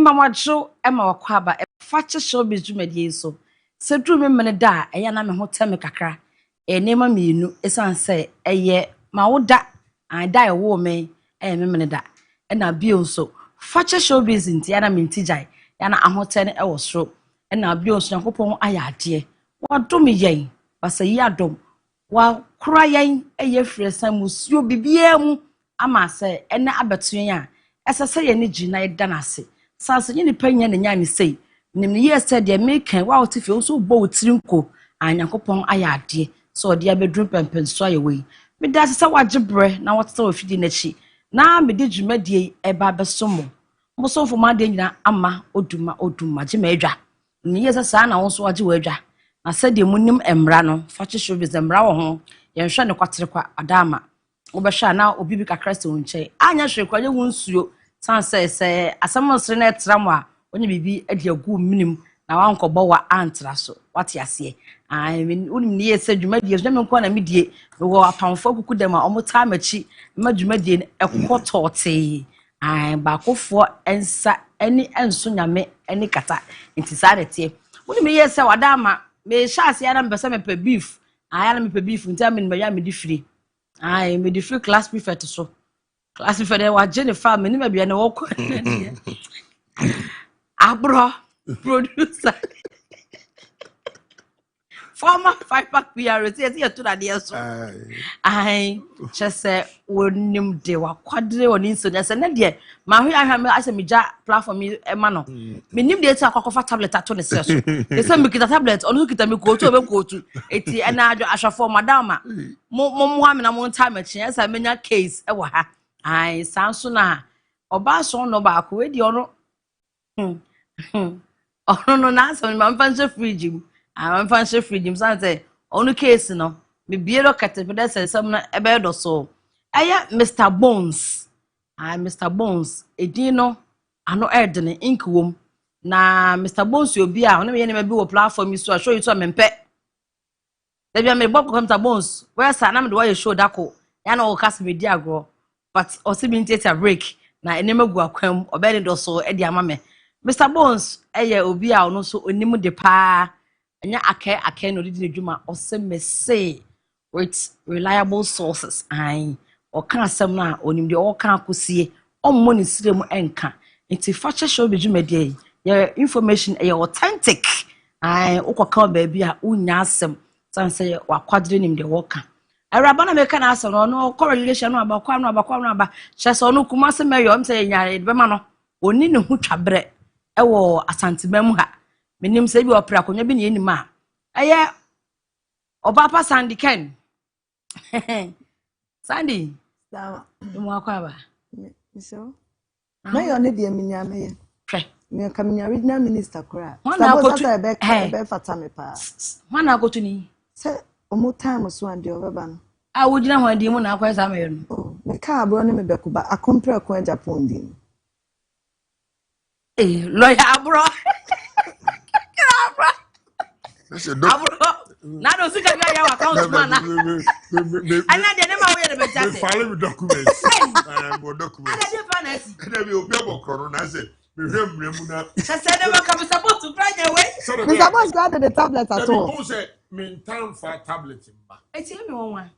Mama Joe Emma Wakwaba Fakye Showbiz dwumadi so se dru me mene da eya na me ho teme kakra nema mienu esan se eye ma woda an da ewo me me mene da na bio so Fakye Showbiz nti ya na mentijai ya na ahote ne ewo soro na bio so Nyankopon aya ade wadom yen basa yi adom wa kura yen eye fresan musuo bibia mu ama se ene abetuen a esese ye ne gina eda na ase sanse ni panya na nya me sei nim ne yes de make wa otife so bo otirinko Nyankopon aya ade so de abedrum pempen so ayewe me da se wagebre na wotata ofidi na chi na me de dwumadie eba besomo mo so fo ma de nyina ama Oduma Odoom magema adwa ni yes sa na won so wage wadwa na se de munim emra no Fakye Showbiz emra wo ho ye hwe ne kwatere kwa adama wo be hwa na obi bi kakra se wonche anya hwe kwa ye wonsuo sanse se asamonsre na etram a onye bibi ade agu minim na wankobɔ wa antra so wate ase unim ne yesa dwumadie so na menko na medie wo apamfo akuku dem a omota machi ma dwumadie ekotote ba kofo ensa eni enso nyame eni kata nti sadete unim ne yesa wadama me sha ase ya na mbesa mepe beef ya na mepe beef nti amen me ya me di free me di free class prefect so class prefect wa Jennifer me ni ma bia na wo ko Abro producer former 5-pack PRS yes to that there so just say wonim de wa kwadre oni so just na de ma hwe ahwa ase meja platform e ma no menim de ti akwakofa tablet ato ne se so de se me kita tablet onu kita me ko to be ko to eti na adwo ahwafo madam mo ha me na mo time achi esa menya case e wa ha sanso na oba so no ba ko we di ono oh no na so me mfanse fridge am mfanse fridge say onu case no me biero katepeda say some na ebe do so aya Mr Bonez Mr Bonez edin no ano edene ink wom na Mr Bonez obi a ono me ne bi wo platform so show you to mempe da bia me bob Mr Bonez where sa na me do why show dako ya na wo cast media agro but osibi take a break na enema gu akwam obedi do so e di ama me Mr Bonez eye obi a ono so onim de pa enya ake no didi adwuma ose mese with reliable sources ai o kan asem na onim de o kan akosie ommo ne sirem enka nti Fakye Showbiz dwumade your information is authentic ai ukoka baabi a unya asem san say wakwadre nim de woka araba na meka na asem no correlation no abakwa hyese no kuma asem ayo say nya be ma no oni ne hu twabre ewo asantemam ha menim say bi opra konya bi ne enim a eye obapa Sandy Ken Sandy Sawa. Mu akwa ba So na yo ne de minya me ye hwe me kaminya regional minister kora Wana be fata me pa Wana akotu ni se omo time so ande obeba no a wodina ho ande mu na akwa sa me no oh me ka Abro ne me bekuba akompre ko Japan din lawyer Abro Abro na do sika ga ya account man na ana de ne ma wo ye de be jase file me documents and documents ana de finance and be obi abokro na say me hwemremu na se de ma come support to brand away Mr. Bonez got the tablet at all who say me time for tablet mba eti me won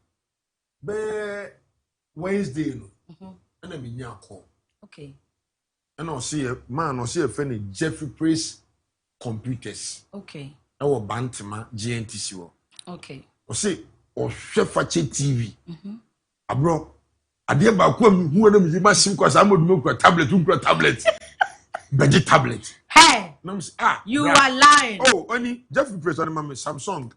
be Wednesday no na me nya call okay and I see a man or see a friend Jeffrey Praise Computers okay our Bantama GNTC wo okay o say o hwe Fakye TV Abro ade ba ko hu na me machine kwa sa modum kwa tablet kwa tablet beji tablet hey you right. are lying oh any Jeffrey Praise on my Samsung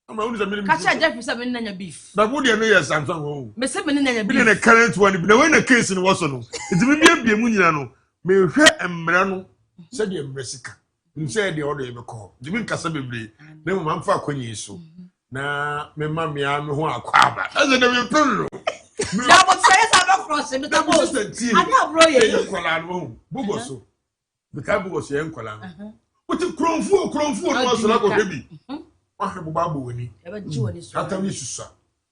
I'm only a minute catch Jeffrey say me nanya beef but would you know your Samsung oh me say me nanya be in a beef current one be when a case in was no it be be mu nyina no me hwe emra no say the emresika nse de order be call jibi nkasa bebre na mo mamfa akonyi so na me ma me ho akwaba ase de me pulu na mo say say no cross me ta bo ani Abro ye kwala no bugo so bika bugo so yen kwala no uti kronfu no so na ko hebi wa hebo babo woni e ba ji woni so atami susa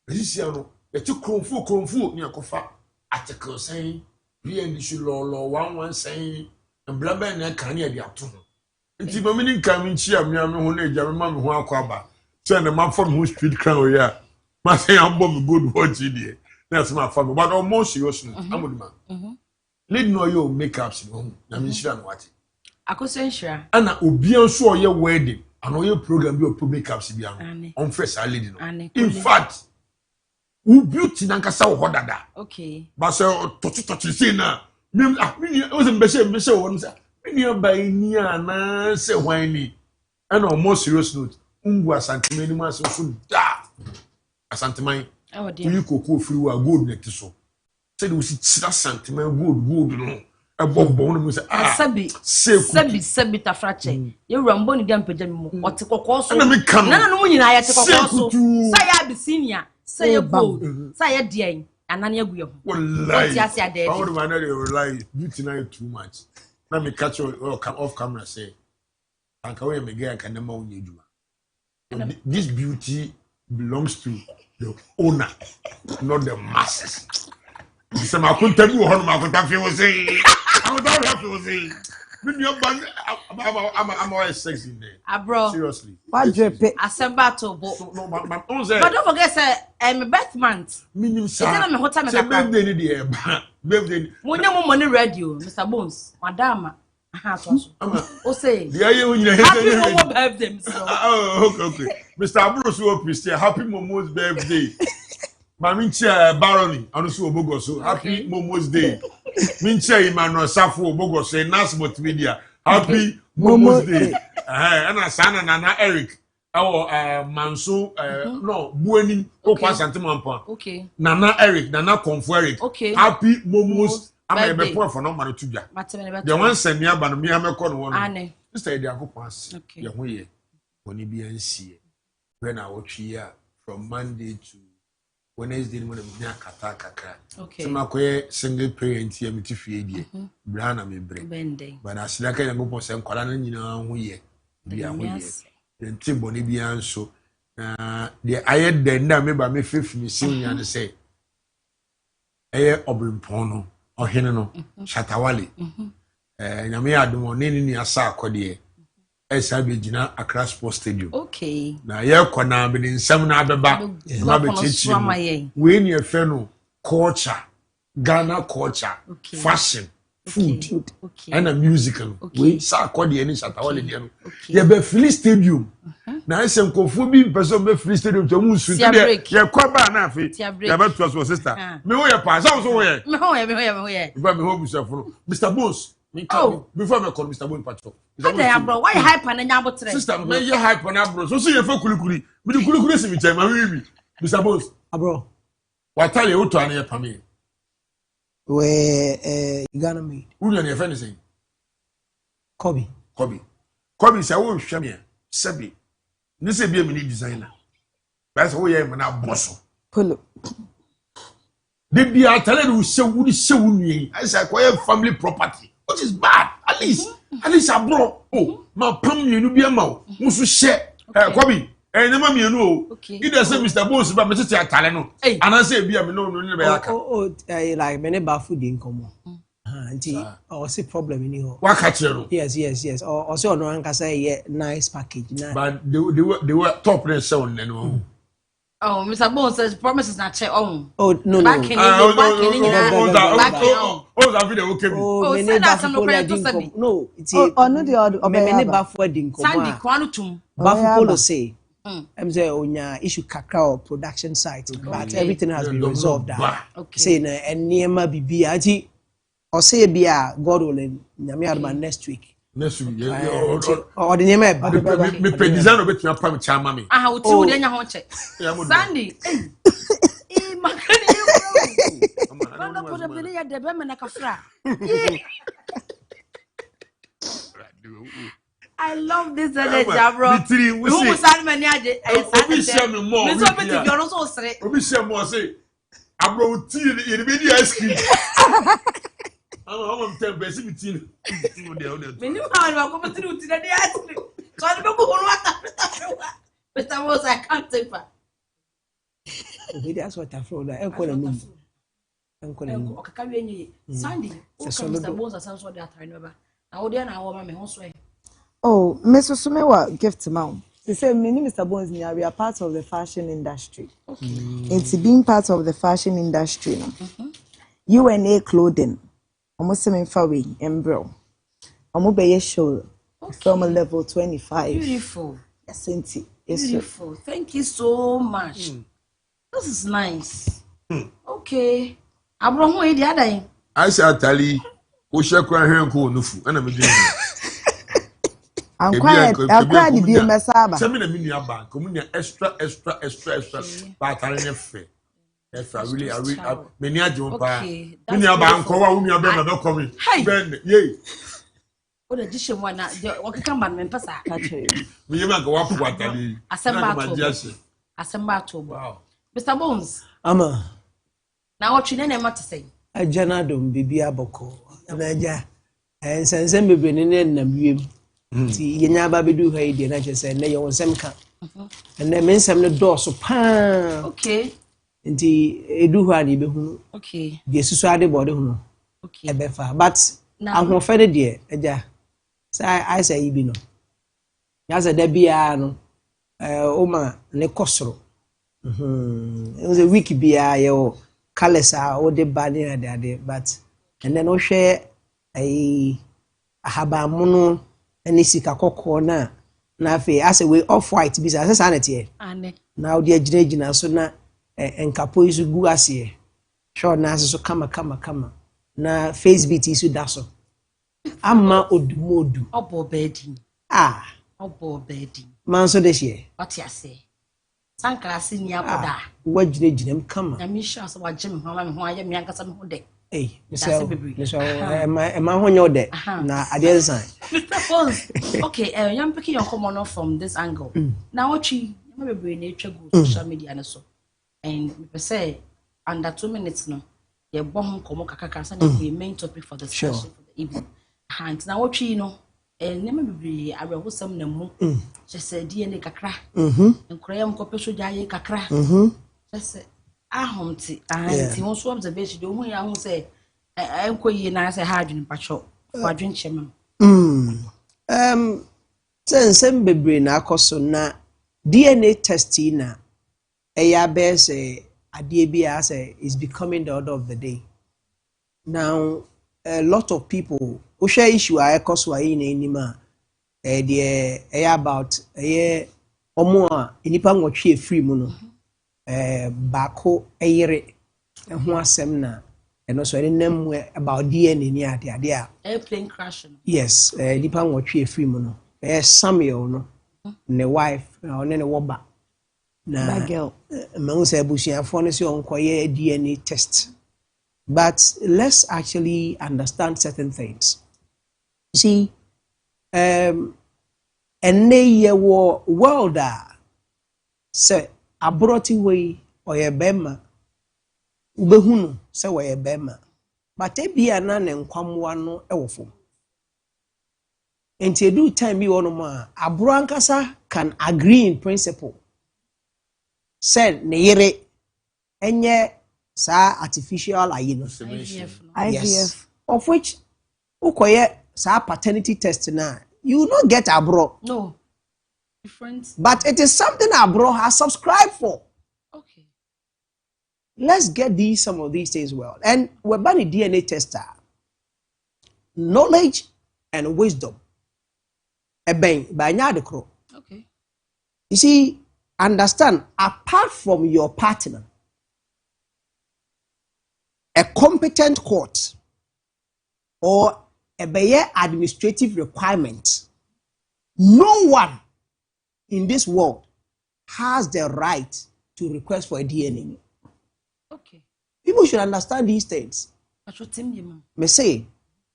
esisia no e ti kronfu ni akofa article say bi ndi shi lo 11 say emblaba na kan ya di ato nti mami ni nka mi nchi am ho na eja me ma me ho akwaba say na ma form ho street crown o ya ma say am bo me good watch die na so ma fa me but almost serious no amoduma lead no yo makeups no na mi nshira no wati akoso nshira ana obi anso o ye wedding and o ye program bi o pro makeups bi an on fresh lady no in fact who beauty na nkasa wo dada okay ba say touch say na mi o se mbese wo no say mi ba ni ana say hwan ni and on more serious note ungu asantema ni ma so da asanteman you koko free wa gold net so say we see santema gold no ebobo no say sabi ta frache ye wrambo ni dem pagya mu ote kokko so na no mu nyina ya te kokko so say ya Abyssinia say gold say ya dian anane agu ye ho wallahi what ya say how do I know they rely beauty na too much na me catch off camera say anka we me get kan ma wonye djuma this beauty belongs to the owner not the masses so ma kunta bi wo ho ma kunta fi wo say I don't have to say me your band I'm always sexy there Abro seriously what drip asemba to bo no my own say but don't forget say my birth month minimum say na me hota me say kakra birthday ni there birthday munya mo money radio Mr. Bonez madama so o say the aye wo nyina happy momo birthday so okay Mr. Abro so please happy momo's birthday Mamincha Barony anusu obogo so happy Momo's day mincha Emmanuel Safo obogo so nas multimedia happy Momo's day ana sana nana Eric awo manso no bueni okwa santemampa okay nana Eric nana Konfo Eric okay happy Momo's ama ebe po for no maro tudwa the one send me aba no me ameko no one sister dey akopon ase ye ho ye oni bi ansie when I watch here from Monday to Wednesday mo na me akata kakra okay sama ko single parent here me tifie die bra na me bre but asida ka yango se nkwala na nyina ho ye bia ho ye enti boni bia nso na de ayed de na me ba me fefi me sinya ne say eye obrimpon no ohene no shatawale nyame adom ne ni asa akode Esabe Gina Accra Sports Stadium. Okay. Na ye kwana be nsam na abeba ma be chichi. We ni efe no culture, Ghana culture, fashion, food, and musical. We sa akodi eni shatawale de no. Ye be free stadium. Na ese nkofo bi person be free stadium to mu su de ye kwa ba na afi. Ya be to so sister. Me ho ye pa, so wo ye. Me ho ye. Ba me ho busafo. Mr. Bonez. Before me call Mr. Bonez patcho. Abro, why hype na nya botre? Sister, me ye hype na Abro. So you for kulikuli. Me di kulikuli si mi che ma wi. Mr. Bonez. Abro. What tell you to an ye pami? Where Ghana made. Who you friend say? Kobe say wo hwe me. Sebi. Ni se bi me ni designer. Ba say wo ye me na bosso. Polo. They be a tell you say wo ni say wo nui. I say acquire family property. Which is bad. At least Abro. Oh, ma pam ni nu bi ama wo. Musu share. Kobe. Nema me no. Either say Mr. Bonez ba me tete atale no. And I say bia me no be aka. Like me ne ba food inkomo. Auntie, or say problem in you. What catch you? Yes. Or say no anka say nice package na. But they were top there sound no. Oh, Mr. Bonez says promises not check on. Oh no. Back in that video okay. Oh, me ne ba food no, it's no the other. Me ne ba food inkomo. Sandy kwanu tum. Ba food say. I'm saying onya issue kakra or production site, but everything has been resolved. Say na enema bibi ati or say bia God will nyame next week. Next week. Or the name me design obet me pam chama me. Ah, uti wo de nya ho che. Sandy. Makani yo. Banda po de bele ya de be me na kafra. I love this energy, Abro. Who san many aje? Obi share me more. Me so beti you no so sere. Obi share more say Abro tea in the ice cream. I'm tempe si biti. Me ni ma ko beti uti na ice cream. So I be ko holo ata. Mr. Bonez, I can't take her. Okay, that's what I feel like. Enko na mu. Okaka wi enyi. Sandy, Mr. Bonez asanso de atare no ba. Na wo de na wo ma me ho so e. Oh, Mr. Sumewa gift mount. They say, "My name is Mr. Bonez. We are part of the fashion industry. Okay. It's being part of the fashion industry. UNA clothing. Almost same Fakye Abro. Almost Fakye Showbiz. From level 25. Beautiful. Yes, auntie. Beautiful. Thank you so much. This is nice. Okay. Abro, who is the other? I say Atali. O shekwa hwenko onufu. Ana me dwene. I'm quiet. The BM Saba. Send me the mini bank. Communia extra. But I never. If I really, many are doing pa. Mini bank. Kowa umi abena not coming. Ben, yay. What a dish one. What can man me pasa? We never go up to what I need. Assemble. Wow. Mr. Bonez. Ama. Now what you name to say? A janadum bibi aboko. Naja. And sense me benin na wiem. Ti yenya ba bedu ha ide na chese na ye wonsem ka. Na me nsem no do so pa. Okay. Nti edu ha ni be hu. Okay. De susu ade body hu. Okay. E be fa but ahofede de eja. Say I say ibi no. Ya za da bia no o ma ne kosoro. It was a week bia ye o colors are o de bad na de but and then o share ahaba mono any sika kokko na afi as a way off white bi sa sanity ane na odi agina so na enkapo isu gu ase sure na so kama na face beat isu da so ama Oduma Odoom obo bedi obo bedi man so de she what you say sankra si ni aboda wagina kama na mi sha so wagim ho ma me ho aye me ankasa me ho de so ma ho nyo de na ade nsan okay I'm picking your common from this angle now what you bebre na etwa go social media na so and we say under 2 minutes no ye bo ho komo kakaka say the main topic for the discussion for the evening and now what you know nema bebre abrehosam na mu just DNA kakra enkoyam kopeso jaye kakra just ahomti ahomti won so observation de ohu ya hu say enkoyi na say ha adwene pacho wadwen chema Nsɛm bebree na akɔso na DNA testing na ɛyɛ abɛɛ sɛ adeɛ bi a sɛ is becoming the order of the day. Now a lot of people wohwɛ issue a ɛkɔ so a yɛn anim a deɛ ɛyɛ about ɛyɛ ɔmo a nipa nwɔtwe efiri mu no baako ɛyere ɛho asɛm na ɛno so ɛne nam about DNA ni ade a airplane crash. yes nipa nwɔtwe efiri mu no Samuel no ne wife ɔne ne wɔba na mahu sɛ abusuafoɔ no sɛ ɔnkɔyɛ DNA test. But let's actually understand certain things. You see, and ye wo world say abroti way or ye bema ubehunu say wa ye bema. But ebia na ne nkwamwa no ewofo. Enti do time bi wono ma abro ankasa can agree in principle. Say ne yere enye sa artificial IVF. Yes. Of which ukoye sa paternity test na you will not get abro. No. Different. But it is something abro has subscribed for. Okay. Let's get some of these things well. And we're banning DNA tester. Knowledge and wisdom. Okay. You see, understand, apart from your partner, a competent court or a bare administrative requirement, no one in this world has the right to request for a DNA. Okay. People should understand these things. Me say,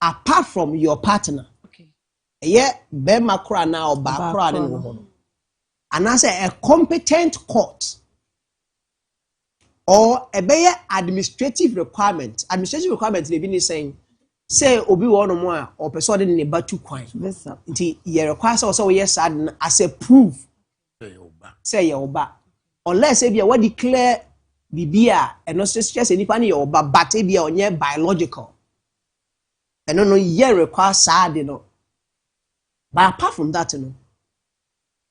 apart from your partner, okay, bema kura na or ba kura ne wo. And I say a competent court or a bare administrative requirement. Administrative requirement they be saying, say obi one more or person in the batu coin. Nti ye require so yes as a proof. Say ye oba. Unless if you what declare bibia and not just any funny or but be on your biological. And no ye require sad, you know. But apart from that, you know,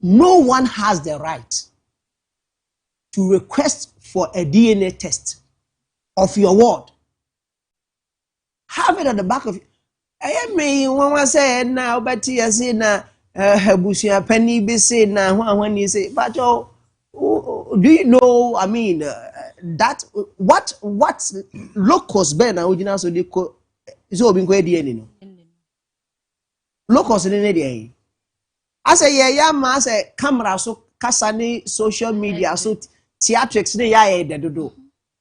no one has the right to request for a DNA test of your word. Have it at the back of you. I mean, when I say now, but you say now, Bushia Penny be say now, when you say, but do you know? I mean, that what locals Ben original so they call so being quite DNA. Locals in the I say, yeah, ma say camera so kasani social media so theatrics they do.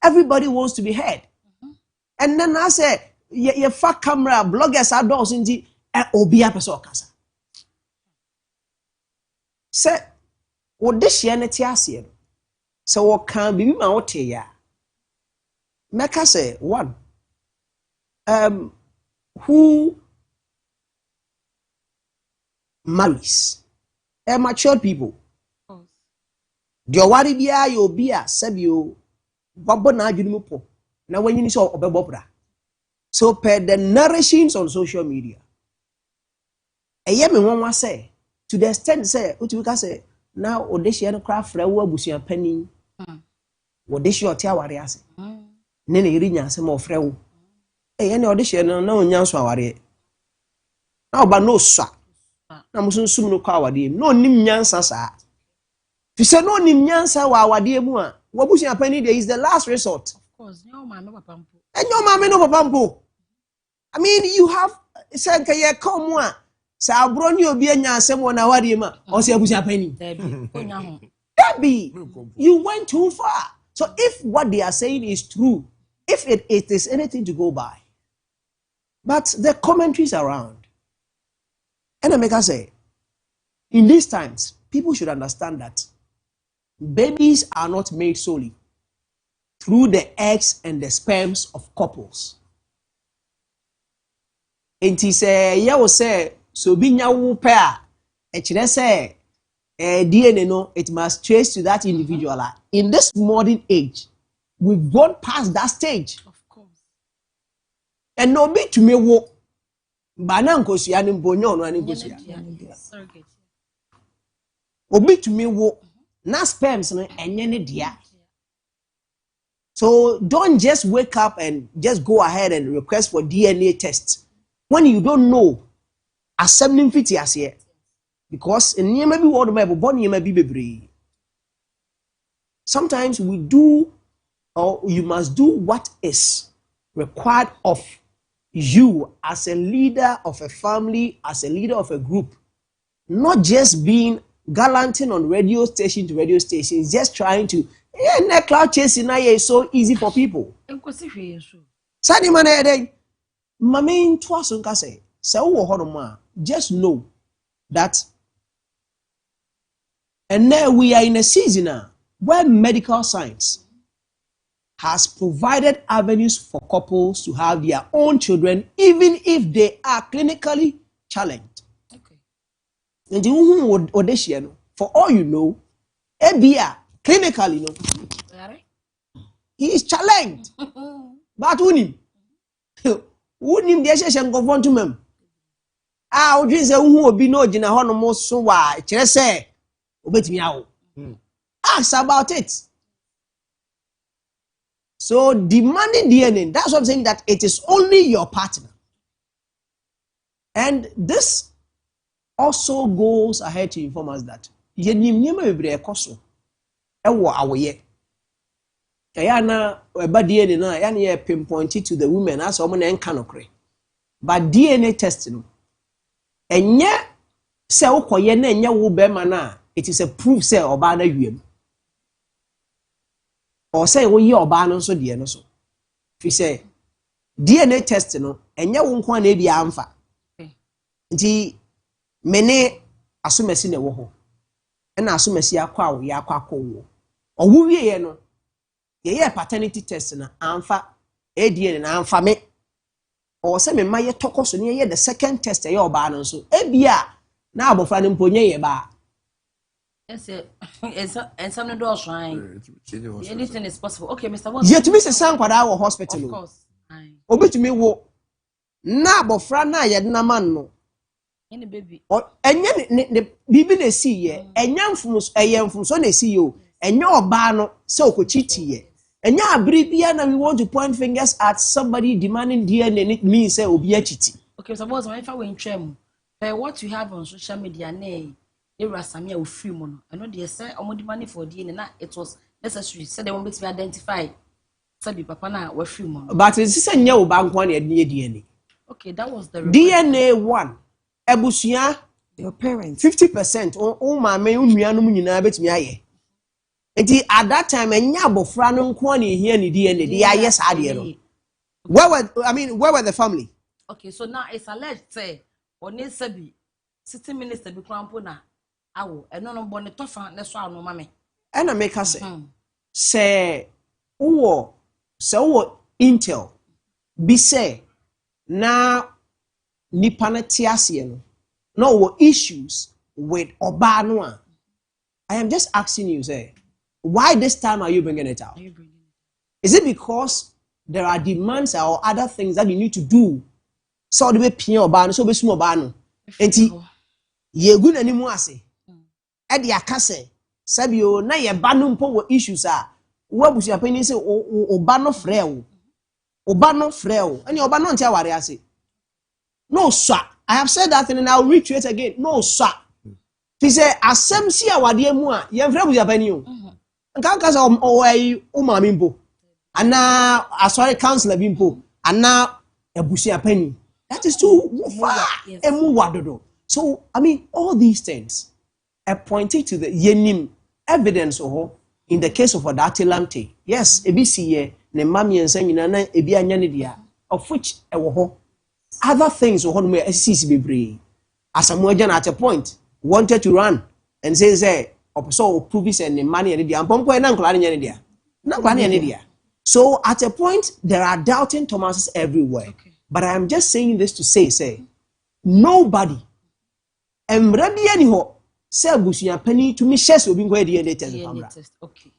Everybody wants to be heard. And then I say, ye fuck camera bloggers are those in the obia person kasa. Say what this year netiasie. So what can be my ote ya? Meka say one. Who marries mature people. The worry bia you be a sebio babo na adwunu po na wanyini so obebobra. So per the narrations on social media. Eye me won wa say to the extent say uti ka say now odeshi no craft fra wo abusua pani. Odeshi oti aware ase. Ne ne yiri nyanse ma ofra wo. Eye ne odeshi no na onyanso aware. Na oba no swa. Na musunsum no kwa awade no nim nyansa saa. Fi say no nim nyansa wa awade mu a wabusua pani there is the last resort. Of course, no mama papa mpo. Enyo mama no papa mpo. I mean you have said ka ye come a sa abro ni obi anya asem wona awade mu a o se abusua pani. Debbie, you went too far. So if what they are saying is true, if it is anything to go by, but the commentaries around, and I make us say, in these times, people should understand that babies are not made solely through the eggs and the sperms of couples. And he say, yeah, will say, so being a pair, and say, DNA, no, it must trace to that individual. In this modern age, we've gone past that stage. Of course. And no be to me walk. Bananko si ani bonyo no ani bosia. Surrogate. obi to me wo na sperms no enye ne dia. So don't just wake up and just go ahead and request for DNA test when you don't know accepting fit as here, because in near maybe what maybe born may be bebree. Sometimes we do, or you must do what is required of you as a leader of a family, as a leader of a group, not just being gallanting on radio station to radio station, just trying to cloud chasing is so easy for people. Sadi man Mame twasun ka say just know that and now we are in a season where medical science has provided avenues for couples to have their own children even if they are clinically challenged. Okay. And for all you know, Ebia clinically, he is challenged. But unim the session confront to him. Ah, we say who be no jina hono mo so wa kire say obetimi awo. Ask about it. So demanding DNA, that's what I'm saying, that it is only your partner. And this also goes ahead to inform us that yenim nyema bebre ekoso ewo awoye. Kayana eba DNA na ya na pinpointed to the women as omo na enka nokre. But DNA testing enye se ukoye na enye wo be ma na, it is a proof say oba na wiem. Or say wo ye oba no so de no so. Fi say DNA test no enye wo nko na bia amfa. Nti mene asomasi na wo ho. Na asomasi akwa wo ya akwa wo. Owu wie no ye paternity test na amfa DNA na amfa me. Or say me ma ye tokoso ne ye the second test ye oba no so. Ebia na abofra ne mponye ye ba. Yes, and some do anything is possible. Okay, Mr. Bonez. Yet me say san kwada wo hospital. Of course. Obetumi wo na abofra na ye na man no. Any baby. Or enye ne bibi na si ye, enya mfumso eyemfumso na si yo. Enye oba no se okochiti ye. Enya abiri bia na we want to point fingers at somebody demanding DNA, and it means say obi achiti. Okay, Mr. Bonez, if I win trem, what you have on social media nay, Samia will free mono. I know they say the money for DNA na it was necessary. Said they want to be identified. Sabi papa na we free mono. But it's say nya oba nko na DNA. Okay, that was the DNA 1. Ebusuya your parents 50% o ma me unuanom nyina betumi aye. Enti at that time enya abofra no nko na ehia ni DNA dey aye sa de no. Where were the family? Okay, so now it's alleged say oni sabi city minister bi krampo na awo eno no bone tofa ne so anu mame. And I make her say wo intel bi say na nipa na tiase no wo issues with oba no a. I am just asking you, say, why this time are you bringing it out? Is it because there are demands or other things that you need to do? So the way pia oba no so be sumo oba no. Enti ye gu nanimu ase. E de akase sabio na ye ba no mpo wo issues a wo abusu apani se oba no frɛ wo. Oba no frɛ wo. Ani oba no ntia ware ase. No sir. I have said that and I'll reiterate again. No sir. He said asem si awade mu a ye frɛ abusu apani o. Nka ka say o mama mpo. Ana asori counselor bi mpo. Ana abusu apani. That is too far. Yes. So, all these things are pointing to the yenim evidence in the case of Odatilamte. Yes, ebisi ne mami ensa nyina na ebi anya ne dia, of which other things me SCC bebre. As a at a point wanted to run and say so prove say ne money ne dia. Mpomko na nkla ne dia. Na nkla ne dia. So at a point there are doubting Thomases everywhere. Okay. But I am just saying this to say nobody ready anyhow say busuya penny to me shares will be going DNA test. Okay.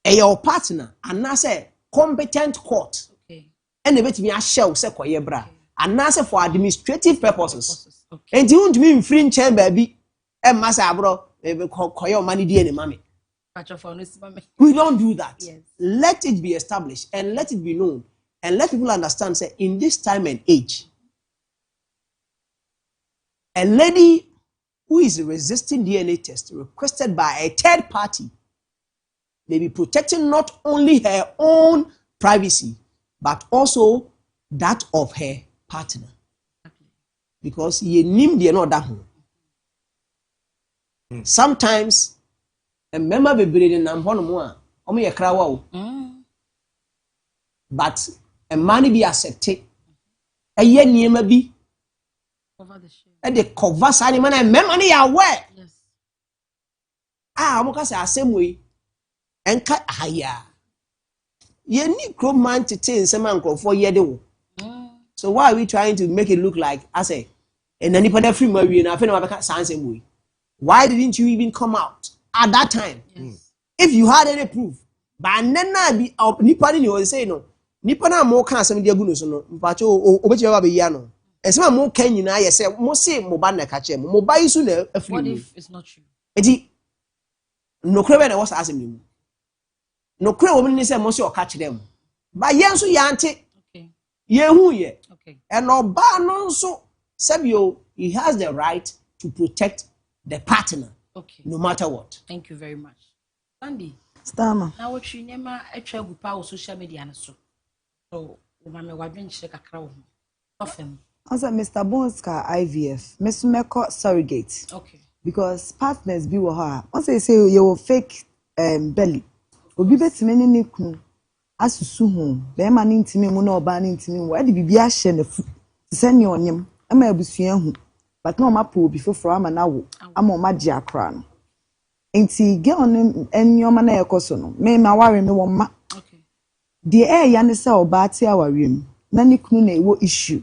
Your partner and now say competent court. Okay. And the bit me a shell say bra and now say for administrative purposes. Okay. And you won't be in free chamber baby and massa abro koyo money di any mommy. Mommy. We don't do that. Yes. Let it be established and let it be known and let people understand, say, in this time and age, a lady who is resisting DNA test requested by a third party may be protecting not only her own privacy, but also that of her partner. Because ye nim de no da ho. Sometimes a member be breeding nam hono mo a omo ye krawa o. But a man be accepted. A ye niema bi Cover the shame. e de cover sa ni man e member ni ya we. Yes. Omo ka say asem we enka aya. Ye ni man tete nsem ankrofo ye de wo. So why are we trying to make it look like I say and anybody free Marie na feel na same way? Why didn't you even come out at that time? Yes. If you had any proof, but nena be nipa ni o say no. Nipa na mo kan asem de agu so no. Mpacho obechi ba be ya no. Esema mo kan nyina ye say mo say mo ba na ka che mo ba isu na afri. What if it's not true? Eti no kre na was asem ni. No kre wo ni say mo say o ka che dem. Ba yen so yante. Okay. And Oba so Sabio, he has the right to protect the partner. Okay. No matter what. Thank you very much. Sandy. Stama. Now what you name a travel power social media and so. So mama wadwen check akra wo. Often. Also Mr. Bonez ka IVF. Miss Meko surrogate. Okay. Because partners be wo ha. Also say you will fake belly. Obi betime ni kunu. Asusu ho be ma ni ntimi mu na oba ni ntimi wo ade bibia hye na fu sene onyem ama abusua hu but na o ma po obi foforo ama na wo ama o ma gye akra no enti ge on enyoma na yekoso no me ma ware me wo ma Okay. de ya ne se oba ate aware na ni kunu na ewo issue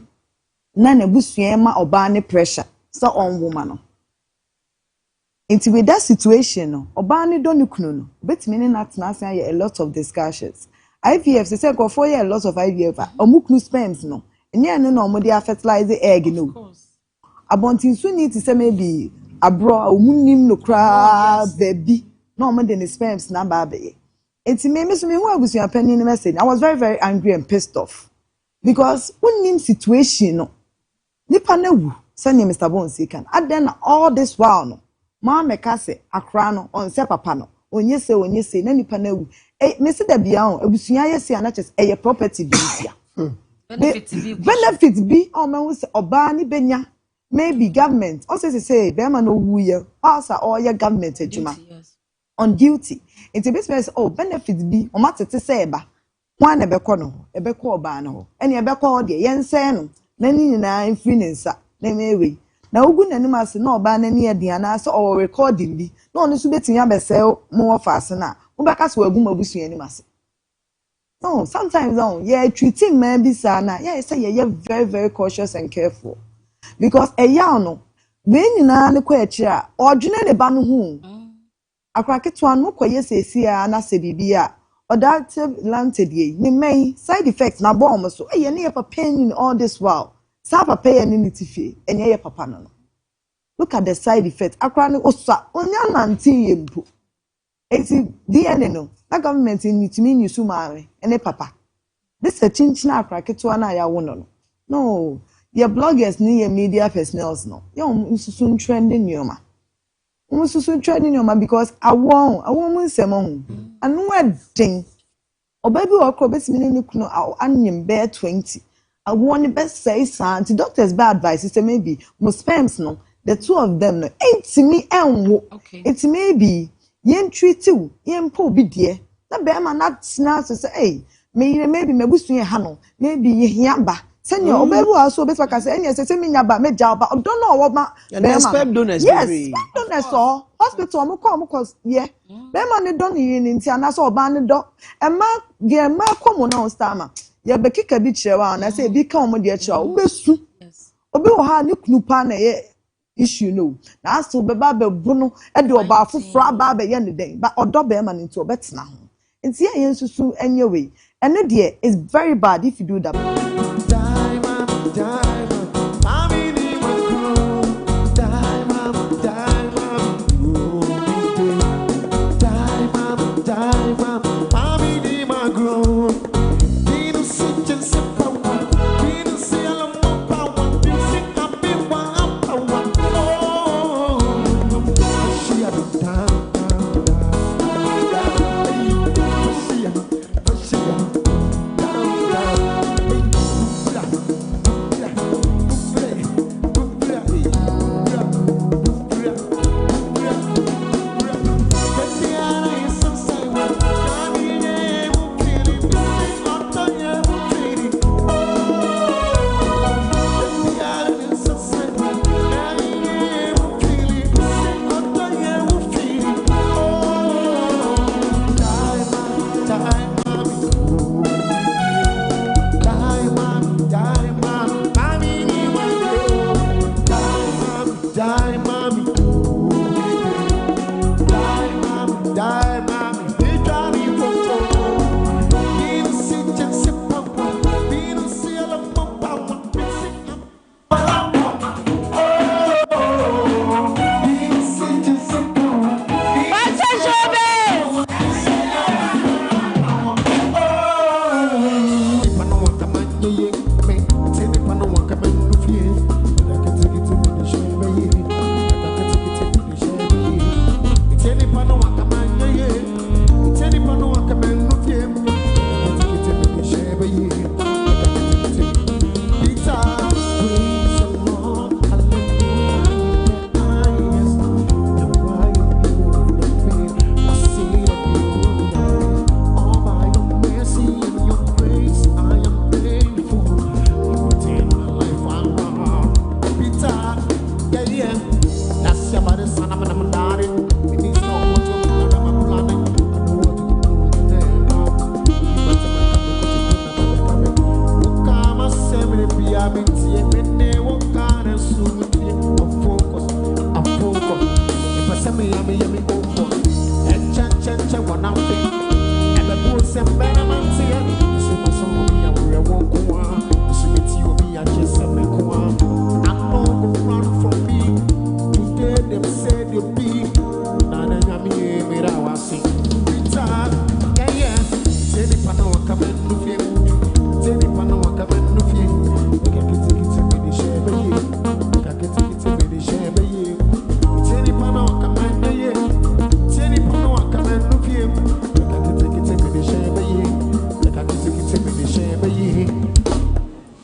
na na abusua ma oba ne pressure so on woman no enti with that situation no oba ne do ni kunu no betimi ne na tena ase a lot of discussions. IVF say go for a lot of IVF. Omuknu sperms no. Enya no no mo dey fertilize the egg no. Of course. Abontin so need to say maybe abro omunim no kra baby. No mo dey sperms na ba be. Enti me so me hu abusuan pani ni message. I was very very angry and pissed off. Because unim situation no. Nipa na wu say Mr. Bonez can. And then all this while no. Ma meka say akra no on say papa no. Onye say na nipa na wu. Me see the bian abusuan yesi anachs eye property bi sia benefit bi o ma wo se oba ni benya maybe government also say be ma no wu ye also all your government adwuma on duty it be say oh benefit bi o ma tete say eba wan na be ko no e be ko oba no ene e be ko de yense no na ni nyina mfiri ne nsa na mewe na ogu nanim ase na oba na ni e dia na so o recording bi na onu so betinya be say mo office na ubaka so agum abusua ni mase. No, sometimes treating men be sana. Yeah, say you're very very cautious and careful. Because a no when na ne kwa echi odwene ne ba no hu. Akraketwa no koye sesi a na se bibia. Odactive landed ye. Ne may side effects na bomb so. Eh ne papa in all this while. Sa papa ye ni tifie. Enye ye papa no. Look at the side effects. Akra ne osa onya nanti yempo. Eti DNA no, that government need to mean you so marry and papa. This a chinchina cracketwa na ya wono. No, your bloggers ni your media personnels no. You soon trending yoma. Soon trending yoma because I won't say mon. And no thing. O baby or crobes meaning kuno our onion bear 20. I want the best say santi doctors bad advice say maybe most sperms no. The two of them no ain't to me and okay. It's maybe yen treat you, yen po be dear. Na be ma not snap to say, hey, maybe me busu ye hano, maybe ye yamba. Send your baby also best like I say, and yes, say me yamba, me jaba. I don't know what ma. And sperm donors. Yes, sperm donors all hospital. Mo come cause yeah. Be ma ne don yin inti anaso oba ne do. E ma come na on star ye be kika bi chewa na say bi kan mo de chewa. Obesu. Yes. Obi wo ha ne kunu pa na ye issue no na aso beba be bunu e de oba afofra ba be ye ne den but odo be ma nti obetena ho nti ye yensusu anyway and no dear is very bad if you do that.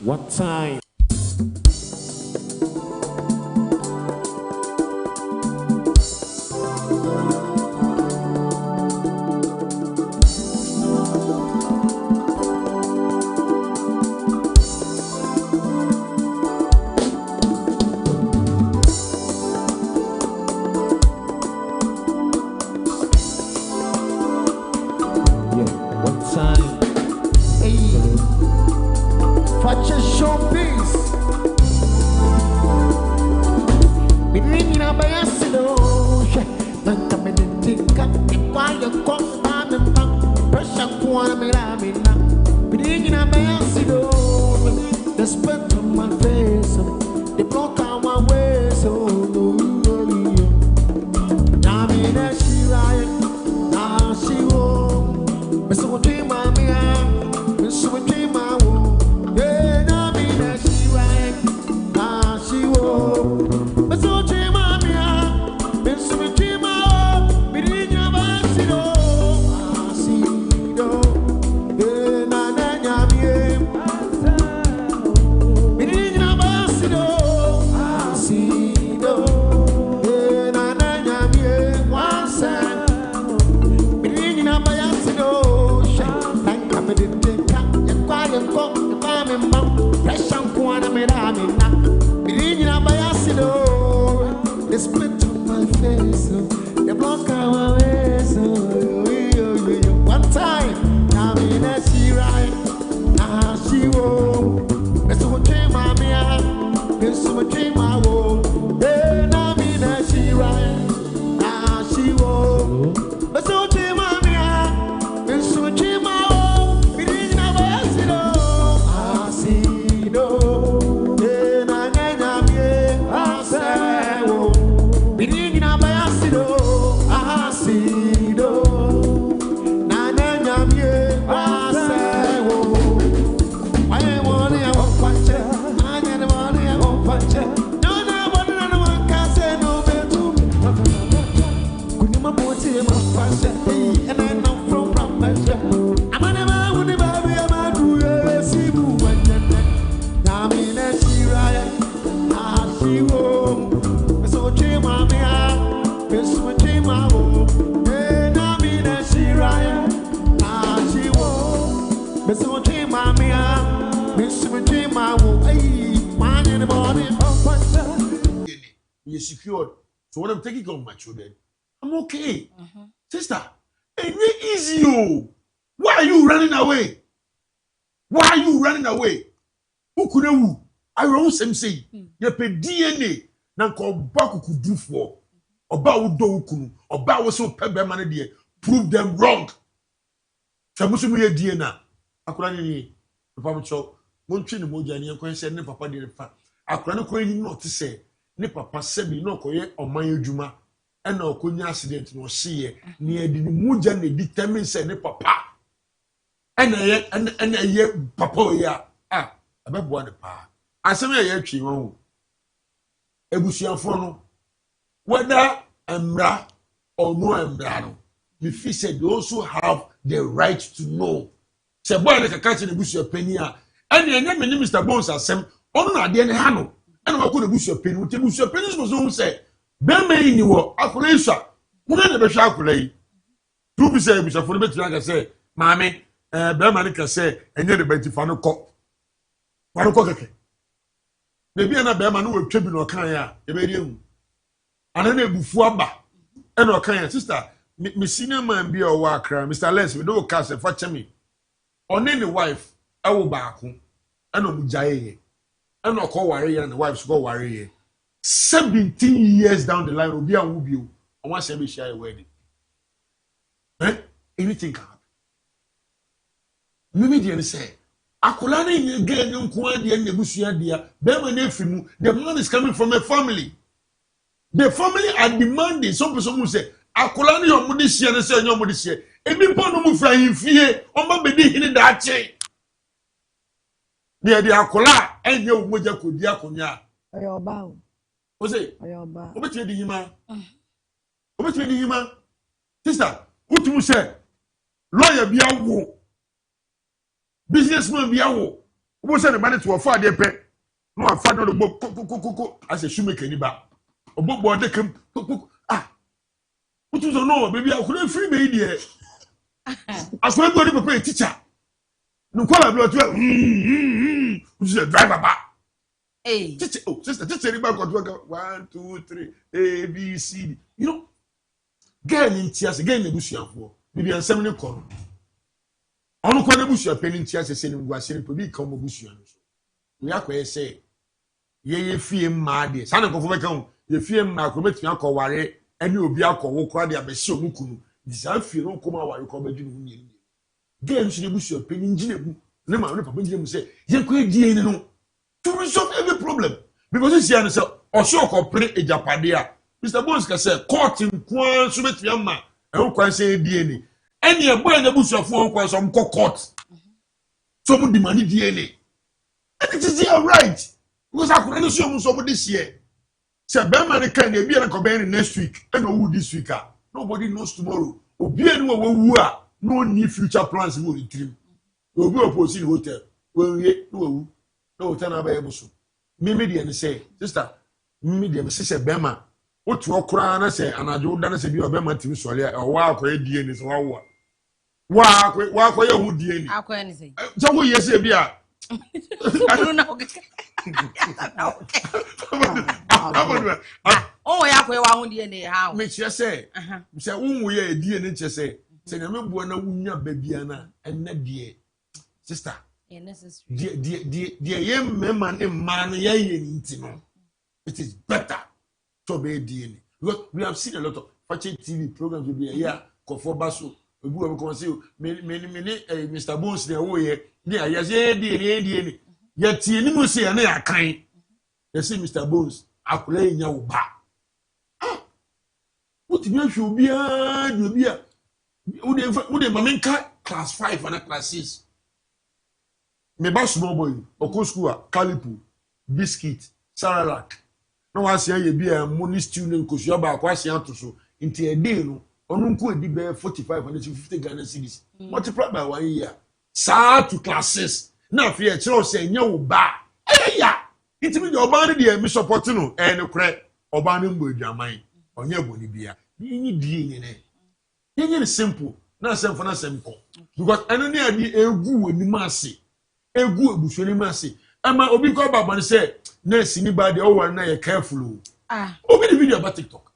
What time? Fakye Showbiz. Meaning I buy a silo. Man, come in and think up. While you come down and back, pressure for me, I'm in now. Meaning I buy a silo. The spit on my face, the block on my way, so now me that she right, now she won't. Miss what dream I mean, miss what dream I won't. Oh Miss me dream mommy miss me dream mama hey man in the morning You're secured. So when I'm taking care of my children, I'm okay. Sister, it's easy. Oh. Why are you running away? Why are you running away? Who could you? I won't say, you pay DNA. Now call back who could do for. About do kunu. About was so pebe man dear. Prove them wrong. Samusu mu ye DNA. Akura ni papa mcho. Montwi ni moja ni enko se ne papa de fa. Akura no ko ni not say. Ne papa sebi no koye oman adwuma ena okonya accident no hye ne edi ni muja na determine say ne papa ena ye papa ya abebo ne pa asem ye atwi won ebusuafo no whether emra or no emra no the fee said they also have the right to know say boy na kaka che ne busuapani a ena enye me ni Mr. Bonez asem onu na de ne ha no and I could bush your pen, with bush your pennies was all say. Ben may you were Akuresha. Who never shall play. To be said, Mr. Fulbert, like I say, Mammy, Bermanica say, and you're the Betty Fano cock. Fano cock. Maybe an Aberman who will tribune or Kaya, a medium. And then a buffamba. And or Kaya, sister, Miss Senior man be a worker, Mr. Les, with no cast and fetch me. On any wife, I will back home. I know Mujaye. And not call worry and the wives go worry. 17 years down the line, will be a wubio. I want to share a wedding. Anything can happen. Mimidian say, Akulani again, young Kwadi and Nebusia dear, Berman, the man is coming from a family. The family are demanding. Some person will say, Akulani or Modisia and say, no Modisia. And be born of flying fear, or my baby in that chain. Near the Akola. And you moja kudia kunya. Oyo ba. O say. Oyo ba. Obetwe di hima. Obetwe di hima. Sister, utumu say lawyer bia wo. Businessman bia wo. Obo say the money to afford dey pay. No afford no go ko as a shoemaker ni ba. Obo bo de kem. Utumu no baby akure free be dey. Akure go dey papa teacher. No call am to which is a driver back. Hey. Oh, sister, just say back 1, 2, 3, A, B, C, D. You know, get in tears again the bush for maybe a seminary call. On the bush, a penny tears, a saying, was saying, probably come bush. We are quite say, ye fear mad, son of a ye fear my commit me uncle worry, and you will be uncle walk around the Abbasio Mukunu. This I feel no come out you come in. Game should bush your penny. No man, no say, you could DNA to resolve every problem. Because this year, or so complete a Japadia. Mr. Bonez can say, court in Kwan, Subet Yama, and who can say DNA. And you're buying the bush of one was some court. Someone demanded DNA. And it is all right. Because I could assume somebody this year. Say, Berman can be a company next week, and who this week. Nobody knows tomorrow. Or be anyone who are no new future plans will retrieve. We go post in hotel. We no hotel na be so. Me media say, sister, media say Bema. What to okra na say anajo da na say bi Bema timi sole e wa akwa die ni so wa. Wa akwa ye hu die ni. Akwa ni say. So wo yes e bi a. Oh ya akwa wa hu die ni how. Me che say. Say unwu ye die ni che say. Say na me bo na wunya ba bia na enne die. Sister, dear young man and man, it is better to be DNA. Because we have seen a lot of Fakye TV programs will be a year, Kofo Basu, we will conceal many, Mr. Bonez, the way, yes, DNA. Yet, you must say, and they are kind. You see, Mr. Bonez, I play in your back. What you should be a would the Mamenka class 5 and a class 6. Me ba small boy oko school calipu biscuit saralak no wa se ye bi a money student ko so ba kwa se atoso nti e dey no onu nko edi be 45 and 50 Ghana cedis multiply by 1 year sa to classes na fe e kire o se nya wo ba ya nti me de oba ne de me support no e ne kure oba ne mbo adwaman onye boni bia ni die ni ne simple na simple na simple because eno ne adi egu enimase egu ebusuani mase ama obi ko baba ne say nurse ni ba de o ware na ye careful obi the video about TikTok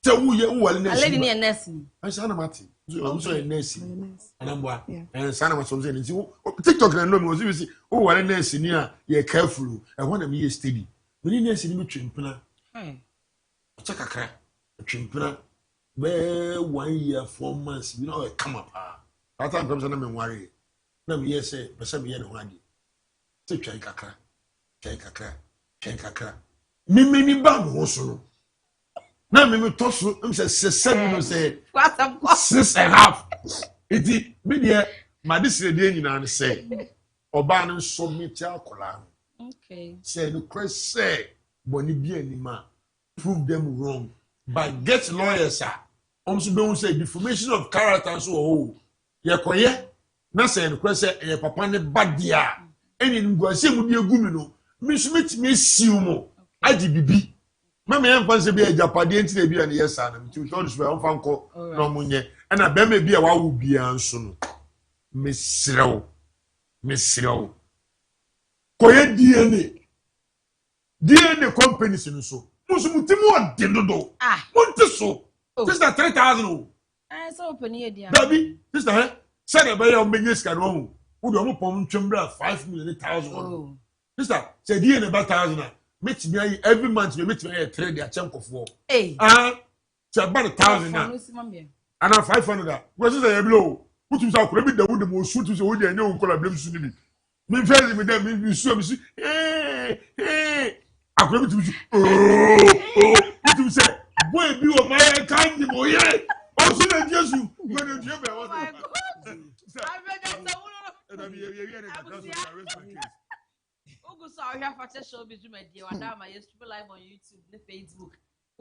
say wo ye wo wale nurse lady ni nurse I say na mati I'm so nurse anambwa and sana ma so say nti TikTok na no me ozi say wo wale nurse ni a ye careful e ho na me ye steady me ni nurse ni me twempena chakakra twempena be 1 year 4 months you know come up that time comes na me worry na me yes say be say me ye ne ho ade say twai kakra me ni ba mo so no na me to so am say 7 no say 6.5 iti me dey ma dis dey nyina ne say oba no submit akola okay say no cross say boni bi anima prove them wrong but get lawyers so be say defamation of character so ye koye na say no cross say ye papa ne badia eni nguase mu bi egumi no me submit me siu mo adi bibi mama yan fanse bi ajapade enti na bi an yes na me ti to so am fanko no munye na be me bi a wa wo bi an so no me srew koye DNA companies no so musumutimu ade dodo monte so sister 3,000 so open here dia baby sister said e be ya omenye sika no wo do mo pom twembra 5 million 1,000 sister say DNA about 1,000 meet me every month we meet me 3 dia chenkofo say about 1,000 na and 500 we say e blow wutum say akura bi da wo de mo su tu say wo de anya wo kola blem su ni bi me feel me dem me su akura bi tu wutum say boy bi o my kind mo ye o so na Jesus go na die be what so I hear Fakye Showbiz media wadama used to be live on YouTube and Facebook.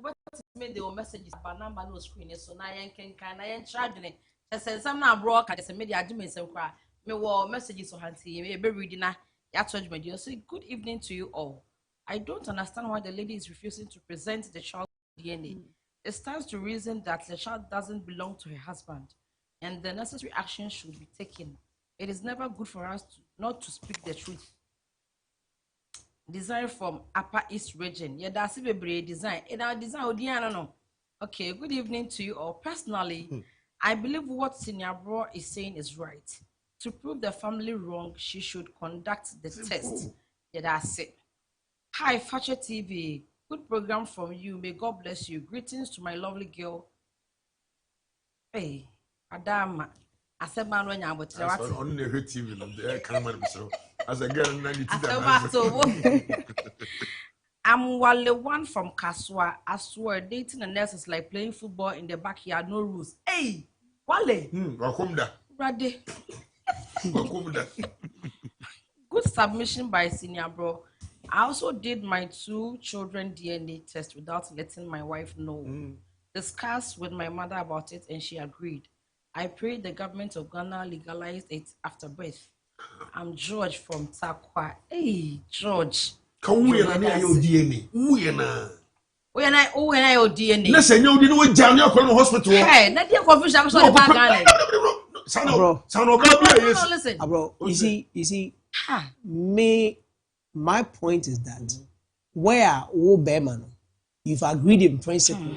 But me the messages about number no screen so na yen can na yen charging. Say some na broadcast say media admin say kwa me wo messages so hanti me be reading na ya charge media. So good evening to you all. I don't understand why the lady is refusing to present the child DNA. It stands to reason that the child doesn't belong to her husband and the necessary action should be taken. It is never good for us not to speak the truth. Design from Upper East region. Yeah, that's a very design. And our design, no. Okay, good evening to you all. Personally, I believe what Senior Abro is saying is right. To prove the family wrong, she should conduct the test. Yeah, that's it. Hi, Fakye TV. Good program from you. May God bless you. Greetings to my lovely girl. Hey, Adama. I said, man, when you're about to on the TV, the camera, as a girl, I'm Wale one from Kaswa. I swear, dating a nurse is like playing football in the backyard, no rules. Hey, Wale. Welcome there. Ready. Welcome there. Good submission by Senior Bro. I also did my 2 children DNA test without letting my wife know. Discussed with my mother about it and she agreed. I pray the government of Ghana legalized it after birth. I'm George from Takwa. Hey, George. Come we na your DNA. We na. When I your DNA. Na say you dey no jam your hospital. Hey, na dey confusion so the back Ghana. No, listen. Bro, you see, my point is that where you've agreed in principle,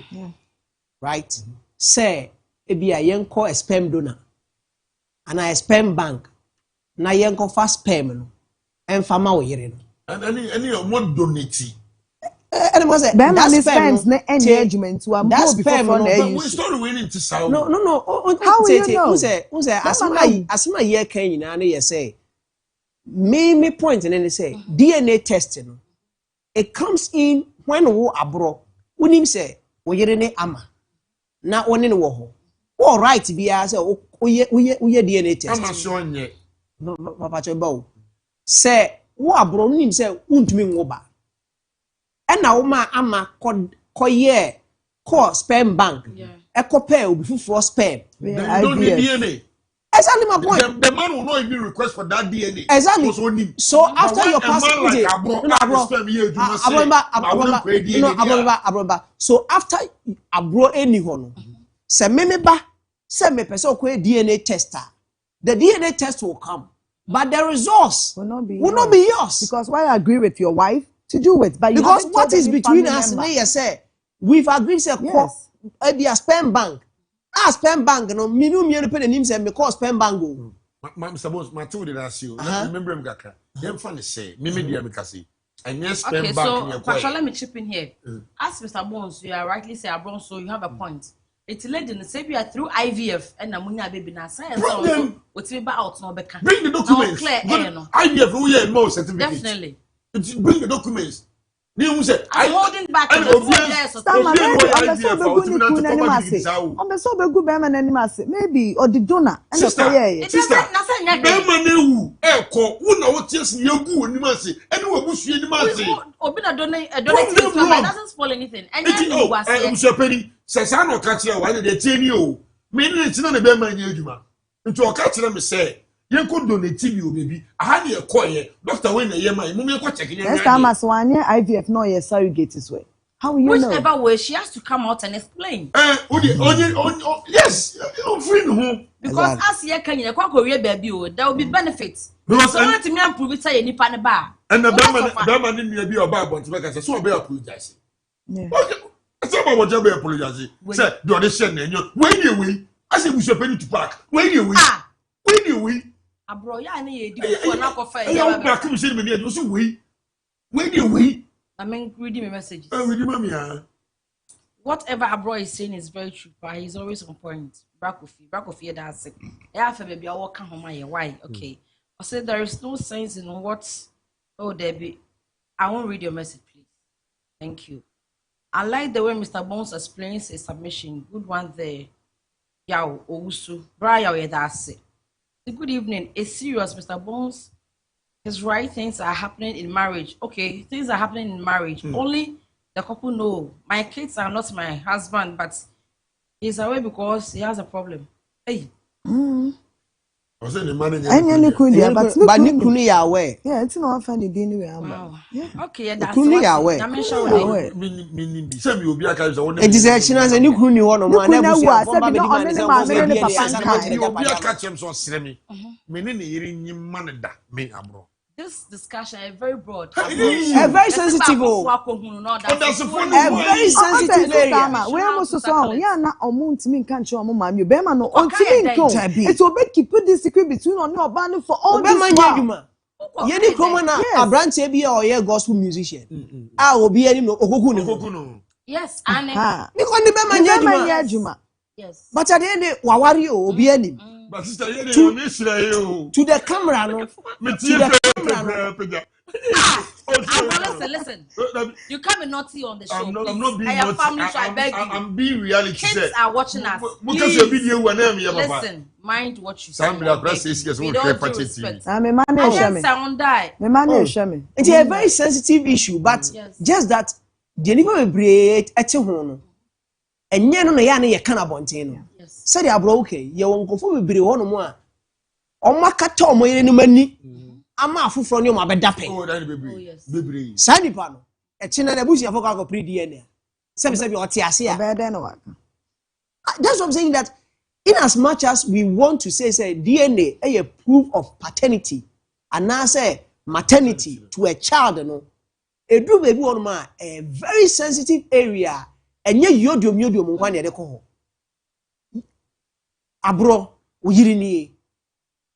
right? Say, ebi a yenko a sperm donor, and a sperm bank, na yenko fast sperm no, and fama we yere no. And any one donate. And was it that spends no any argument to a more before no, we start winning to sound. No. How will you know? Who say asma ye kan nyina na ye say. Me point and then they say DNA testing. It comes in when wo abro. Unim say wo yere ne ama. Na one ne wo ho. All right bia say uye DNA test. Ama so onye. No papa choba. Say wo abro unim say untumi wo ba. Na wo ma ama koye call sperm bank. Ekope obi fufuo sperm. They don't need DNA. Exactly my point. The man will not even request for that DNA. Exactly. So after your passing, so after Abro any hono, se memeba se me pese okwe DNA tester. the DNA test will come, but the results will not be yours. Because why agree with your wife to do it? But because what is between us, we've agreed to yes. a spend bank. Spend bank, no, me pay the name say me call spend bank. Mr. Bonez, my two did ask you. Remember him, Gaka. Them funny say, me media me kasi. And yes, spend bank. Okay, so let me chip in here. As Mr. Bonez, you are rightly say Abro, so you have a point. It's led in the same year through IVF and Namunya baby na science. What's about out no beka. Bring the documents. IVF, who yeah, more certificates. Definitely. Bring the documents. I'm holding back I'm so good maybe or the donor. Sister, doesn't spoil anything. And Sasano catch you while they tell you. Meaning it's not a bear man, you into a catcher, me say. You could donate you, baby. I had a choir, Doctor Wayne, my mummy, checking. Next time, as 1 year IVF, no, yes, surrogate this way. How you know? Whichever way, she has to come out and explain. Yes, you're free home. Because as you can, you can't baby, there will be benefits. Because I want to me and prove it any pan bar. And the man didn't be a bar, but so I'll be apologizing. Some of what apologizing. Say, do they send you? When you will, I say we should pay to park. When you will, when you will. Abro, ya need to for now for fair. You back to say me, you so we. When you will. I mean, reading my messages. Whatever Abro is saying is very true, but he's always on point. Brakofi, that's it. Yeah, for baby, I walk home. Why? Okay. I said there is no sense in what. Oh, Debbie, I won't read your message, please. Thank you. I like the way Mr. Bonez explains his submission. Good one there. Yao Owusu. Brian, that's it. Good evening. It's serious, Mr. Bonez. His right things are happening in marriage. Okay, things are happening in marriage. Only the couple know. My kids are not my husband, but he's away because he has a problem. Hey. Was it the money? But Nikuni away. Yeah, it's not funny. Wow. Okay, that's Nikuni away. Some you be a kind of it is actually as a new Kuni one of my neighbors. This discussion is very broad. A very sensitive. A very sensitive area. Where was the song? Yeah, not a moon to me can't show my you bear no on it will make you put this secret between on your band for all the Yeni Komana, a branch or a gospel musician. I will be any no. Yes, and yes. But at the end, Wawario will be any. But sister, to the camera, no. To the camera. Listen. You can't be naughty on the show. I'm not being naughty. Family, so I beg you. I'm being reality. Kids are watching us. Listen, mind what you say. It's a very sensitive issue, but just that the people breed at home. And you know, you can't abandon. Said you broke. You won't go for me. One more. On my cat, Tom, any money. I'm a fool from you, my bedapping. Oh, yes. Sandy Pano. A chin and a bush of a pre DNA. Some say you're Tiasia. That's what I'm saying, that in as much as we want to say DNA a proof of paternity, and now say maternity to a child, you know, a do baby on my a very sensitive area, and yet you do medium one at the call. Abro, Uyirini.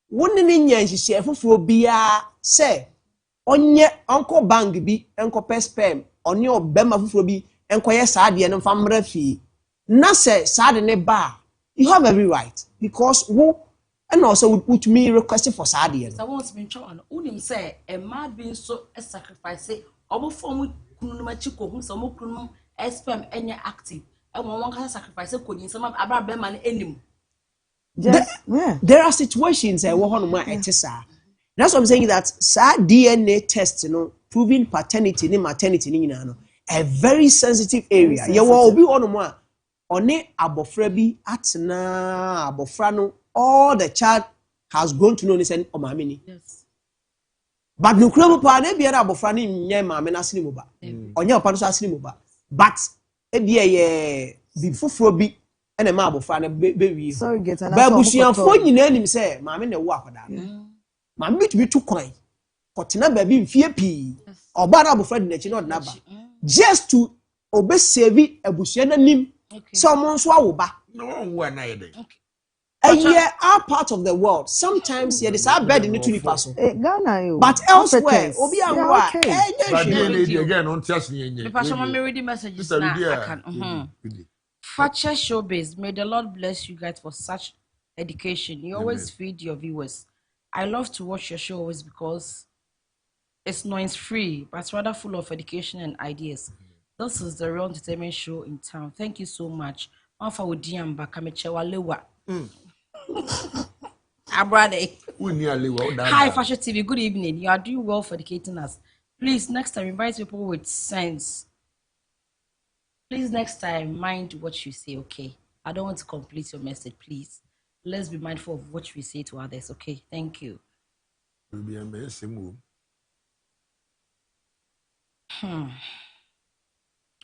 One in ye, she said, for Bia, say, on ye uncle bang be, uncle pespem, on your bema for be, and quiet sad and family fee. Nasa sad in a bar. You have every right, because who and also would me requesting for Sadian. I won't be trying. Unim say, a man being so a sacrifice, or form Kunumachiko, whom some Kunum, sperm, any active, and one can sacrifice a coin, some of Abraham and there are situations I want to my that's what I'm saying, that DNA test, you know, proving paternity and maternity, a very sensitive area. You will be on one. One abofrebi atna abofrano, all the child has grown to know this and omamini. Yes. But no crumble pa ne biara abofrani nye mame na sini moba. Onye opa no so asini moba. But e bia ye bi foforo bi ene ma abofra ne be sorry get an babusuafo nyina nim se maame na wo akoda no maame bitumi tu kwan kotena ba bi mfie pii oba na abofra de nachi na odna ba just to obesave abusua na nim so mo nso awoba no wo na yede our part of the world sometimes here is our bed in the universe Ghana but elsewhere obi anwo a but again on tias ni enye me pastor me read messages na I can Fakye Showbiz, may the Lord bless you guys for such education. You always feed your viewers. I love to watch your show always because it's noise free, but rather full of education and ideas. This is the real entertainment show in town. Thank you so much. Hi, Fashion TV. Good evening. You are doing well for educating us. Please, next time, invite people with sense. Please, next time, mind what you say, okay? I don't want to complete your message, please. Let's be mindful of what we say to others, okay? Thank you.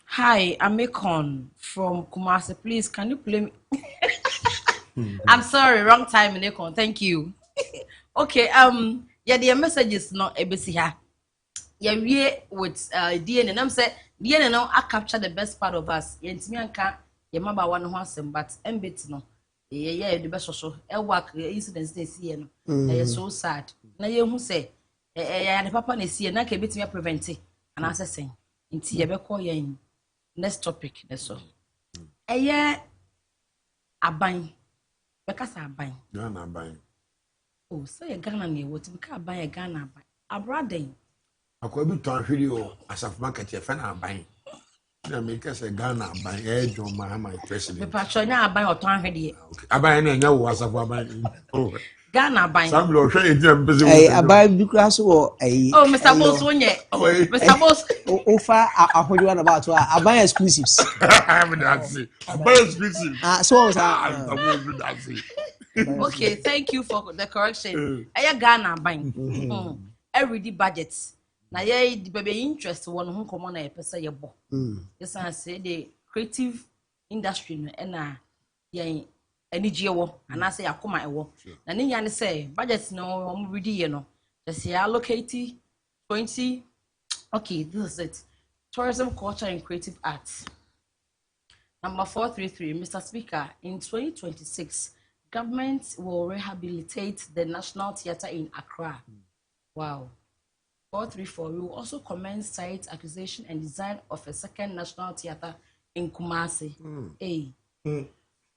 Hi, I'm Akon from Kumasi. Please, can you play me? I'm sorry, wrong time in Akon. Thank you. Okay, yeah, the message is not ABC here. Yeah, we with DNA, and I'm saying DNA now I capture the best part of us. Yentimianka, Yamaba one wasem, but embit no. Yeah, the best social. Work incidents they see, no. So sad. Now you who say, the papa is here, and I can beat me prevent it. And I say, into your beco next topic, that's all. A buying. Because I buy. Ghana buying. Oh, so a Ghana near what we can't buy a Ghana buy. Abro then. I could be to video as of market your fan buying. The makers a Ghana buy edge on my president. The patron now buy or turn ready. I buy any was of buying. Ghana buying. Some blow shade them busy. I buy because or a oh, Mr. Boss, one yet. Mr. Boss, offer a whole one about I buy exclusives. I buy exclusives. So I was okay, thank you for the correction. I Ghana buying. Every budget. Now, yeah, the baby interest one who come on a person your bo. Yes, I say the creative industry and any geo and I say I come my work. And then you say budgets no already you know. Just say allocate 20. Okay, this is it. Tourism, culture, and creative arts. Number 433, Mr. Speaker, in 2026, government will rehabilitate the National Theatre in Accra. Wow. 434, we will also commence site acquisition and design of a second National Theatre in Kumasi.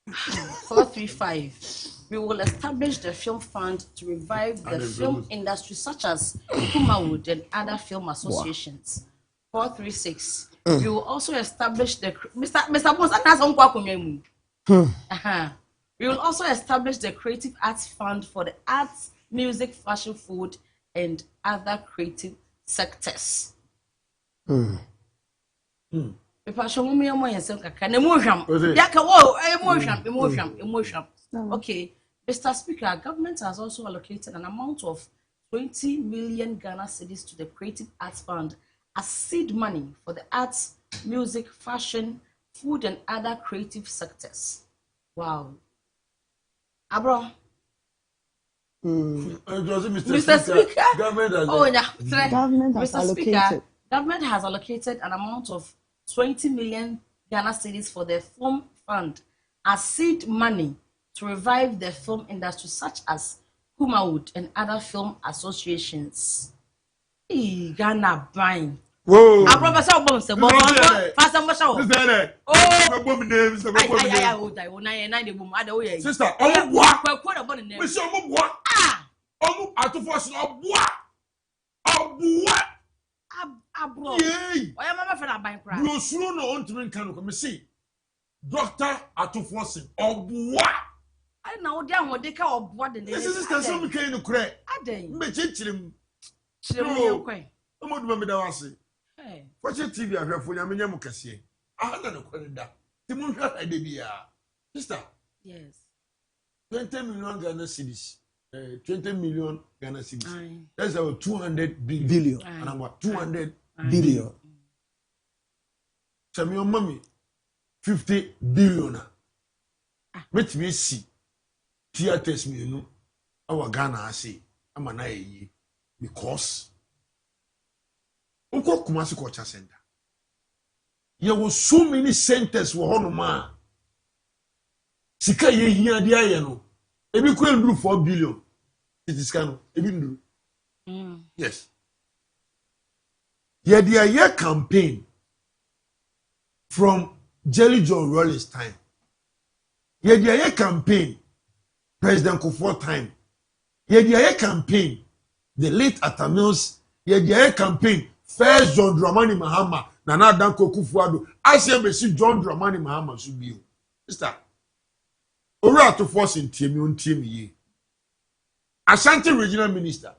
435, we will establish the film fund to revive the film industry such as Kumawood and other film associations. 436, we will also establish the we will also establish the Creative Arts Fund for the arts, music, fashion, food, and other creative sectors. Okay, Mr. Speaker, government has also allocated an amount of 20 million Ghana cedis to the Creative Arts Fund as seed money for the arts, music, fashion, food, and other creative sectors. Wow. Abro. Mr. Speaker, government has allocated an amount of 20 million Ghana cedis for the film fund as seed money to revive the film industry such as Kumawood and other film associations. Ghana buying. Whoa! I promise I'll bomb some fast and wash out. Oh, bomb names. Sister, oh, what? We shall move what? Oh, I to force no what? Oh, what? Abro. Yay! Why am I for buying crap? You soon no on to bring can come see. Doctor at to force oh, what? I know damn what they call what the name. This is the same kind of crack. I didn't. Chim. Hey. Fakye TV ahwefo nyamenya mu kese. Ahana no kwenda. Timu hwa ade bia. Sister. Yes. 20 million Ghana cedis. 20 million Ghana cedis. That's about 200 billion. And I'm what 200 billion. Tell me your mommy 50 billion. Met me see theaters me no our Ghana say ama na ye because Unko Kumasi Culture Center. There was so many centers were on ma. Sika ye hia dia ye no. Ebi ko ndru 4 billion. It is kind of ebi ndru. Yes. Ye dia ye campaign from Jelly John Rawlings time. Ye dia ye campaign President Kufuor time. Ye dia ye campaign the late Atamils. Ye dia ye campaign first John Dramani Mahama. Nana Danko Kufuor. As ye be see John Dramani Mahama should be. Sister. Ora to force in team ye. Ashanti regional minister.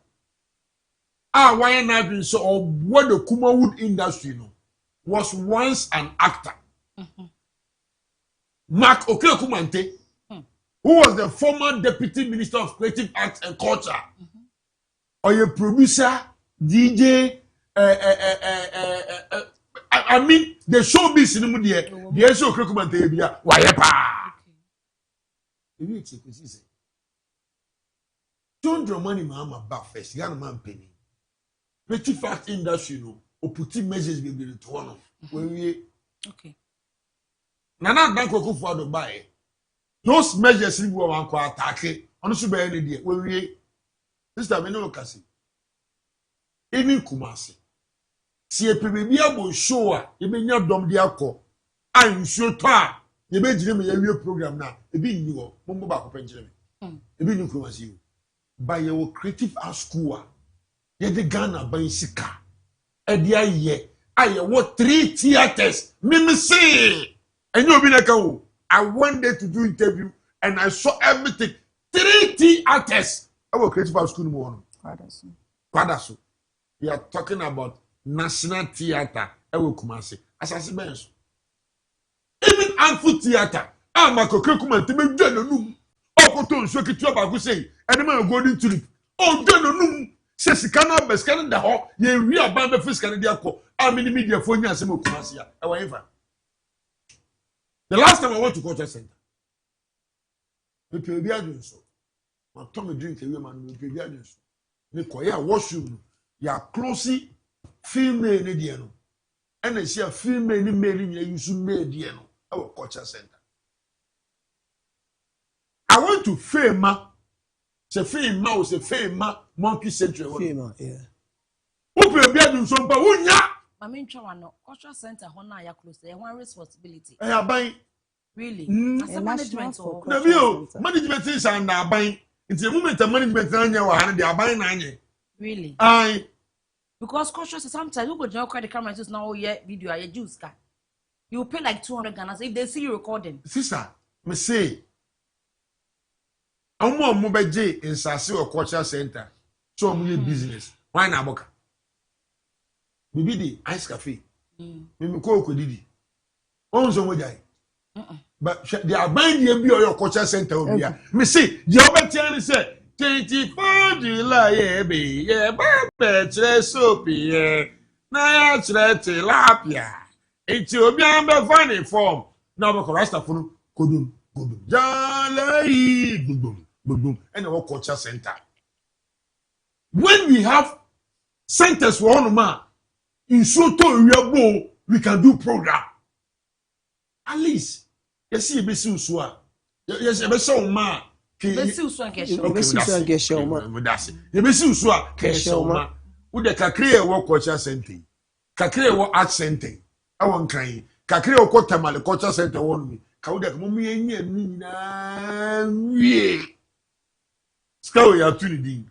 Why not been so or what the Kumawood industry no was once an actor. Mark Okeokumante, who was the former deputy minister of creative arts and culture, or your producer, DJ, I mean the showbiz cinema there, the show Okeokumante bia wayepa. You check this. John Dramani Mahama back first, Ghana man penny. Creative art industry no, or putting measures be able to one of when we okay. Nana Danko Kufuor buy those measures we want to attack. Honestly, by any day when we this time we no kasi. Any Kumasi. Si epibi abo show a e be nya dom de akọ. An show ta ye be gire me ye program na e bi ni wo mo ba ko penjire me. E bi ni Kumasi. By your creative art school ye de Ghana ban sika. E dia ye aye what 3 theaters. Me say and you be like, oh, I went there to do interview and I saw everything. 3 theaters. I will create for school more. Kwadaso. We are talking about National Theatre. I will come and say, as I say, even amphitheater. I'm a cocoon to be done. No, oh, to show it to about say, and I'm going to it. Oh, done. Says the canal best can the hall. Ye real band of fish can be I'm in the media for you as a Kumasia. However. The last time I went to Culture Center, we pay the so. My Tommy drink a woman, we pay the so. We call ya washroom, ya closely female Indiano. And I see a female male in you soon made Diano, our Culture Center. I went to Fema, say Fema was a Fema monkey central. Fema, yeah. Who pay the so, but who ya? I mean, cultural center, Hona, ya close, they have one responsibility. I are buying. Really? A As a management or national The view, management is and are buying. It's a moment of management and they are buying 9. really? I Because cultural sometimes you go to the camera just now, yeah, video, yeah, juice car. You pay like 200 Ghana if they see you recording. sister, me say, I'm more mobile J in Sasi or Culture Center. So I'm business. Why not boka? Maybe the ice cafe. Maybe go Didi. On some way. But they are buying the MB or your Culture Center over here. Me see, the other channel say 24 July, yeah, but soapy, yeah. Na ya tilapia. It's your be funny form. Now we rasta for kodum. Jalai boom. And our Culture Center. When we have centers for one man, in Soto we can do program. At least, you see, be so swa. Yes, be so ma. They see you get show. You be so swa kesho ma. Wo de kakre wo Culture Center. Kakre wo art center. Awon kan. Kakre wo Kotamale Culture Center won mi. Ka wo de mo mi enye ni na wie. Ska wo ya tuni din.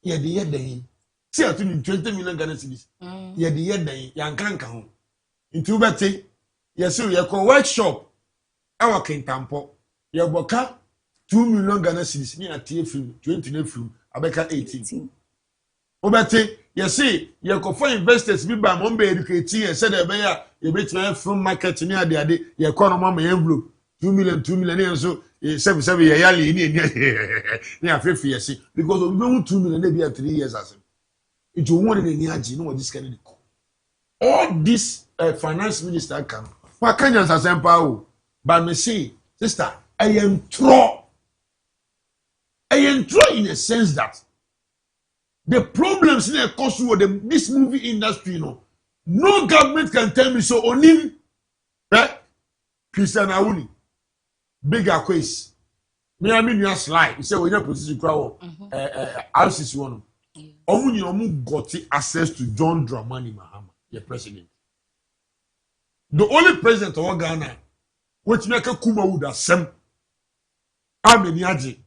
Ye de den. See at 20 million Ghana cedis. Ye de den yan kan ho. Nti wo bete ye so ye ko workshop awa kentampo ye boka 2 million Ghana cedis ni atie film 20 na film abeka 18. Wo bete ye see ye ko for investors bi ba mo be educate ye said e be ya ye betima film market ni ade ye ko no ma envelope 2 million ye so 7 ye yale ni afefi ye see because we do 2 million na be 3 years as it you want ni agi no what this kind of all this finance minister can what can you say but me say sister, I am throw in a sense that the problems in the cost of this movie industry, no government can tell me so. Only Christian Awuni, bigger quiz. Me, I mean, you slide. You say, when you're position crowd, RCC one. Omu got access to John Dramani Mahama, the president. The only president of Ghana, which make a Kuma would have some. Ameniaji,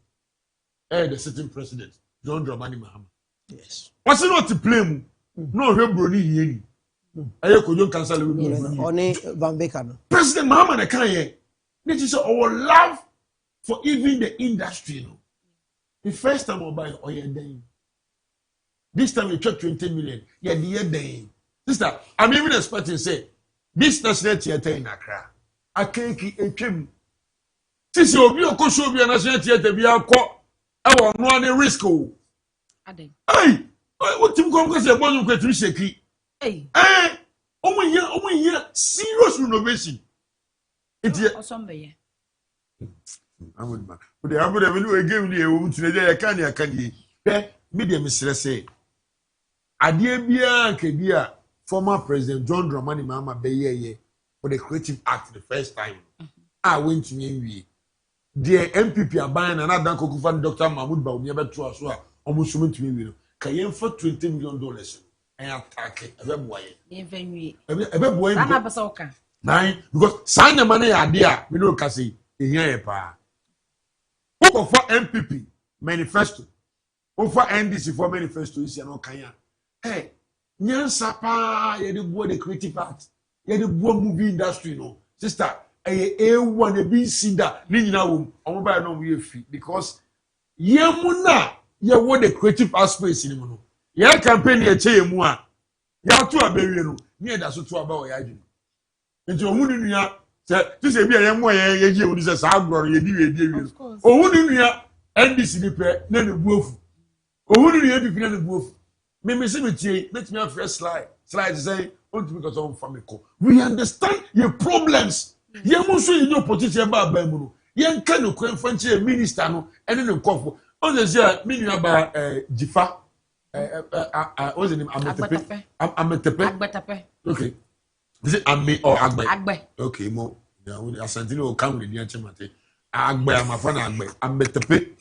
the sitting president, John Dramani Mahama. Yes. What's it not to blame? No, Hebroni Yeni. I could you cancel Only Van Becker. President Mahama na kan ye. This is our love for even the industry. The first time I buy oil day. This time we took 20 million. Yeah, the year day. Sister, I'm even expecting say this national theater in Accra. I can't keep a trim. Since you be a show be a national theater be a co. I want no risk. Hey, what you come because you want to get shaky. Hey, oh my year, serious renovation. It's Osombe. I'm with my. But I'm going to give you today. I can't. Medium is say. Adie Bia, former President John Dramani Mahama Beye for the Creative Act the first time. I went to me. The MPP are buying another Kokufan Dr. Mahmoud Baumi about 2 hours. Almost to me. Can for $20 million and attack it. A boy. Nine, because sign the money idea, we know Cassie, in here, pa. Who for MPP manifesto? Who for NDC for manifesto is no Kanya? Hey, Nyansa pa, you the creative art, you the movie industry, no. Sister, A1, a B, Cinda, Nina, I'm about no way free because Yamuna. You want the creative aspects in you. Your campaign, you say, Mua. You are too a barrier. Near that's what about Yajin. And your woman, this is a young way, you is a Abro, you do. Oh, wouldn't you end this in the pair, then the wolf? Oh, wouldn't you be the wolf? Maybe cemetery, let me have first slide to say, want to make us own family. We understand your problems. You must show your position about Bambu. You can't know, French minister, and then the coffee. On the year, meaning about Jifa. What's the name? Ametepe. Okay. Is it Ame or Agbe? Okay, mo. Asantino will come with the Achimate. Agbe, my friend Agbe. Ametepe.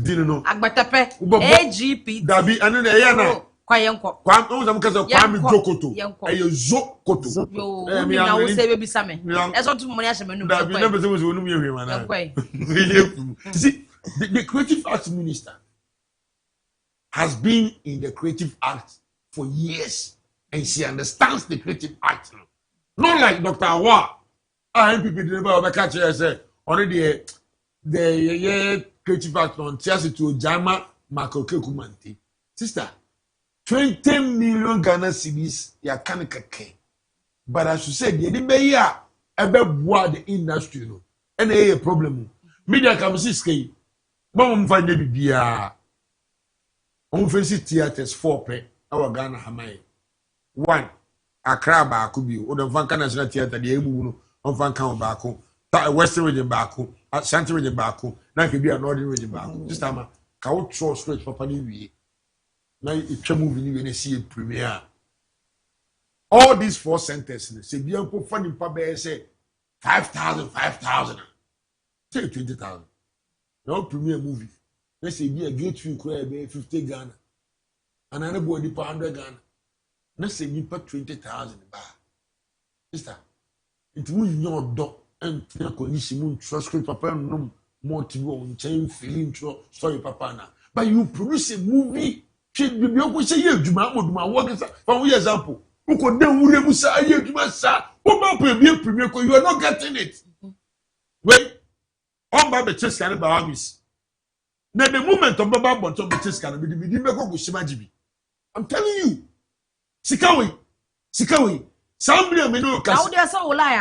Didn't know. Agbetepe. AGP. Dabi, and then the Yana. Kwayenko. Kwame Jokoto. Ayo Zokoto. Yo, me now say baby Same. That's what money has been. Dabi, never say was one of you, man. See. The creative arts minister has been in the creative arts for years and she understands the creative arts now. Not like Dr. Awa. MPP deliver catch say already the creative arts on Tiasi to Jama Makoke Kumanti. Sister, 20 million Ghana cedis ya kanike. But as you said, the beya ebe the industry no. And a problem. Media can see scale. Mom find the bia. On fancy theaters 4 pe. Our Ghana Hamai. 1. Accra Baku bi. O the Vanka National Theatre the Ebu on Vanka Baku. Western region Baku. Shanty region Baku. Now could be a northern region Baku. This time I will throw straight for Pani. Now it's a movie when you see a premiere. All these 4 sentences. Say be uncle funny papa say 5,000. Say 20,000. No premiere movie. Let's say be a gate fee crab 50 Ghana. And anybody per 100 Ghana. Let's say you put 20,000 bar. Sister, it will not do and condition trust papa no more to go on chain feeling sorry papa na. But you produce a movie. Should be able to say you Oduma work for example. Who could then will say you sa. What premiere you are not getting it. Wait. On by the chest can be armies. Now the moment of Baba Bonton the chest can be the Beko Shimajibi. I'm telling you. Sikawi. Somebody may know. Now there's so lie.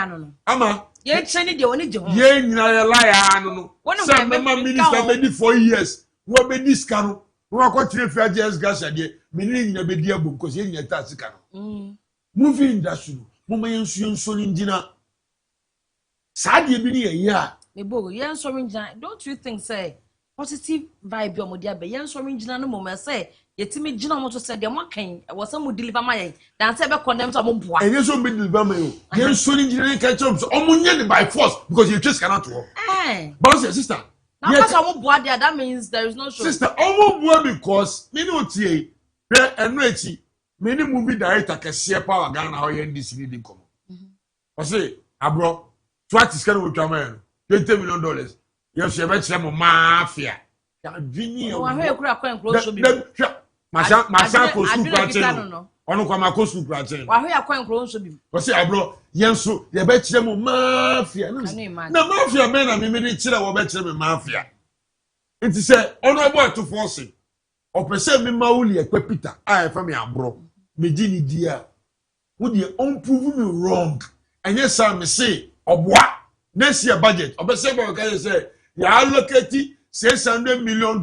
Ama. Ye cheni de oni je ho. Ye nyina lie no. Some minister be 4 years. Wo be this can. Wo ko tire fi ajes gas ade. Me ni nyina be dia bom because ye nyina ta sika no. Movie industry. Mo ma yensu ngina. Saade bi ni ye ya. Mebo, yen so ringina. Don't you think say positive vibe your modia be yen so ringina no moment say yetimi gina mo to say dem wakan e was some deliver my dan say be condemn to mo boa. And yes so be deliver my o. Yen so ringina catch up so omunye by force because you just cannot work. But your sister. Now because mo boa there that means there is no show. Sister, omo boa because me no tie. Re eno echi. Me ni movie director kese power Ghana how yen this need come. I say, Abro, what is going to be $20 million? Yes, you bet some mafia. Oh, I hear you crying close to me. Masha ko soup praten. Ono kwa mako soup praten. I hear you crying close to me. I say, Abro, yenso, you bet some mafia. Na mafia men na me dey chira wo bet some mafia. It say, ono boy to force. O pese me mauli e Peter. Ah, fa me Abro. Me di ni dia. Wo dey unprove me wrong. And yes, sir, me say, Obwa, next year budget. Obese can say, you allocate $600 million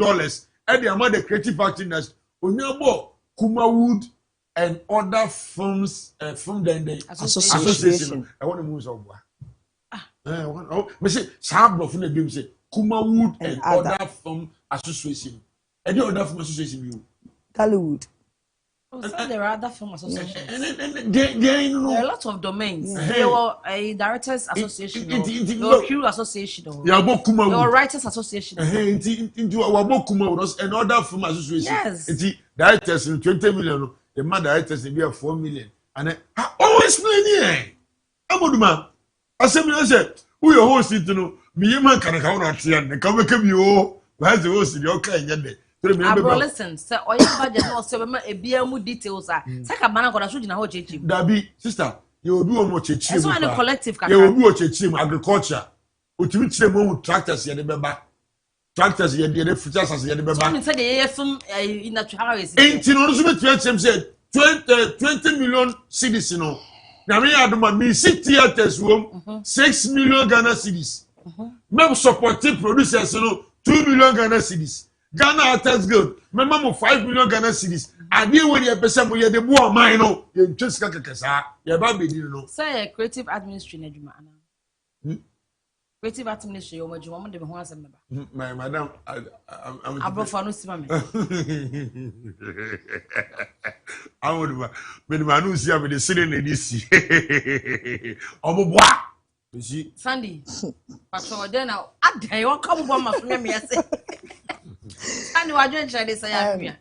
at the amount of creative activeness. Onyabo, Kumawood, and other firms, from the association. I want to move Obwa. Me say, Sabro from the game say, Kumawood and other firm association. And the other firm association you. Hollywood. Oh, so there are other film associations. There are a lot of domains. There were a directors association, there were crew association, there were writers association. Into our book and other film association. Yes. Directors in 20 million, the man directors in 4 million. And I always explain here. Oduma, I said, who your host to know? Me man can account at the end. Come with you. Where's the host in your kind? Abro, listen, sir, or your budget no so a beer mu details are. Saka bana koda suji na ho chechi. Dabi, sister, you will do more chechi. So an collective you will do chechi agriculture. Utimi chire mo tractors ye de beba. Tractors ye de futures as ye de beba. So me say the from in natural ways. Enti no so me say 20 million cedis no. Na me aduma me see theaters room 6 million Ghana cedis. Me supporting producers no 2 million Ghana cedis. Ghana Artists Guild, remember 5 million Ghana cedis. And you when you person you the boy mine no, you just kakasa, you ba be no. Say creative administration adwuma ana. Creative administration yo madwuma mo de me ho asem ba. My madam, I'm Abro for no sima me. I would me manu see am the city na this. Omoboa. You see? Sandy. Patrol then now adan won come bo ma for me say. And what you try to say,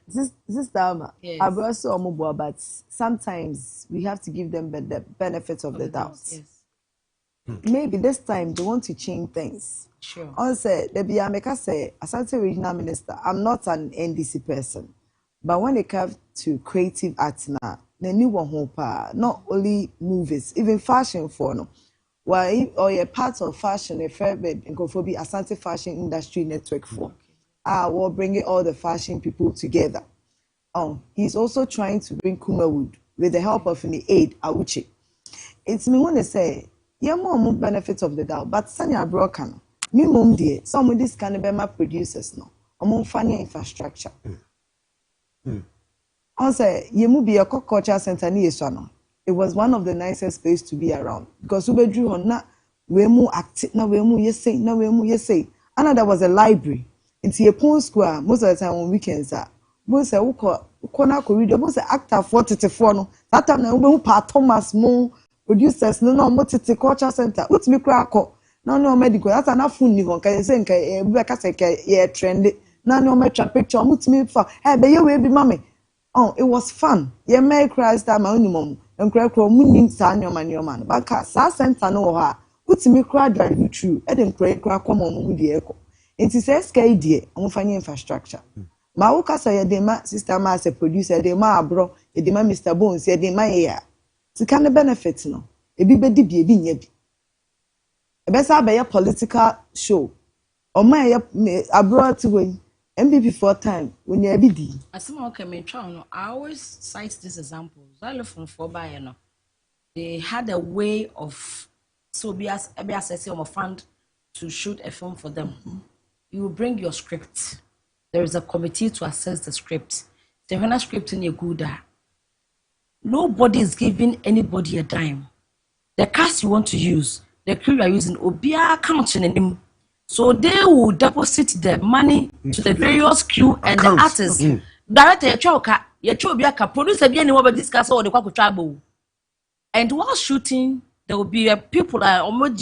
Sister Alma, Abro so omoboa, but sometimes we have to give them the benefit of the doubt. Yes. Maybe this time they want to change things. Sure. Also, the Biameka say, Asante Regional Minister, I'm not an NDC person, but when it comes to creative arts now, the new one hope, not only movies, even fashion for no. Well, or a part of fashion, a fair bit, and go for be Asante Fashion Industry Network for. We're bringing all the fashion people together. He's also trying to bring Kumawood with the help of the aid Awuchi. It's me want to say, yeah, more benefits of the doubt, but Sanya broken. Me mum dear, some of these can be my producers no. Among funny infrastructure. Also, you must be a culture center near Swano. It was one of the nicest places to be around because we drew on that we more active now we more yes say. Another was a library. Into a pond square most of the time on weekends most say corner corridor most actor 44 no that time na we part Thomas Mo producers no mo tete culture center what me crack no medical that's enough phone ni hon can say nka be ka say ye trend na no metro picture mo timi fa be ye we be mama it was fun ye make Christ time onimom nkrakro mu nim sa nyoma no baka sa center no ha what me crack drive through e dem crack come on mu de eko. It is SKD, I'm infrastructure. Mauka say a sister ma as a producer, de ma Abro, a dema Mr. Bonez, a dema here. To kind of benefits no. A be yebi. A best a political show. Or my abroad to win. MB before time when you be. As someone can make trial, I always cite this example. I love from 4x, they had a way of so be assessing a fund to shoot a film for them. You bring your script. There is a committee to assess the script. The when a script in your good, nobody is giving anybody a dime. The cast you want to use, the crew you are using, Obia counting him. So they will deposit the money to the various crew and the artists. Director, your choka, producer, be anyone but discuss all the trouble. And while shooting, there will be people that almost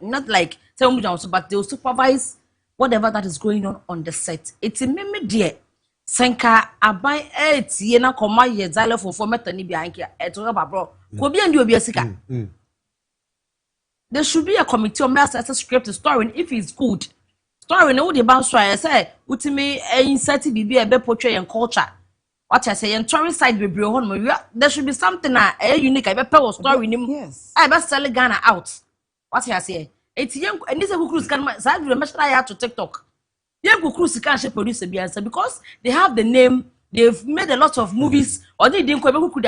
not like but they will supervise whatever that is going on the set. It's a meme dear. Senka abai yena koma ye xylophone for metani bianki eto Abro. Ko bi andi obi asika. There should be a committee on master script story if it's good. Story no dey ban so I say utimi insert bibi e be portray and culture. What I say, and touring side be there should be something unique. I be power story nim. Yes. I be sell Ghana out. What I say? It's young and this cruise can side the message I have to TikTok. Young cruise can produce a answer because they have the name. They've made a lot of movies or they didn't could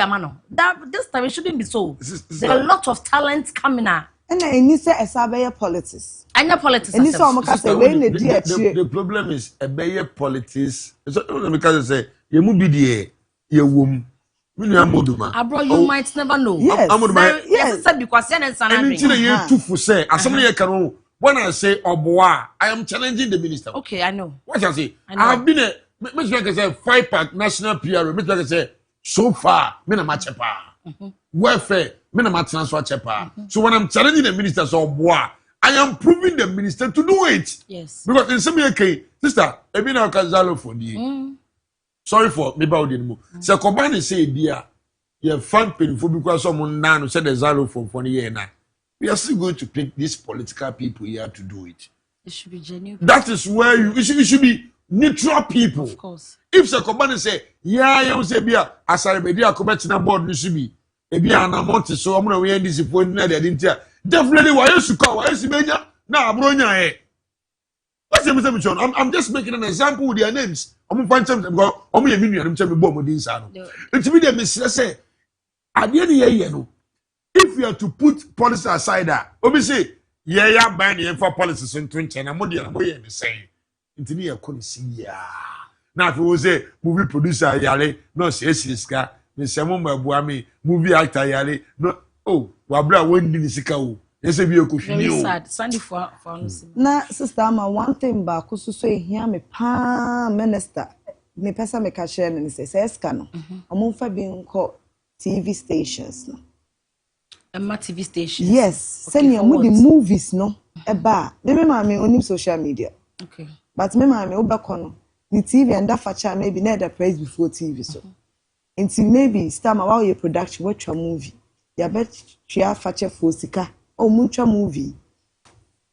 that this time it shouldn't be so. There are a lot of talent coming out. And I need to say politics. And your politics. And this the problem is a better politics. So because say you must be there, you womb. Abro, you might never know. Yes. Yes. Because when I say Oboa, I am challenging the minister. Okay, I know. What I say? I've been a Mr. Like say 5-pack national PR. Mr. Like say so far, me na match welfare, me na match transfer chepa. So when I'm challenging the minister, so Oboa, I am proving the minister to do it. Yes. Because in some case, sister, I mean, I can zalo for you. Sorry for me about the move. So Kobani say, dear, you're fun painful because someone now said the zalo for year now. We are still going to pick these political people here to do it. It should be genuine. That is where it should be neutral people. Of course. If the Kobani say, yeah, you say, Bia, as I be there, Kobatina board, you should be. Maybe an amount so I'm going to be disappointed. Definitely, why you should call? Why you should be there? Now, Bronya, what's the Mr. John? I'm just making an example with their names. I'm going to find something because I'm going to be able to bomb with this. It's me, the Mr. say, at the end of the year, if you are to put policy aside, we say, yeah, ban for policies in 20 and I'm going to say, into me, I couldn't see, yeah. Now, if you say, movie producer, yale, no, say, Siska, Miss Samoma Buami, movie actor, yale, no, oh, Wabra, when did you see? Yes, if you could very sad. Sandy for na sister ama one thing back so so here me pa minister me pesa me ka share me say eska no omonfa bi nko TV stations no Emma TV stations. Yes, send you the movies no eba me mama onim social media. Okay. But me mama obako no the TV and that facha maybe na the price before TV so. Until maybe start ma wa your production watch a movie. Ya bet tria facha for sika. Oh, mucha movie.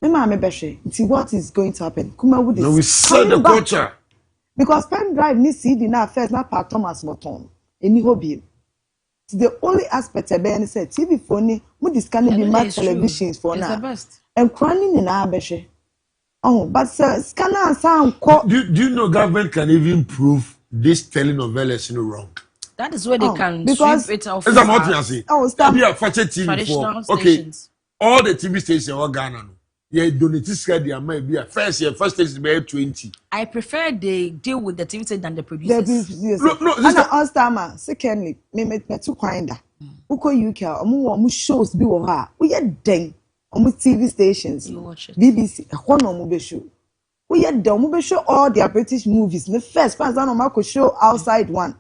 Me what is going to happen? Kuma would we sell the culture. Because pen drive ni CD na first na part Thomas Morton. Any hobby. It's the only aspect I be say TV phone ni mu scanning be mad televisions for now. And crying in our beshe. Oh, but scanner sound do you know government can even prove this telenovelas wrong? That is where they can sweep it off. Stop. Be a traditional stations. All the TV stations in Ghana, yeah, donate their money. Be a first station be 20. I prefer they deal with the TV station than the producers. No, and secondly, me too kinda. Uko UK, omu shows be wo ha. We den omu TV stations. You watch it. BBC, one omu be show. We den omu be show all their British movies. The first fans no ma show outside one.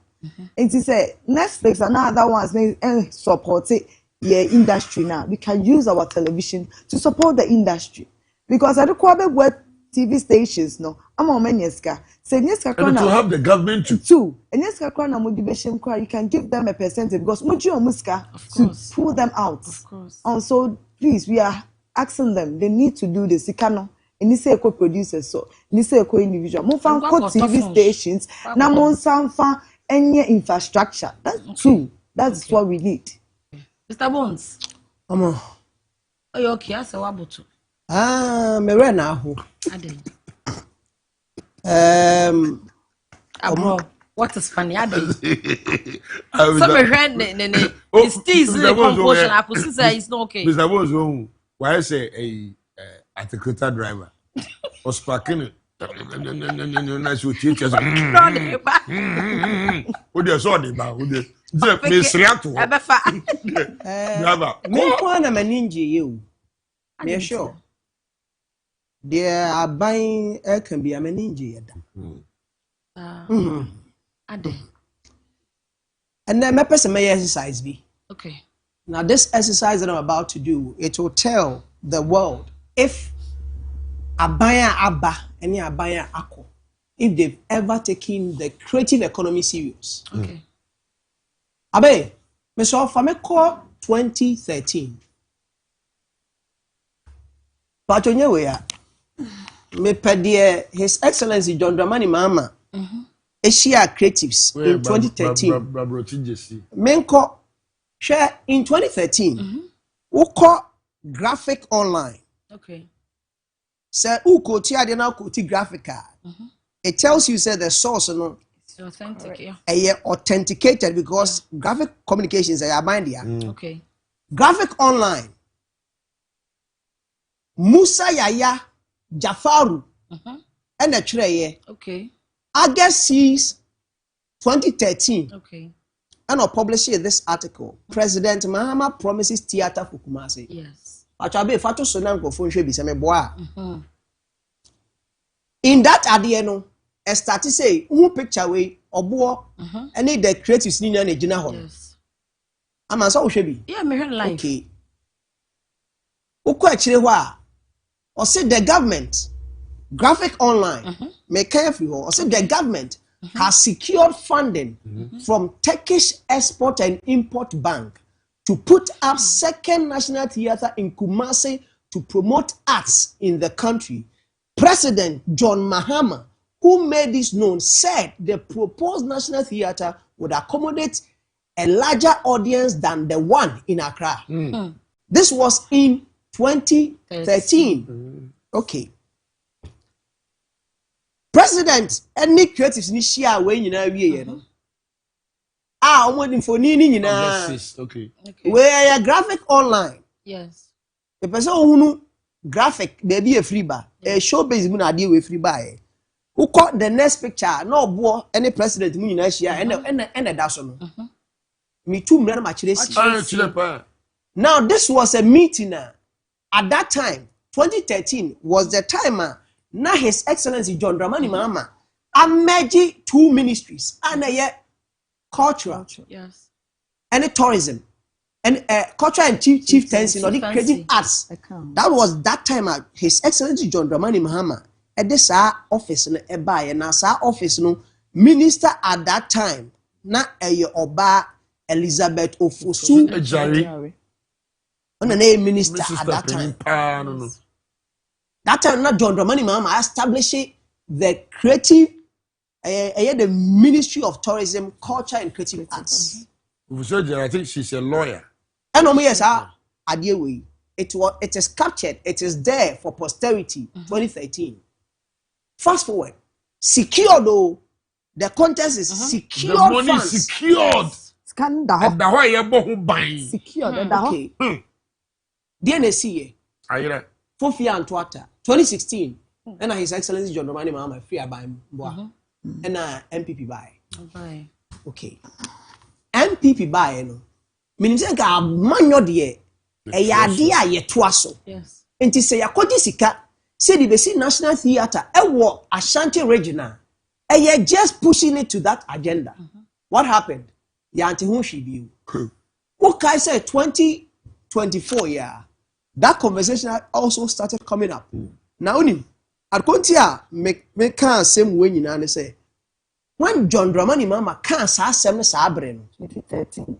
And to say Netflix and other ones may support it. Yeah, industry now. We can use our television to support the industry because I don't quite web TV stations. No, I'm on Menyeska. Say Nyeska and to have the government too. And Nyeska Krona motivation cry. You can give them a percentage because Mujo Muska to pull them out. Of course. And so please, we are asking them. They need to do this. Ikano. And this is co-producers. So this is co-individual. Mo fan TV stations. Na mo san fan any infrastructure. That's true. That's what we need. Mr. Bonez. Omo. Oh, you okay? I say what about you? Me re na ho. Abro, what is funny? Ade. So me re ne. It's still composition. I could say it's not okay. Mr. Bonez, why say a articulator driver was parking? Nice with teachers. Who they saw the bar? Who they? Miss Riato. Me kwa na maninji you. Me sure. There are buying can be a meninge. Ade. And then my person may exercise be. Okay. Now this exercise that I'm about to do, it will tell the world if abaya abba any abaya ako, if they've ever taken the creative economy serious. Okay. Abe, Mr. Fameko 2013. But on your way, me pedie His Excellency John Dramani Mahama, Asia Creatives in 2013. Menko share in 2013. Uko graphic online. Okay. Say uko ti ade na uko ti graphica. It tells you say the source no. It's authentic, yeah. Authenticated because graphic communications are bind here. Okay. Graphic online. Musa Yaya Jafaru and the Treye. Okay. August 6, 2013. Okay. And I'll publish this article. President Mahama promises theater for Kumasi. Yes. Achabe Fatu Sonanko phone should be some boa. In that adieno, a started say, who picture way or boa, and the creative senior and a general hall. Yes. I'm a so should be. Yeah, me heard life. Okay. Uko actually wa. Or say the government, graphic online, make careful. Or say the government has secured funding from Turkish Export and Import Bank to put up second national theater in Kumasi to promote arts in the country. President John Mahama, who made this known, said the proposed national theater would accommodate a larger audience than the one in Accra. This was in 2013. Okay. President, any creatives ni share when you know we I'm for Nini. Okay. Where a graphic online. Yes. The person who graphic, there be a free bar. A showbiz mun deal with free bar. Who caught the next picture? No boy, any president mun share and that's one. Me too, man, now this was a meeting. At that time, 2013 was the time. Now His Excellency John Dramani Mahama merged two ministries and cultural, yes, and tourism, and culture and chieftaincy, or the creative arts. That was that time. His Excellency John Dramani Mahama at this office no buy and as office no minister at that time. Na Oba Elizabeth Ofosu Ejari. On the name minister at that time. That time, not John Dramani Mahama established the creative, the Ministry of Tourism, Culture and Creative Arts. I think she's a lawyer. And yes, it is captured, it is there for posterity. 2013. Fast forward, secured though. The contest is secured. The money funds. is secured. Scandal. And the way you both buying. Secured. Okay. DNC. Ayira. Fofia and Twata. 2016. And His Excellency John Dramani Mahama free by Mboa. And MPP buy. Okay. MPP buy no. Meaning say ka manyo de e yade a yeto aso. Yes. Enti say yakodi sika say the besi National Theatre e wo Ashanti Regional. And you're just pushing it to that agenda. What happened? Yanti Hunshi Biu. What I said 2024, yeah. That conversation also started coming up. Now, at Kontia, make same way you know, say, when John Dramani Mahama can't say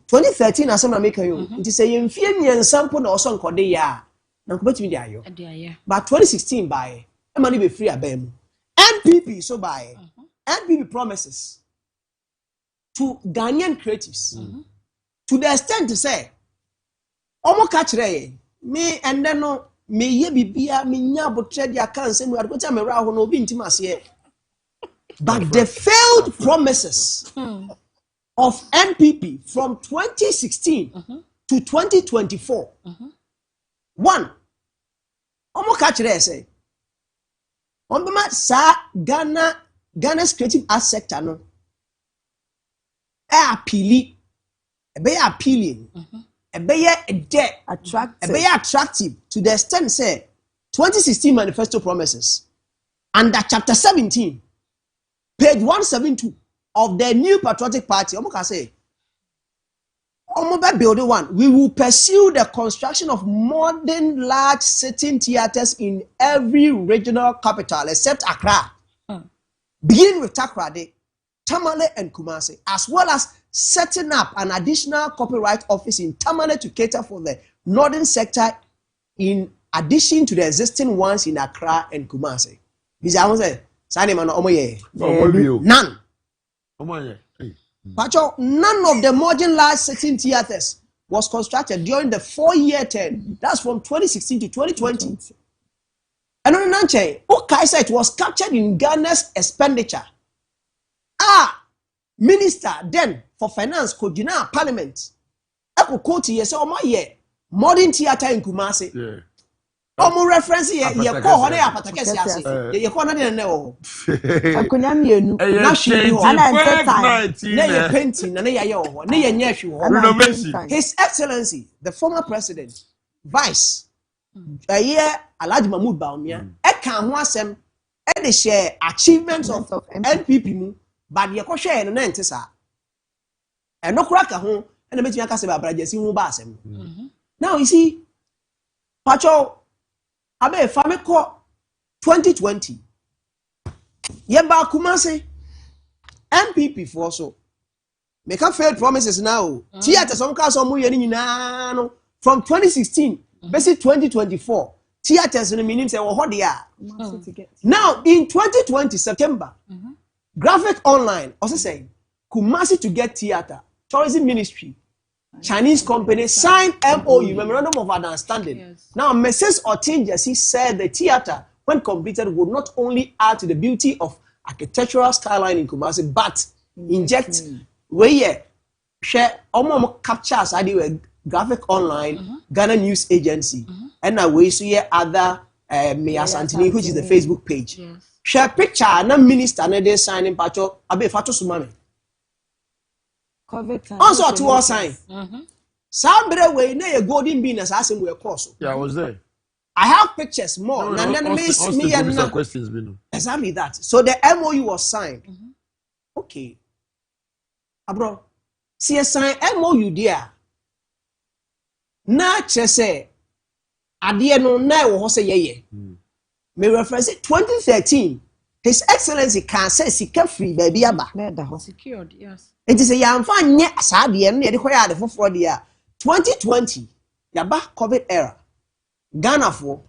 2013, as I'm making you, it is a inferior sample or some code, yeah. But 2016 by a money be free a bem. NPP so by. NPP promises to Ghanaian creatives to the extent to say, "Omo catch me and then no me ye bibia me nya botre dia kan say we are going to me ra ho no bi ntimase." But the failed promises of NPP from 2016 to 2024. One, omo catch say, "Omo sa Ghana's creative arts sector no appealing, attractive to the extent say 2016 manifesto promises under chapter 17 page 172 of the new patriotic party omo ka say omo be build one. We will pursue the construction of modern large sitting theaters in every regional capital except Accra, beginning with Takoradi, Tamale and Kumasi, as well as setting up an additional copyright office in Tamale to cater for the northern sector in addition to the existing ones in Accra and Kumasi. None. None of the modern large sitting theaters was constructed during the 4-year term. That's from 2016 to 2020. And on Nanche, Okaisa, it was captured in Ghana's expenditure. Minister then for finance could parliament. I could quote yes, modern theater in Kumasi. Yeah. Omo reference ye ko ho na apatakesi ase ye ko na de ne ho akonya mienu na hwe ho ana entertain na ye painting na ye ho na ye nya hwe ho renovation. His Excellency the former president vice Alhaji Mahmood Bawumia e kan ho asem e de share achievements of NPP mu but ye ko hwe no na ntesa e no kura ka ho e na metumi aka se ba brajesi hu ba asem. Now you see pacho abe famiko 2020 yeba Kumasi MPP for so make a failed promises now theater some cars mu ye ni nyina no from 2016 basic 2024 theaters no meaning say wo ho dia now in 2020 September graphic online also saying Kumasi to get theater tourism ministry Chinese company signed MOU, Memorandum of Understanding. Yes. Now, Mrs. Otinjesi said the theater, when completed, would not only add to the beauty of architectural skyline in Kumasi, but inject where share almost captures idea graphic online, Ghana News Agency, and now we see other Mia Santini, which is the Facebook page. Yes. Share picture, and a minister, and they signing pacho, abe fato sumame. Also to our sign. Somebody way near golden bean as asking we course. Yeah, I was there. I have pictures more. No, then me and questions. Exactly that. So the MOU was signed. Okay. Abro, see a sign MOU there. Na chese adie no na wo say ye. Me reference 2013. His Excellency can say sika free baby aba. Secured, yes. It is a young fan nye asade no ye de koya de foforo de a 2020 yaba COVID era. Ghana for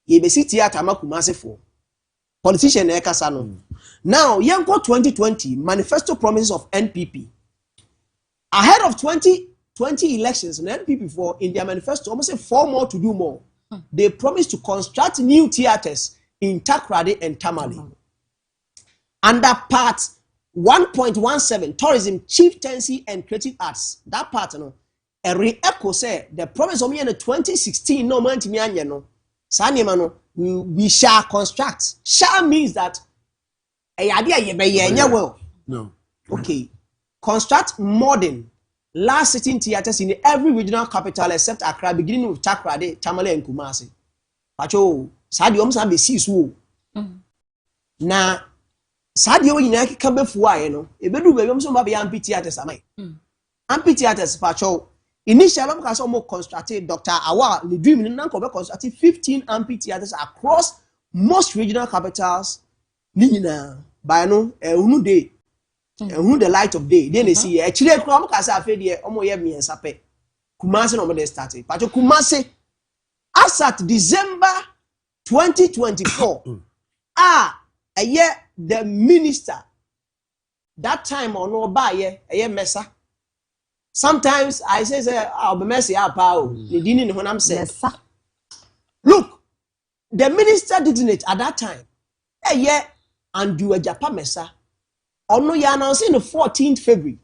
ye be city at Kumasi for politician e kasa no. Now yenko 2020 manifesto promises of NPP. Ahead of 2020 elections in NPP for in their manifesto almost say 4 more to do more. They promised to construct new theaters in Takoradi and Tamale. Under part 1.17, tourism, chieftaincy, and creative arts. That part, you know, a re-echo say the promise of me in 2016, no man to me, you know, Sanimano, we shall construct. Shall means that a idea you may well. No. Okay. Construct modern, large sitting theaters in every regional capital except Accra, beginning with Takoradi, Tamale, and Kumasi. Pacho, Sadi Omsa be sees woo. Na Sadi o nyina keka befu aye no ebedu be yom so ma be ampi theaters amai ampi theaters pacho initially am ka so mo constructed Dr. Awa the dream ni nan ko be constructed 15 ampi theaters across most regional capitals ni nyina by no ehunu day ehunu the light of day then they see e chire kro am ka sa afi de omo ye miensa pe Kumasi no mo dey started pacho Kumasi as at December 2024 a year the minister that time or no buy a messa. Sometimes I say I'll be messy up how the didn't when I'm saying. Look, the minister didn't it at that time. A year and do a Japan messa. Or no, you announcing the 14th February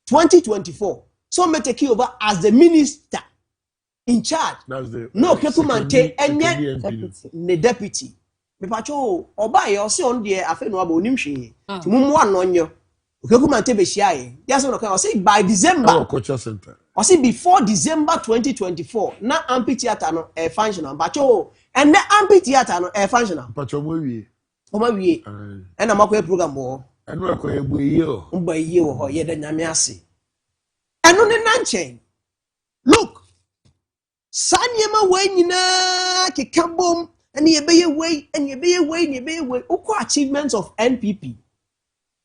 2024. So me take you over as the minister in charge. That's the no Kekumante and yet the deputy. Me pacho oba ye ose on de afa no aba onim hwe ti mumu anonyo okekuma te be hia ye just no kan say by December culture center I see before December 2024, na amphitheater no functional. But and the amphitheater no functional. But you movie. Oh my way. And I'm a program more. And we're going to be you. By you or yet than Yamiasi. And on the nanchain. Look. Sanyama way na kikambum and ye be away and ye be away. Oko achievements of NPP.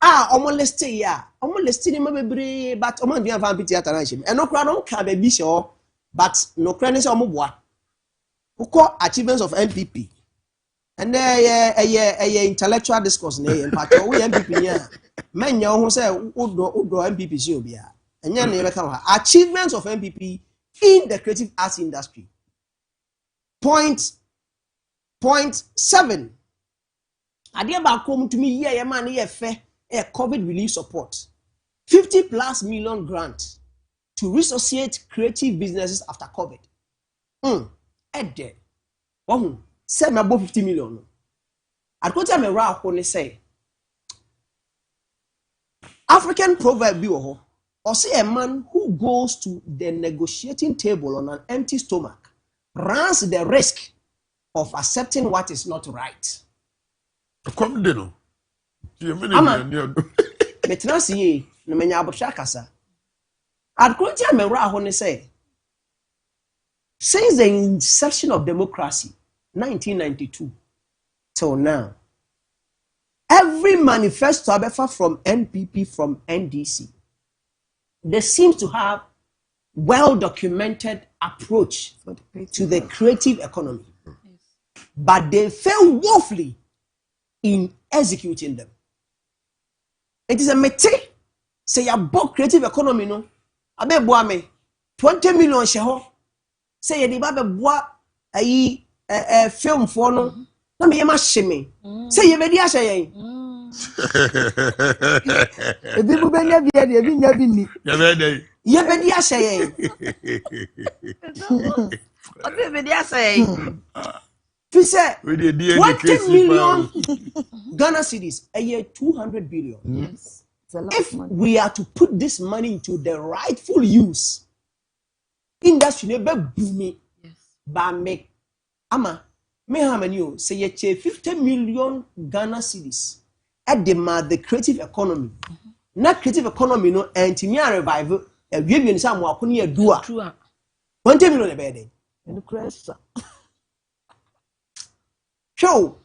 Omo listed ya. Omo listed him bebre, but omo dia van theater and no crowd on can be sure, but no credit omo boa. Oko achievements of NPP. And a intellectual discourse na e part o MPP ya. Men ya ho say odo MPP si obia. Enya na e beka achievements of MPP in the creative arts industry. Point 7. Adia ba come to me ye man ye fe a COVID relief support. 50+ million grant to reassociate creative businesses after COVID. Ede. Wahun say me above 50 million. I go tell me ra ko say African proverb bi wo or say a man who goes to the negotiating table on an empty stomach runs the risk of accepting what is not right. Come deno. Metrasi no menya abosha kasa. Adkontia mewra ho ne say since the inception of democracy 1992 till now every manifesto abefa from NPP from NDC they seem to have well-documented approach to the creative economy. But they fail woefully in executing them. It is a mete. Say a book creative economy no. Abe boa me 20 million sheho. Say ye di ba be boa ayi film for no. Na me ma sheme. Say ye be di ahye yen. Ebi bu benya bi e bi nya bi ni. Ye be di ahye yen. Obi be di ahye. Fi say 20 million Ghana cedis a year 200 billion. Yes. If we are to put this money into the rightful use, industry never booming. Yes. But make ama me how many you say ye 50 million Ghana cedis at the creative economy. Not creative economy no and to me revival a we in some work near dua. 20 million a bed. And crash. Show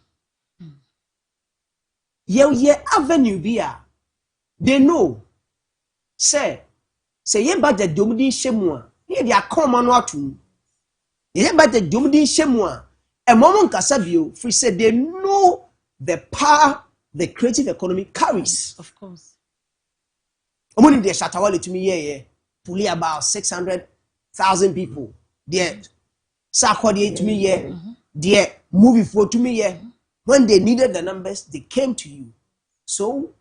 ye avenue bia they know say ye budget domudi shemua ye dia come no atum ye budget domudi shemua e momo nkasa bio free say they know the power the creative economy carries. Of course. Omoni dey shatawale to me ye fully about 600,000 people there sakodi to me ye there movie for to me here when they needed the numbers they came to you. So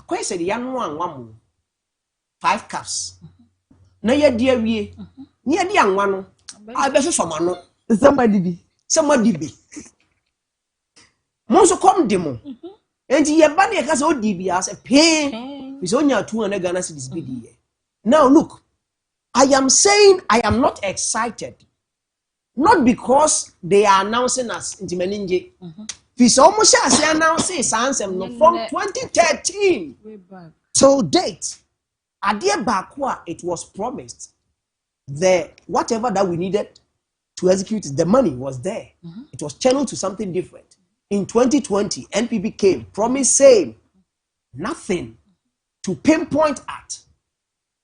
I said the young one 5 cups na ye dear we near the young one I bet someone somebody be most come demo and ye body has old DB as a pain is only 200 Ghana cedis BD. Now look, I am saying I am not excited. Not because they are announcing us into Meninje. It's almost as they announcing Sansem from 2013 till date. At the Bakwa, it was promised the whatever that we needed to execute, the money was there. It was channeled to something different. In 2020, NPP came, promised saying nothing to pinpoint at.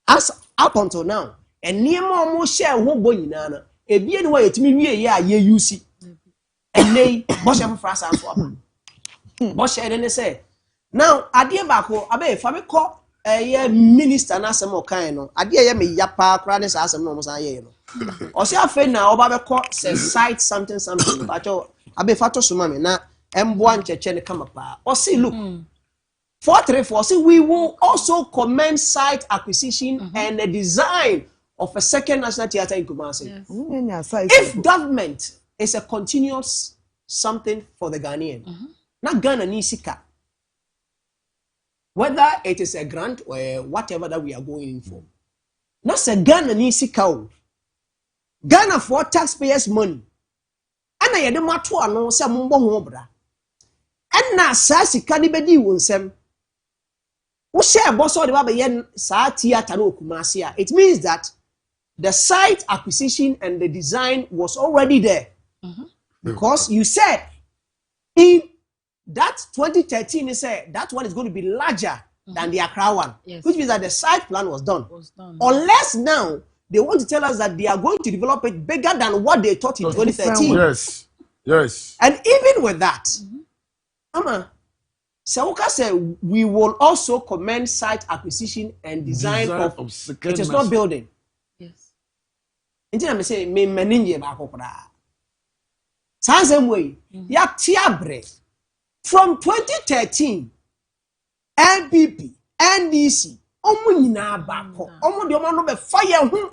As up until now, and near more share won't boy nana. Ebi eni wa yetimi wie ye a ye use enei bo she mfra san so apa bo she de ne say now ade ba ko abe fa me ko ye minister na asem o kan no ade ye me yapa kra ne sa asem no mo san ye no o se afa na oba be ko say cite something but abe fa to so ma me na embo ancheche ne kama pa o say look 434 say we will also commence site acquisition and the design of a second national theater in Kumasi. Yes. If government is a continuous something for the Ghanaian, not Ghana Nisika, whether it is a grant or whatever that we are going in for, Not say Ghana ni sika o. Ghana for taxpayers money. Ana yede mato ano se mombo ho bra. Ana sa sika ni bedi wonsem. Wo share boso de ba be yen sa theater no Kumasi a. It means that the site acquisition and the design was already there. Because you said in that 2013 you said that one is going to be larger than the Accra one, which means that the site plan was done. Unless now they want to tell us that they are going to develop it bigger than what they thought in 2013. Yes. And even with that, Sawuka said we will also commend site acquisition and design of it is not building. Yes. Inti na say me maninje ba kokora. Same way, ya tiabre from 2013 NPP, NDC, omo nyina bako, omo de omo no be fire hu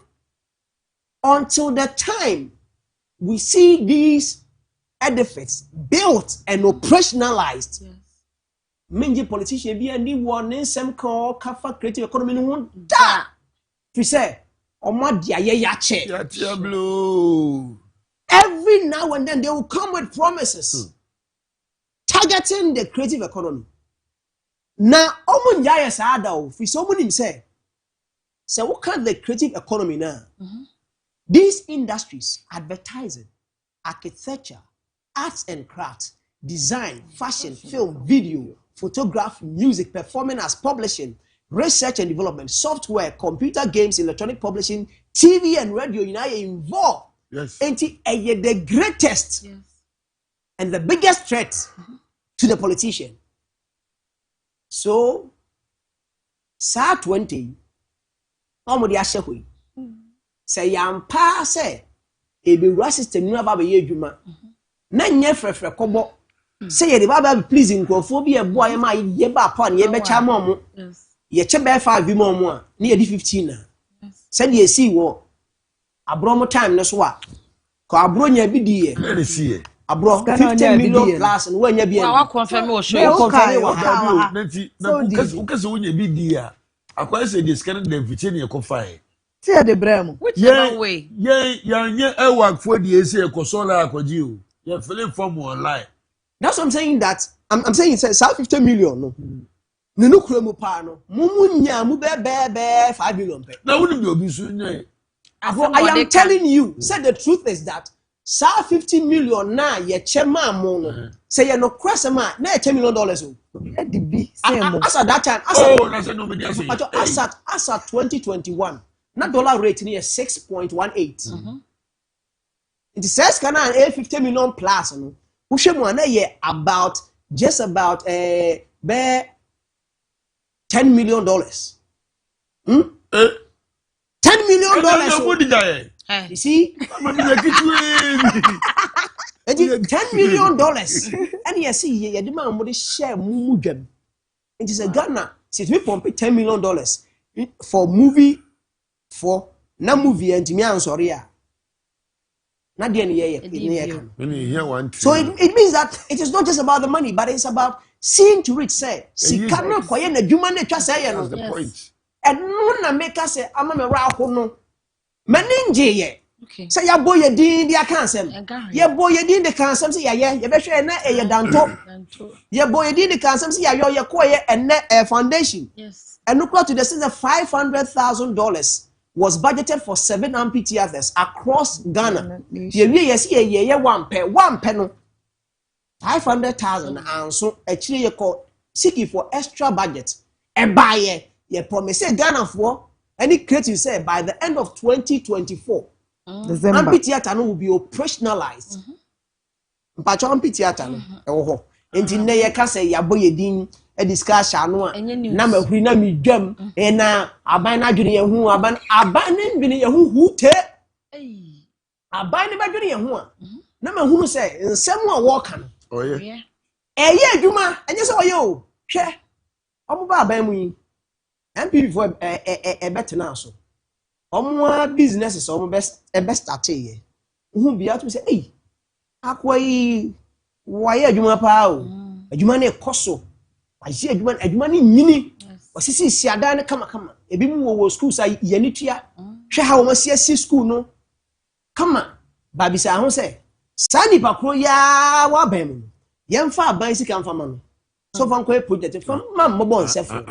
until the time we see these edifices built and operationalized. Yes. Many politicians be and the one nsem kan kafa creative economy no da. Fi say omo dia ye yache. Ya blue. Every now and then they will come with promises targeting the creative economy. Now, omun jaya saada o fi so munim say what kind of the creative economy now? These industries, advertising, architecture, arts and crafts, design, fashion, film, video, photography, music, performing arts, publishing, research and development, software, computer games, electronic publishing, TV and radio, you know, involved. Yes. And the greatest and the biggest threat to the politician. So, SAR 20, Omodi Ashehwe, say yampa say, Ebi system new about ye juma. Na nye frefre kobo. Say ye baba pleasing nkrofo bi e boy ma ye ba pon ye be cha mom. Ye che be 5 bi mom a, na ye di 15 na. Said ye see wo Abro mo time no so a ko Abro nya bi di ye Let me see. Abro 50 million plus and when nya bi wa confirm o show you confirm wa Nanti na ukase wonya bi di a akwa say the scan dem fiche ne ekofa e. See the bremo. which way? Yeah, I work for the AC Kosola Akwaji o. You filling form online. That's what I'm saying that I'm saying it's 50 million no. No kremu pa no. Mumu nya mu be 5 million pe. Na wouldn't be obisu nya. I am telling you, say the truth is that 50 million na ye chema mo no. Say ye no kwasema na $10 million o. Let the be same. As at that time, as at 2021, na dollar rate near 6.18. It says can an 50 million plus no. Uhwe mo na ye about just about $10 million. $10 million. You see? $10 million. And you see, you demand more share mujam. It is a Ghana. Since we pump $10 million for movie for na movie and me I'm sorry. Not the end. So it means that it is not just about the money, but it's about seeing to it. Say, see, cannot quiet the human nature. Say, that's the point. And no na make us say, I'm a rao no. Maninje ye. Say ya boy ye din dia cansem. Ye boy ye din the cansem say ya ye be hwe na e ye danto. Ye boy ye din the cansem say ya yo ye koye and foundation. Yes. And look to the sense that $500,000 was budgeted for 7 amphitheaters across Ghana. Ye see one pe no. 500,000 and so actually you call seeking for extra budget. And buy ye promise Ghana for any creative say by the end of 2024. Amphitheater no will be operationalized. Mpacho amphitheater no enti na ye ka say ya boy din e discussion no na mahuri na midwam e na aban na dwene ye hu aban ne dwene ye hu hute aban ne ba dwene ye hu a na mahunu say nsem a wo ka no oye eye adwuma enye say oye o hwe omo ba aban mu yi MPP for better now so omo businesses omo best start here hu bia to say eh akwai waye adwuma pa o adwuma na ekoso waje adwuma ni nyini osisi si adan ne kama ebi mu wo school sa yeni tua hwe ha wo masiasi school no kama ba bisa ho se sa nipa kro ya wa ban mu yemfa aban sika mfa ma no so fan ko project from man mo bon sefo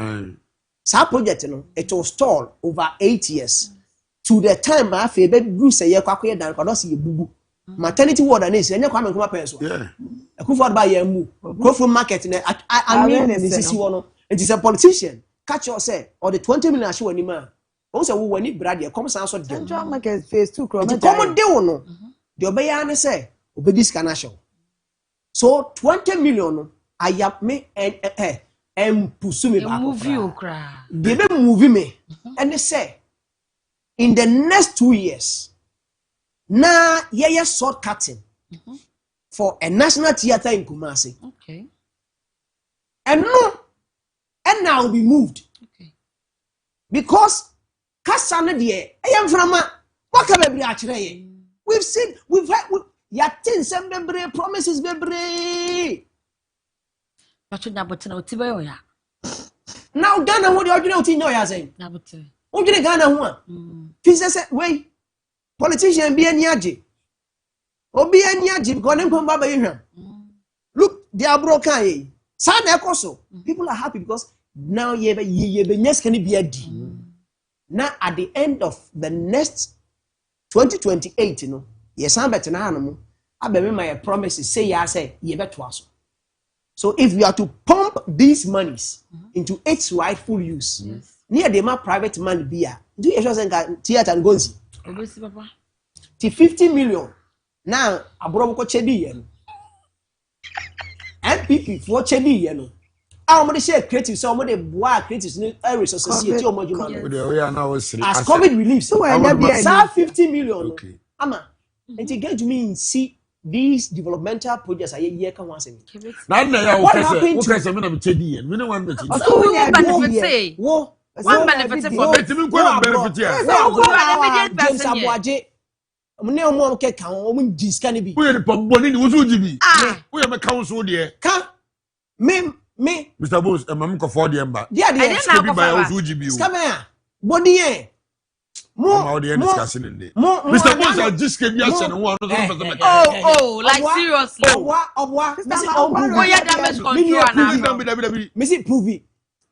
sa project no it will stall over 8 years to the time ma fe be du se ye kwakoye dan kwa do se ye bubu maternity ward and is enye kwa me kuma penso yeah akufo ba ye mu growth market na I mean the sisi wono it is a politician catch you say or the 20 million ahwe wani ma won say wo wani brad ye come san so de central market phase 2 crore come de wono de obeya ne say obedi scan show so 20 million no ayap me pursue me back movie okra they be movie me and they say in the next 2 years na ye short cutting for a national theater in Kumasi. Okay. And no, and now be moved. Okay. Because Kasana die, I am from a Wakabe actually. We've seen, we've had, yatin some bebre promises bebre. But you never know Tiboya. Now Ghana, what do you know? Tino Yazin. What do you Ghana one? Pisa said, wait. Politician be any yaji. Obi any yaji because them come baba you. Look, they are broken. San ekoso. People are happy because now ye be next can be a D. Now at the end of the next 2028, you know, yes, I'm better now. I believe my promises say ya say ye better also. So if we are to pump these monies into its rightful use, near the private money be ya. Do you just theater and go see? Papa. Ti 50 million. Now, Abro ko chedi yen. MPP for chedi yen. How many share creative so many boa creatives in resources society or module. As COVID relief, so I 50 million. Okay. Ama, and you get to me see these developmental projects are here can once a week. What happened to chedi yen? We don't want to. So we benefit say. One benefit for benefit here. James Abuaje. Mune omo ke kan omo diska ni bi. We the boni ni wuzu jibi. We am council there. Ka me Mr. Bones, am ko for the emba. Dia de be by wuzu jibi. Skabea. Boni e. Mo the discussing in there. Mr. Bones are just can be action one Oh, like seriously. Obwa. Oh, yeah, damage control now. Missy prove it.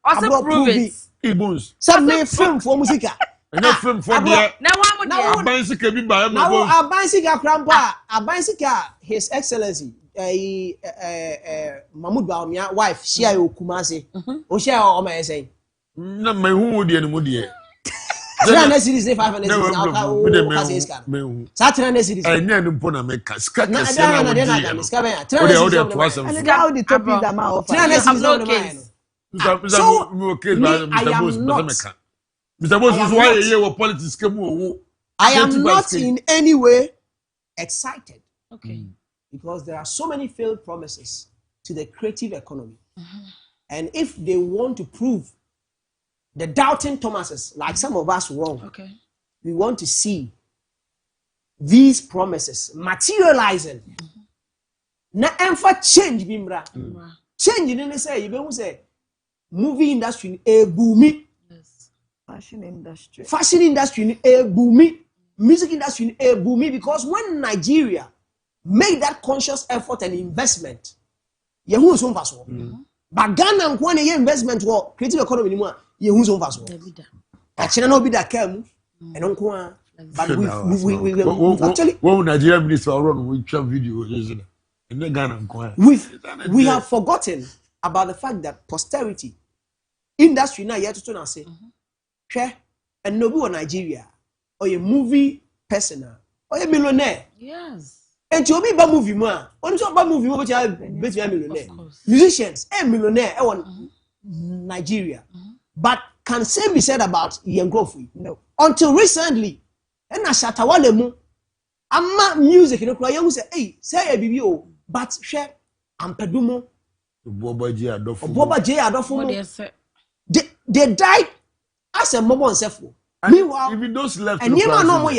Also prove it. Bones. Some film for musica. And no film for there. Now Abansika be by now Abansika Krampa, Abansika, His Excellency, Mahmoud Baumia, wife, Shia Kumasi, Oshia or my say. No, my who would be any moody. Saturday series 500. Saturday series. I never put a make a scat. And how the topic that my offer. So, Mr. Boss is why you politics come. I am not in any way excited. Okay. Because there are so many failed promises to the creative economy. And if they want to prove the doubting Thomases, like some of us wrong, okay, we want to see these promises materializing. Na emfa change bimra. Change in any say, you say, movie industry a booming. Yes. Fashion industry a booming. Music industry a booming because when Nigeria made that conscious effort and investment, you who's on fast. But Ghana and Kwane investment war creative economy anymore. You who's on fast. Actually, no be that came and on Kwan. But we actually one Nigerian minister run with video and then Ghana and Kwan. We have forgotten about the fact that posterity industry now yet to say and no be Nigeria or a movie person or a millionaire. Yes. And to be a movie man, only so bad movie which are basically a millionaire. Musicians, a millionaire, Nigeria. But can same be said about Ian Groffy? No. Until recently, and I shut away mu. I'm music, you know, you say, hey, say a BBO, but share and Pedumo. Boba J. Adolfo. They died as a mobile self. Meanwhile, even those left, and you know,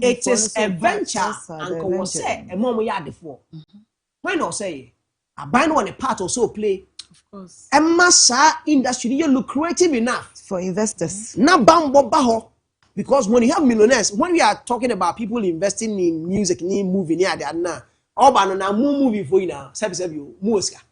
it is a venture. Uncle was say, a mom yard before. When I say, I bind one a part also play Of course. Emma sa industry you lucrative enough for investors. na bambo baho. Because when you have millionaires, when we are talking about people investing in music, in movie, near that now, all by now movie for you now, seven you, Muska.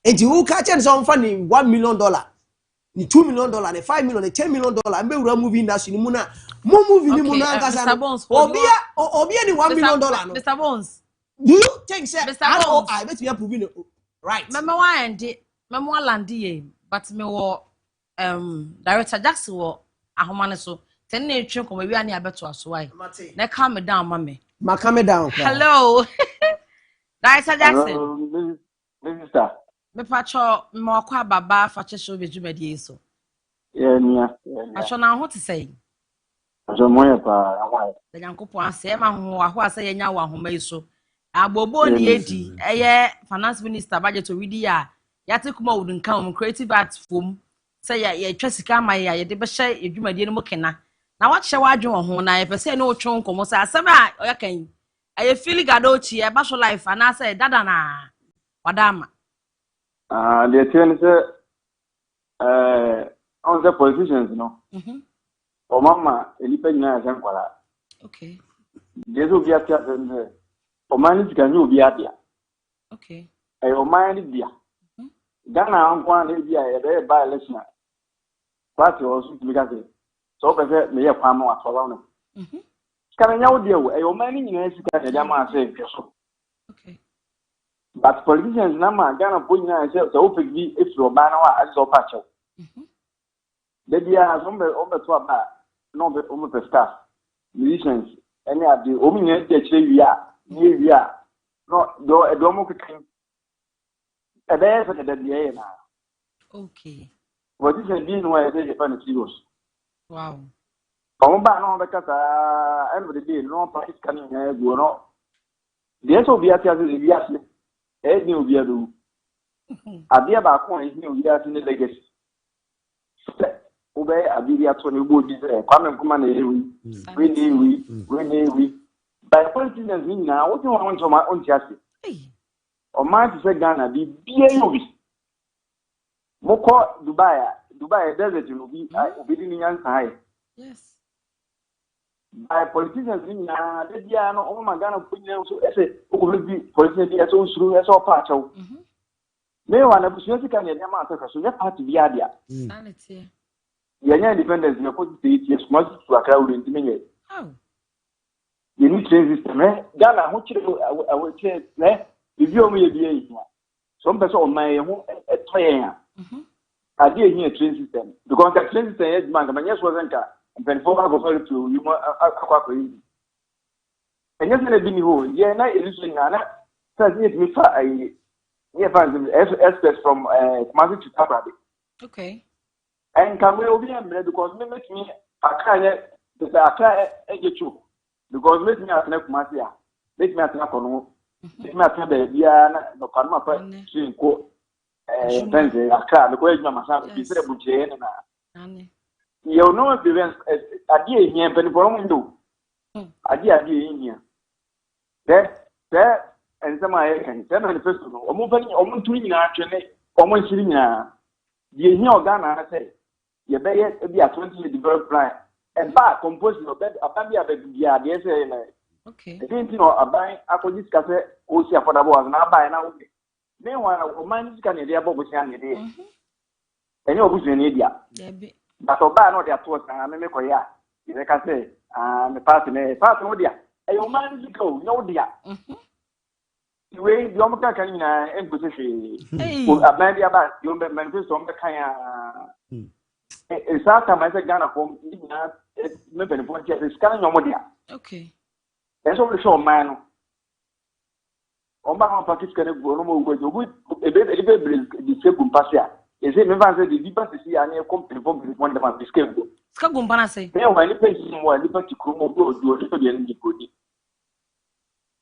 And you catch some funny $1 million, the $2 million, the $5 million, the $10 million, and we movie industry, Muna, more movie, Mr. Bonez, Obia, the $1 million. Mr. Bonez. Do you think, sir? Mr. Bonez. I bet you are proving it right. Mama wa endi, mama wa landi but me wo director Jackson wo ahoma ne so. Ten na etwe ko wi ani abeto aso wai. Na calm me down mama. Ma calm me down. Hello. Director Jackson. Hello, Minister. Me pacho me wakwa baba Fakye Showbiz dwumadi so. Yeah. Pacho na ho te sei. Pacho moya pa awai. Da Yankopon ase ma ho aho ase yenya wa ahoma yi so. Agbobo ni edi eye finance minister budget owidi ya yate kuma wudun kan creative arts form say ya twasika ma ya de be hye edwumadi no mokena na wa hye wa adwen ho na ye pese na otwon komo say asem a oya kan aye feel gado chi e ba so life ana say dada na wadama The thing is on the politicians no. O mama elipe nyina ya kwala. Okay. Dezo bia tia se o mani tika nyu bia bia. Okay. O mani bia. Ghana ankwa na bia e be ba election. Party also to make it. So be say me ye kwa ma atola no. Kana nyawo de o mani nyina sika de ma say so. Okay. But politicians nama Ghana po nyina say so pick bi if you ba na wa aso pa chew. The dia sombe to aba no be o staff. Musicians any of the ominya de chire wia no do mo kikin e be se de dia na. Okay. What is the being why they find serious? Wow. Come back no because end of the day no practice can go no. The so be at the bias e ni obi adu. Abia ba ko e ni obi adu ni legacy. Obe abia to ni bo di kwame kuma na ewi. We by politicians ni na what you want to my own chasi. O ma ti se Ghana bi bia obi. Moko Dubai desert no bi obi ni yan sai. Yes. By politicians ni na de dia no o ma Ghana punya so ese o bi politicians dia so suru eso pa chaw. Me wa na busu sika ne ma ataka so ya party bia dia. Sanity. Yenya independence ne ko ti ti small to akra uri ntime nye. How? Ye ni train system Ghana ho kire awo kire ne bibi o mu ye bia yi. So mbe so o man ye ho etoyen a. Ade here train system because the train system is man but yes wasn't ka and for go for to you akwa yi and yes na bi ni ho ye na illusion na says it me fa ai ye fa express from Kumasi to Takoradi. Okay. And can we obi am because me make me akanya the akanya ejechu because make me atna Kumasi a make me atna kono make me atna be bia na no kanma pa sinko Benze akra because you must be sere buche na you know the events adie here pen for mundo adie here there and some I can tell manifesto o mo pani o mo tuni na atwene o mo nsiri na die here Ghana say ye be ye be a 20 develop plan and ba compose no be abia be bia de say na okay the no abai akodi ska say o si affordable as na abai na meanwhile, o man is can area bobo sian ide. Enye obusu ni dia. But oba no dia to san me ko ya. Ire ka say me pass no dia. E o man is go no dia. We di o maka kan na engusi hwe. O aban dia ba yo me manifesto o maka kan e sa ta ma say Ghana ko na me ben point is kan nyomo dia. Okay. Eso we show man no. Omba pakis kene go no mo go ebe di sebu pasia ese me van se di di pasia si ani ko perform bi won da ma biske go ska go mpana se me wa ni pe si mo ni pa ti kru mo go do to de ni go di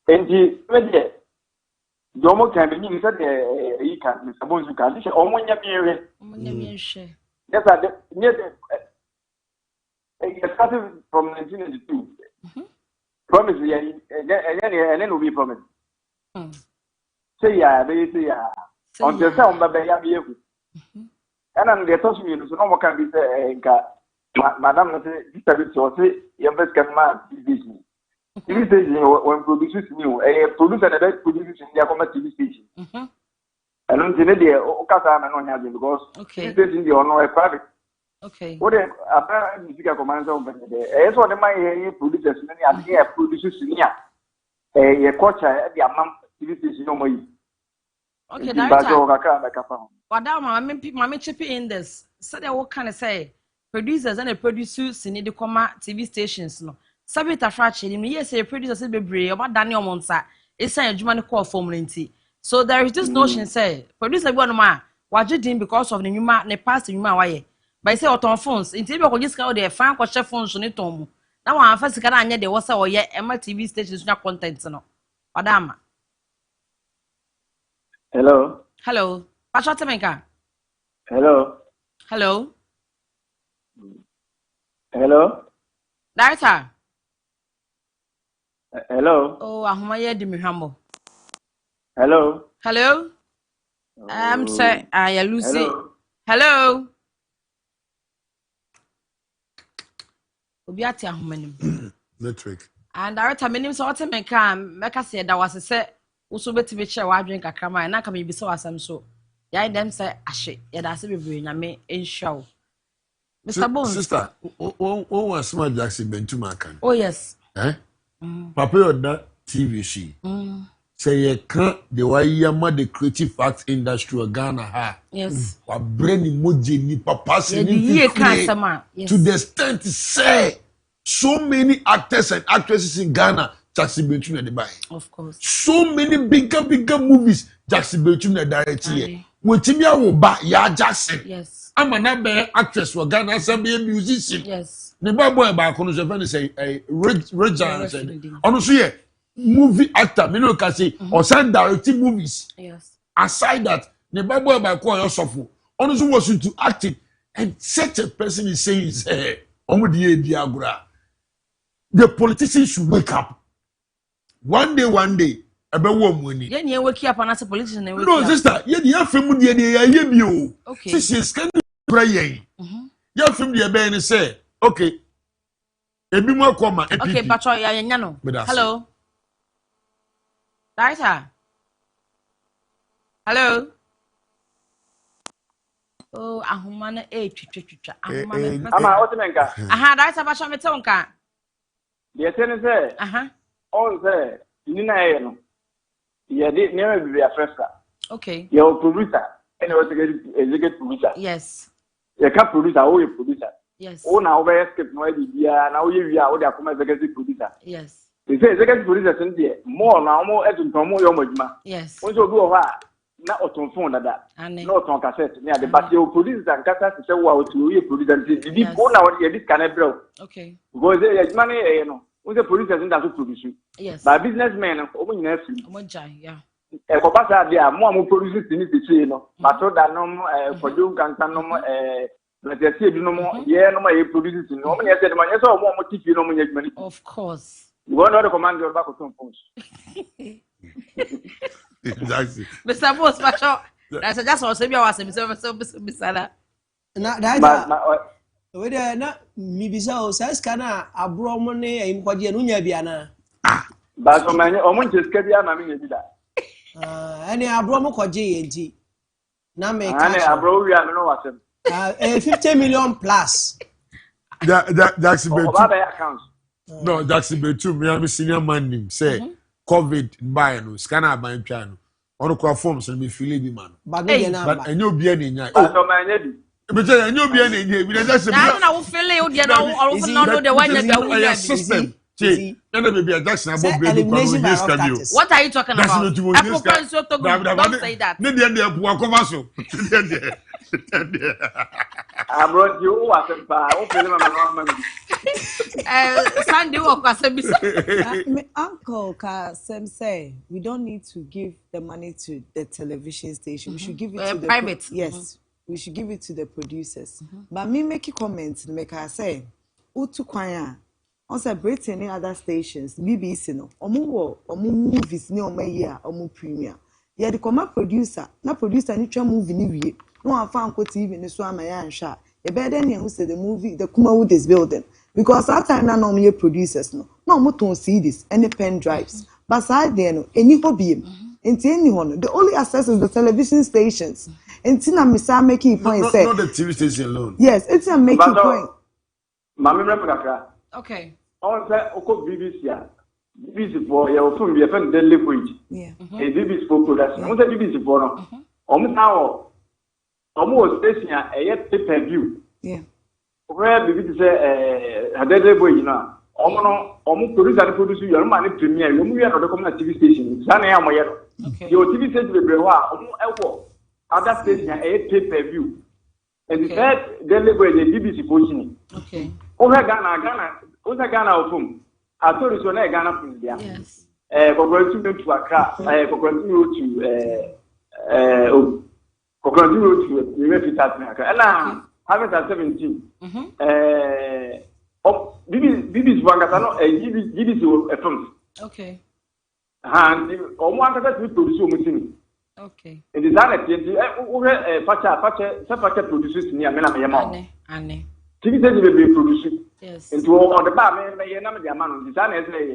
enji me de do mo kan bi ni se de yi kan me sabon su kan se o mo nya bi re o mo nya mi nhwe yes I de ni de it started from 1992 promise ya and then no be promise say ya be say ya On the sound by Yabu. And I'm the touch me, so no one can be saying, Madame, this is your say, your best can man, TV station when producers new, a producer that produces in their TV station. And on the day, Okasa and on because this station the honor private. Okay. What a music commander over there. As one of my producers, many are here producers in here. A coach at the amount TV station no more. Okay, director. Madam, chip in this. So they what kind of say producers and the producers in the comma TV stations no. Sabita fraction, yes, a producer said be brave about Daniel Monsa. It's a German call formality. So there is this notion say producer one man what you did because of the new man, the past new man why. But I say on phones, in TV or just go there, fan or chef phones on it. Now I'm first can there was or yet Emma TV stations not content no. Madam. Hello. Hello. Pasha. Hello. Hello. Hello. Director. Hello. Oh, ahumaya di mihamo. Hello. Hello. Say, I Lucy. Hello. Obiati ahumanim. Network. And director, my name is Otem Meka say that was a set. Also, better be sure I drink a crama and I can be so as I'm so. Yeah, them say, Ashe, yeah, that's a bit I may in show. Mr. Bonez. Sister, one was smart Jackson Bentumakan. Oh, yes. Papa on that TV she. Say you can't the way you mad the creative arts industry of Ghana ha. Yes. Wa brain emoji ni papa to the extent say so many actors and actresses in Ghana Jackson Bentu na buy. Of course. So many bigger movies Jackson Bentu na direct here. Wetimi awo ba ya Jackson. Yes. I'm an actress for Ghana and be a musician. Yes. The boy back on the say a Regina said. Honestly, movie actor, me no can say or send directing movies. Yes. Aside that, the boy back on your sofa. Honestly, was into acting, and such a person is saying, the politicians should wake up. One day, about one money. Yeah, you wake up and as a politician. No, sister, yeah, family, yeah, okay. This is kind of praying. Yeah, family, yeah, say, okay. Okay, but hello. Director. Hello. Oh, ahumana chicha. Ahumana. Ama otimenka. Aha, director ba shome tonka. Ye tene say. Aha. On say, ni na ye no. Ye di never be a first. Okay. Ye producer. And was executive producer. Yes. Ye ka producer, o ye producer. Yes. Oh, now we escape no idea. Now we are all the executive producer. Yes. They say executive producer send there more now more as in tomo yo majuma. Yes. Once you go over na oton phone that. No oton cassette. Me the but you producer and cassette say wa to you producer. Did go now this can bro. Okay. Because the money you know. When the producer send that to produce. Yes. But businessmen omo nyina free. Omo jai, yeah. E ko pasa dia mo produce things to no. But so that no for you can no but you see, no more, yeah, no more produces. No one said, my yes, or more TV, no more. Of course. You want to command your back of some phones. Exactly. Mr. Boss, that's just what I was saying. Now, whether not me be so, says Kana, Abro money, in Quadianunia Biana. But so many, almost just get the mammy did that. Any Abromo Quadi, now make Abro, we are no what. 50 million plus. Jackson accounts. No, Jackson Betu, me am senior man name say COVID buy no scanner buy piano. On the forms and me feel be man. But and you be any nya. So my lady. But and you be any nya. We just I will feel you dey know the one that system. See, and baby Jackson about baby. What are you talking about? Don't say that. Ne dey dey po akoma so. Abro you was o pele mama. Sunday work My uncle Kasem say we don't need to give the money to the television station. We should give it to the private. Yes, we should give it to the producers. But me make a comment, make I say, Utu kwanya. On celebrating any other stations, BBC no. Omu movies ni omu year, omu premiere. Yeah, the comma producer, na producer ni twa movie ni wie. No one fan ko TV ni so ama ya nhwa. E be den who say the movie the Kumawood is building because that time na no me producers no. No mo ton CDs any pen drives. But side there no any hobby. Enti any one. The only access is the television stations. Enti na me say make point say. Not the TV station alone. Yes, it's a making point. Mami mrepaka. Okay. On say oko BBC BBC for your film be a daily point. Yeah. A BBC for production. On say BBC for no. Now almost station a pay view. Yeah. Where BBC say a daily boy na. Omo produce you man premier. You movie no come na TV station. Sana ya mo yero. Okay. Your TV station be brewa omo ewo other station a pay view. And the third daily boy the BBC position. Okay. Ghana ofum. I told you so na Ghana from there. Yes. Kokoranti to Accra. Kokoranti to Repeatat na Accra. Na having 17. BBC Wangata no BBC FM. Okay. And omo anta to produce omo. Okay. And the Zana TNT Facha producers near Mena. Anne. TV says will be producing. Yes. Into all the bar, may a number of man, the Zana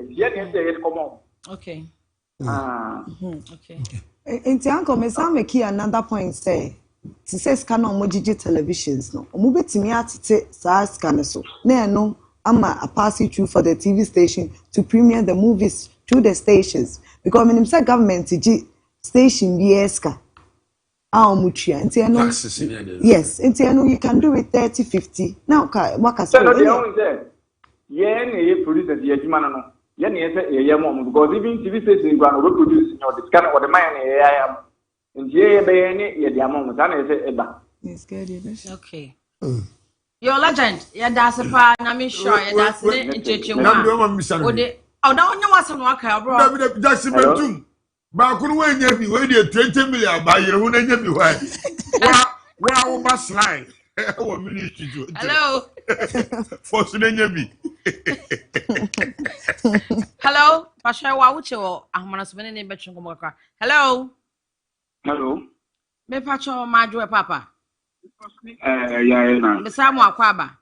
yet come on. Okay. Okay. Enti uncle me say make another point say to say scan on mojiji televisions no. Omo betimi atete sa scan so. Na no ama a pass it through for the TV station to premiere the movies through the stations because when say government station BSK. Yes, you can do it 30-50. Now, what so no, the only say, yeah, produce the Yajimano. Yeah, mom, because even TV station going to produce the scan or the man, I am. And yeah, the amount of yes, good. Okay. Your legend, yeah, that's a part, I'm sure, that's it. Oh, no, no, what's on work, bro. Just ba kunu we nya bi we dey 20 million ba yere hu na nya bi wa wo ba slide wo ministry jo. Hello. For su na nya bi. Hello, pasha wa uche wo ahmana so ne betwe ngomo kakra. Hello. Hello. Me pacho madwe papa. Yeah, na. Me samu akwaba.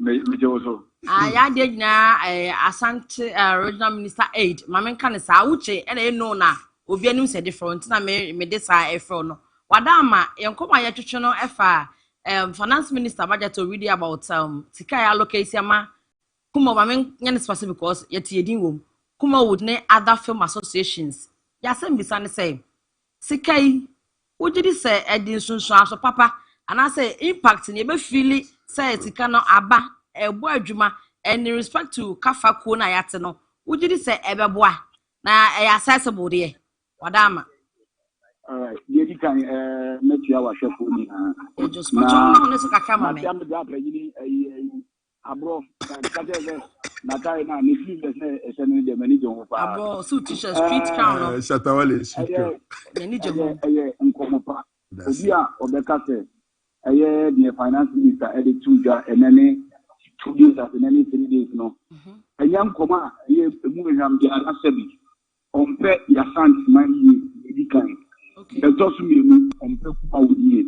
Me joso. Ya de nyina Asante regional minister aid mama nka ne sa uche e no na obi anim se different na me de sa efro no wadama yenkoma ya twetwe no efa finance minister budget already about tika ya allocate ama kuma mama nyane specific because yet yedin wom kuma would ne other film associations ya sem bisa ne say sikai ujidi se edin sunsun aso papa ana say impact ne be feel say tika no aba ebo adwuma and in respect to kafa ko na yate no wugidi se ebeboa na accessible de wadama all right yedi kan metia wa hwefo ni e just much on no so kakama me am da branyini abro kaje na kai na ni fi be se ni de mani jo pa abro so t-shirt street crown no Shatawale ni jo nkomo pa obi a obeka se the finance minister at the 2 days and 2 days and then 3 days no. A young coma, a moving on the Arasabi on pet Yasant money, the kind. The Tossumi on Peppa would ye.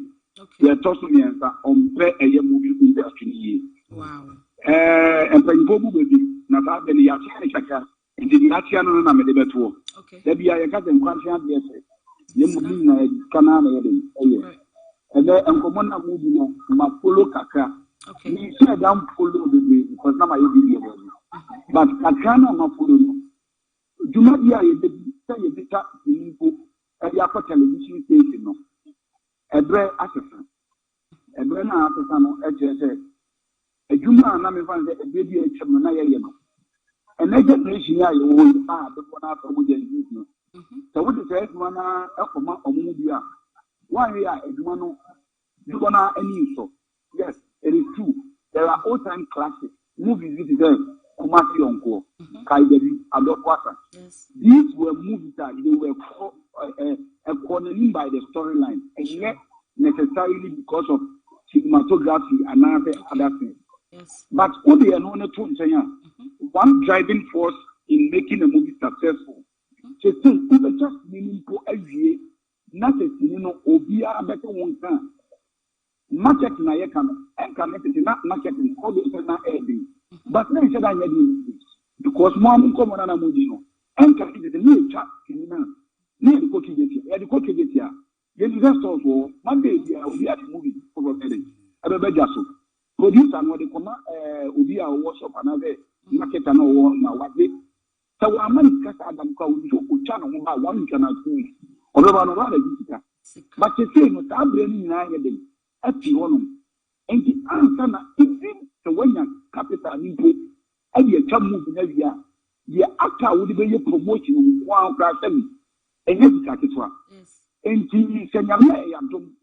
The Tossumi on pet a young movie industry ye. Wow. And when Bobu will be not have any Yasaka and the Yasiano Namadebeto. Okay. There be a cousin conscious yes. The movie Canada. And then Commander movie ma follow Kaka. Okay. Me say down follow the way because now I be here. But Kaka ma follow no. Juma dia ye be say ye beta info e dia for television station no. Ebre asesa. Ebre na asesa no e je say ejuma na me fan say e be e chem na ye no. And na generation ya ye wo be na for mo je no. So what is say na e koma omu bia. Why we are Edumano, Dubana, and so. Yes, it is true. There are old time classics, movies, this is them, Kumasi Onko, Kaidebi, Adokwasa. These were movies that they were cornered by the storyline, and yet necessarily because of cinematography and other things. Yes. But what they are known to one driving force in making a movie successful Chese ube just meaningful every not a no obia better one can. Market na ye can and connected not marketing all the na every. But then said I made because mom come on Mudino and connected the new chat in near the coaching here. The coaching here. The investors will Monday we are movie over there. Abebejaso. Producer and what they come Ubia workshop another market and all now what they so our money cast Adam Cow to channel about 1 week and a 2 weeks. Or about a visitor. But you say no tabling in a day at the one. And the answer is the way capital into every child moving every year. The actor would be a promotion one class and every capital. And the Senyame and Tom.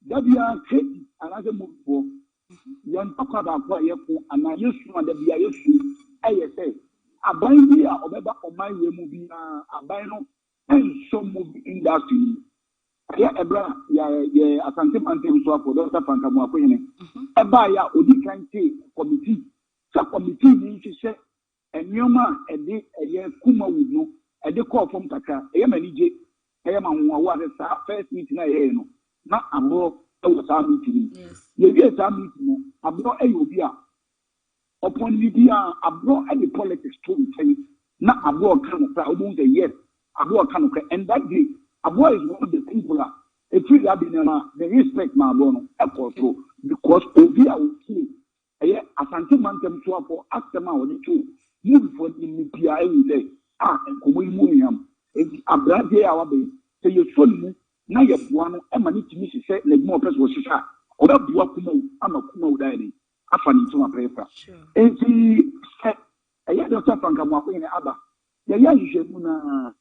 That we are creating another move for young talk about what you and I used to and the BIS. A buying here or better on my way movie, a buying and some movie industry. Yeah, Abra, yeah, a Santimantin swap for Dr. Pancamo. A buyer, Odi can take committee. Subcommittee means to say, and Yoma, a day, a year, Kuma would know, a day call from Taka, a Yamanije, a Yaman, what is our first meeting I know. Not Abro, was our meeting. You get our meeting, Abro, Ayobia. Upon media, Abro, any politics to me, not Abro can almost a year, Abro can, and that day, Abro is one of the people. If you have been they respect my bono, because Obia will kill. A Santimantem to for Astema or the two, move for the PI day, and Kumium, and Abrade our bay, say you should now you have one, and money to miss say, like more person was shot, or that you are Kumo, I'm a Kumo daddy. I find it to my paper. And he said, I had a step from Kamaku in Abba. The young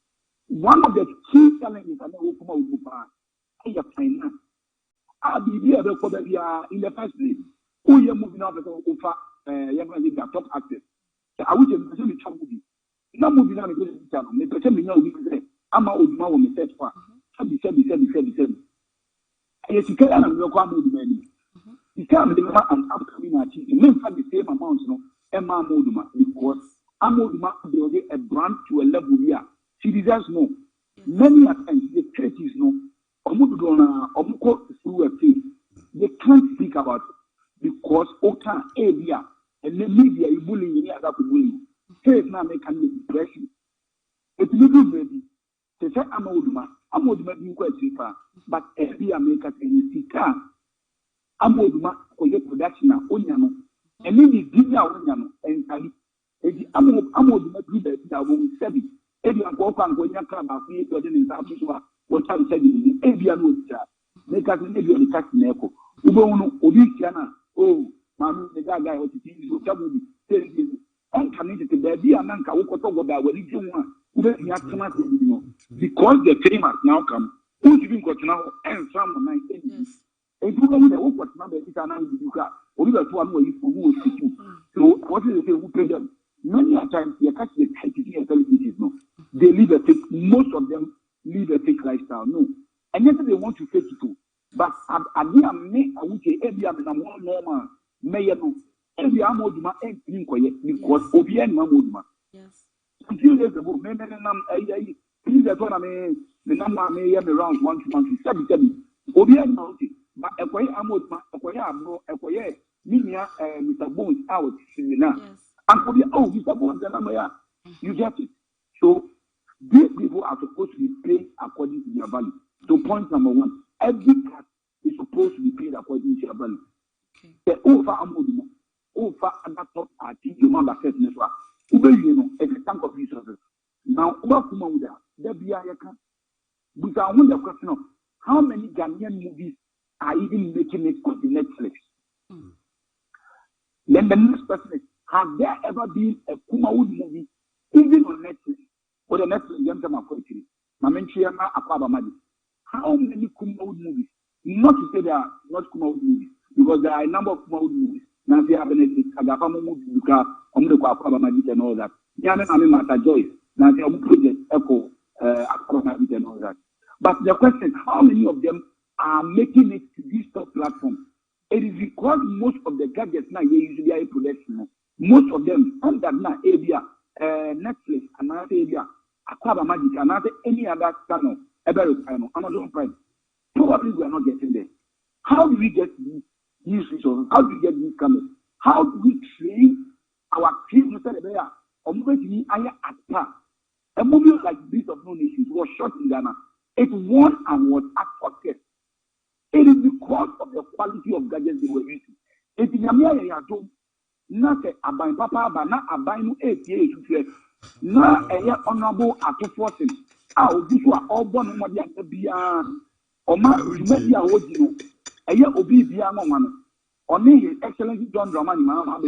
one of the key challenges I know Kumo would I have find now. I'll be here because we are in the first place. Who you moving out of Ufa, Yaman, top actors. I wish you could tell me. No moving on the channel, may pretend me know we say, I'm out with my own set for. Said. Yes, you can't look on many. You can't deliver an upcoming artist. You may have the same amount, no, Emma Oduma, because Amoduma will get a brand to a level here. She deserves more. Many times the critics know, Omuko through a thing. They can't speak about it because Oka area and the media is bullying any other bullying. Say now make an impression. It's little baby. They say Amoduma being quite cheaper, but every American in Sika. Amoduma for your production of Onyano, and maybe Dina Onyano and Kali. Amoduma do that will be every uncle and going to come up with in South Africa. What I'm saying, Avia no chat. Make us maybe on the tax neco. Ubono, Odiciana, oh, Mamma, the guy was the TV, so Tabu, uncommitted to the Dia Nanka, who could talk about what you want. Because the fame has now come, who's even got now and some 19. And you know what number is an Anduka, or even one way for who is speaking. So, what is the who pay them? Many times, you catch the television. No, they live a fake, most of them live a fake lifestyle. No, and yet they want to fake it too. But I would say every other normal mayor, every Amoduma ain't because Obian Mamoduma. Yes. A few days ago, maybe please, I told me the number may have around 1 to 1 to 7. Obian Mountain, but a quiet Amoduma, a quiet Abro, a quiet Minia, Mr. Bonez out in the night. And for the Mr. Bonez, the number, you get it. So, these people are supposed to be paid according to their value. So, point number 1, every cat is supposed to be paid according to their value. The over Amoduma, over and that's not our team, you know, access network. You know, it's a tank of resources. Now, what come with that? There be a can. But I wonder the question of how many Ghanaian movies are even making it on the Netflix? Then the next question is, has there ever been a Kumawood movie, even on Netflix, or the Netflix, how many Kumawood movies? Not to say they are not Kumawood movies, because there are a number of Kumawood movies. Now, they have a Agapamo movie, and all that. Yana Joyce, now they have project Echo, and all that. But the question is, how many of them are making it to this top platform? It is because most of the gadgets now usually are production. Most of them, under now area, Netflix and other area, Aquaba Magic and any other channel, ever channel, Amazon Prime. Probably we are not getting there. How do we get these resources? How do we get these cameras? How do we train our team? A movie like Beast of No Nations was shot in Ghana. It won and was accepted. It is because of the quality of gadgets they were using. It is not a abine papa, but not a bine 8 years. Not a honorable at 14. Our these were all born on the beyond. Or my media audio. A year obi beyond one. Only His Excellency John Dramani, Mamma,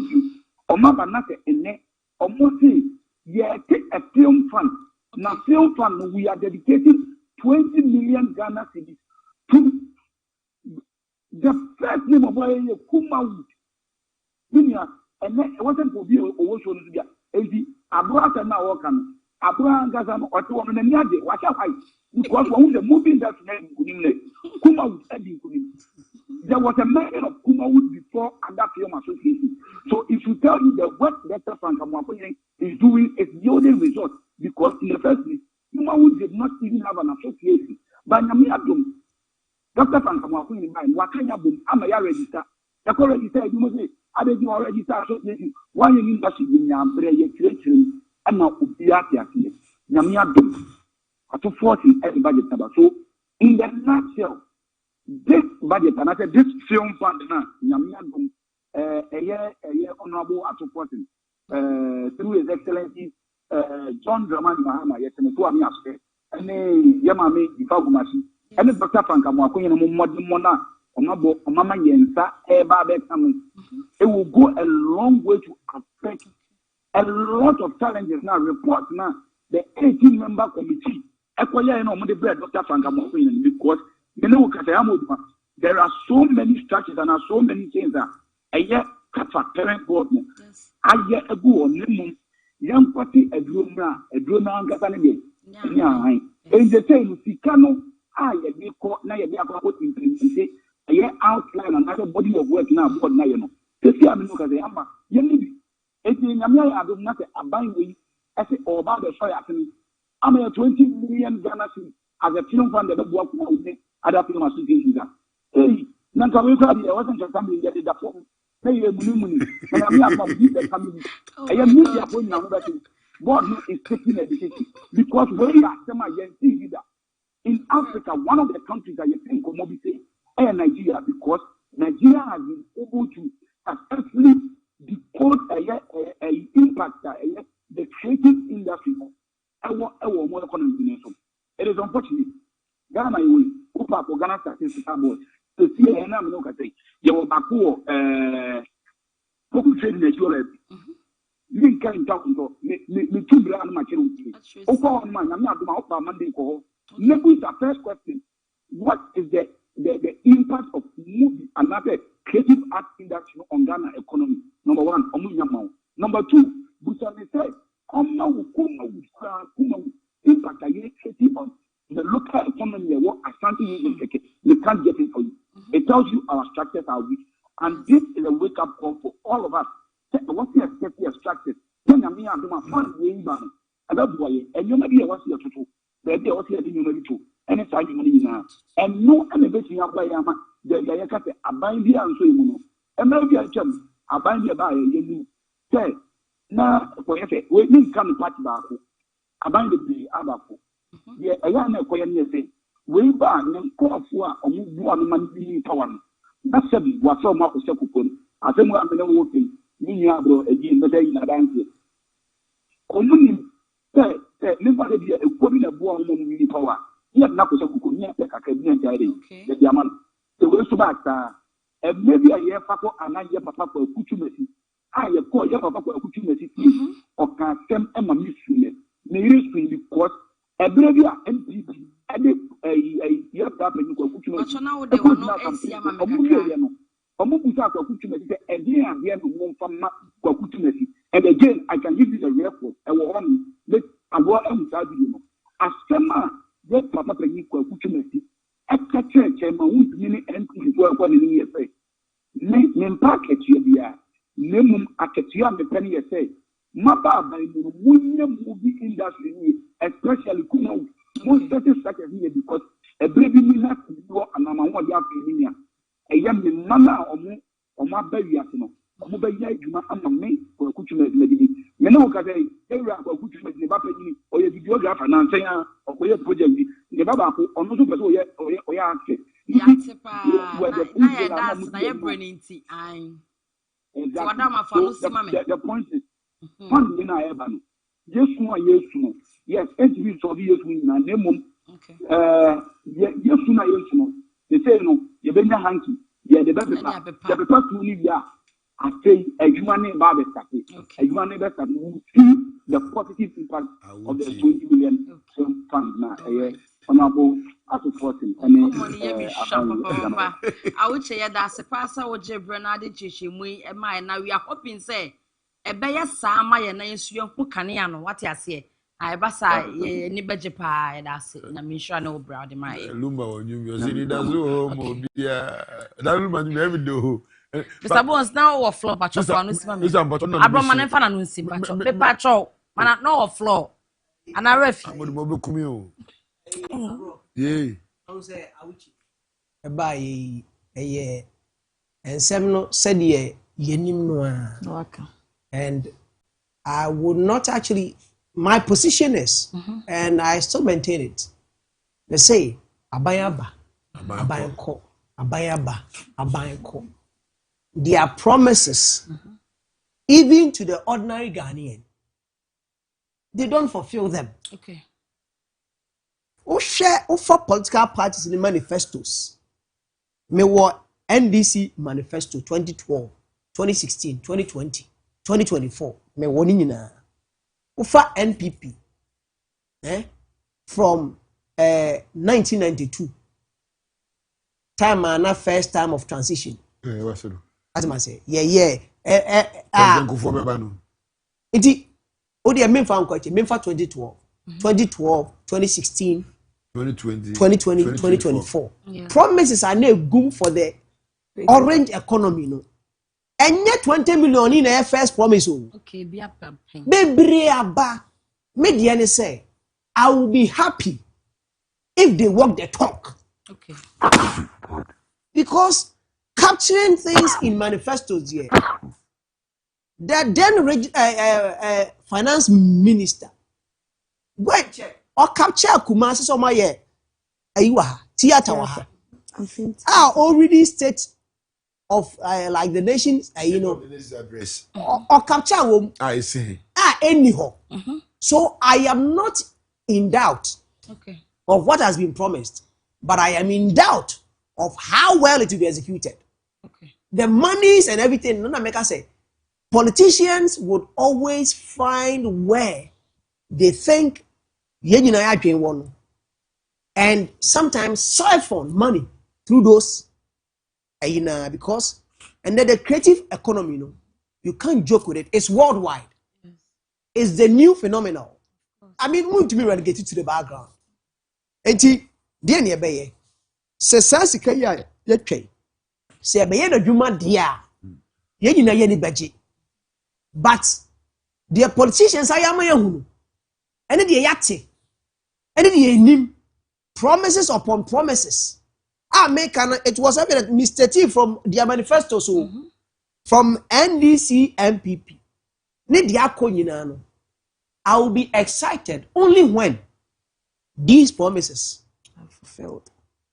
or Mama Nata and Net, or Mosey. Yeah, take a film fund. Now, film fund, we are dedicating 20 million Ghana cedis to the first name of Kumawood. And then it wasn't for you or shown to be Abro and now welcome. Abro and Gazan or two on the Nyade, watch out. Because when the movie that's named Kumawood, there was a mention of Kumawood before and that film association. So if you tell you that what Dr. Frank Amwakoye is doing is yielding results, because in the first place, Kumawood did not even have an association. But Namiadum, Dr. Frank Amwakoye in mind, Wakanya Boom, Amaya register. The call register, you must say, I did you already start association. Why you mean that she didn't have creation and now Ubiati, Namiadum, to 40 every budget number. So, in the nutshell, this budget, and I said this film fund now, Namiadum. A year honorable at supporting through His Excellency John Dramani Mahama, yes, and 2 years, and Yamame, the Fagumashi, and the Dr. Frank Amwakoye, Mona, or Mama Yensa, Babe coming. It will go a long way to affect a lot of challenges now. Report now the 18-member committee. Equally, no money bread, Dr. Frank Amwakoye, because you know, there are so many structures and are so many things that. Aye, kafa parent board no. Aye egu on nemu. Young party a drone ngasa ne be. Ni ahan. Entertain sika no aye be ko na ye be akwa implement. Aye outline another body of work na board na ye no. Sesi amenu ka say ama ye ni bi. Eti nyame ya adom na say aban we ese oba be show ya tini. Ama 20 million Ghana cedis as a film fund the board ko we other film associations. Hey, nanka we ko be wasn't just something get the form. Say you money. And I'm here from the family. I am media point now that God is taking a decision because we are leader in Africa. One of the countries that you think commodity is Nigeria, because Nigeria has been able to successfully decode a impact the creative industry. More economy. It is unfortunate. Ghana, you will Ghana statistics board. The CNN, I'm not going to say, you will back trade Nigeria. You can't talk to me 2 grand material. Oh, man, I'm not about Monday call. Maybe the first question: what is the impact of movie and other creative art industry on Ghana economy? Number 1, Number 2, Busani said, impact creative on the local economy. What Ashanti they can't get it for you. It tells you our structures are weak. And this is a wake-up call for all of us. What's the expected structures? Then I mean, I'm doing my fun way back. And that's why, and you may be a what's your tutu. They're also a thing you may do. And it's like money now. And no elevation up by Yama, the Yaka, a bind the answer, you know. And maybe I chum, a bind the buyer, you know. Say, now, for effort, we didn't come to party back. A bind the Abaco. Yeah, a young Koyan say, way back, and call for a move one man being power. That's what so much Sepupon. I think I'm working. Me, Abro, again, but in a dance. Only say, never be a woman of one woman power. Yet, not a Sepupon, a Caribbean diary, the Yaman. The way to back, and maybe a year papa and I year papa for a kuchumesi. I call your papa for a kuchumesi, or can stem Emma Miss Maybe because a brave MPP. A year back when you go to now, they will not see a and again, I can give you the record. I will only let a war and you. As Sema, get Papa Penny Kuchumesi, at church, and my wound many entries were 1 year. Name packet, you be a minimum at the penny say. Maba by the movie industry, especially Kuno, most satisfactory because a baby will have to go and I'm what you have to a young mama or my baby, or my baby, or Kuchuma lady. You know, because area of Kuchuma or your videographer and saying, or your project, the Baba, or no super or your answer. The point is, fund in our Evan. Yes, yes, entries of years in a name. Yes, they say no, you been a hanky, yeah, the better to live ya. I say a human barber, a human neighbor that will see the positive impact of the 20 million funds now, honorable as a person. I would say that's a passer with J. Bernard Chishi, and my now we are hoping, say, a bear sama and I assume Pukaniano, what I say. I basa ni beje pa that's it. Na me sure no brown in my Lumba on you see that's oh yeah. That Lumba you never do. Mr. Bonez now or floor patch for no sima me. Abro man fa na no nsi patch. Paper cho man no or floor. And I ref. Mo be kumi o. Yeah. I say awuchi. E ba ye ensem no said ye yenim no a. And I would not actually. My position is, and I still maintain it. They say, Abayaba, Abayanko, Abayaba, Abayanko. Their promises, even to the ordinary Ghanaian, they don't fulfill them. Okay. For political parties in the manifestos, me what NDC manifesto 2012, 2016, 2020, 2024, me warning Ufa NPP from 1992 time and first time of transition. What's it? As I say, yeah. Iti odi a memfa nkwache memfa 2012, 2016, 2020, 2024. Promises are now good for the orange economy, no. And yet 20 million in a first promise. Okay, be up. Baby aba. Median say, I will be happy if they walk the talk. Okay. Because capturing things in manifestos here, the then finance minister went or capture Kumasi Somaye Aywa theater. Already state of like the nations, or capture I see. Anyhow. So I am not in doubt of what has been promised, but I am in doubt of how well it will be executed. The monies and everything, no make us say, politicians would always find where they think and sometimes siphon money through those. Because and then the creative economy, you can't joke with it. It's worldwide. It's the new phenomenon. I mean, we want to be relegated to the background. And dear near se sasika ya yetwe se be na dwuma dia ye nyina ye ni beje but the politicians ayama yahunu ene de yate ene de nim promises upon promises. It was evident Mr. T from their manifesto so from NDC MPP I will be excited only when these promises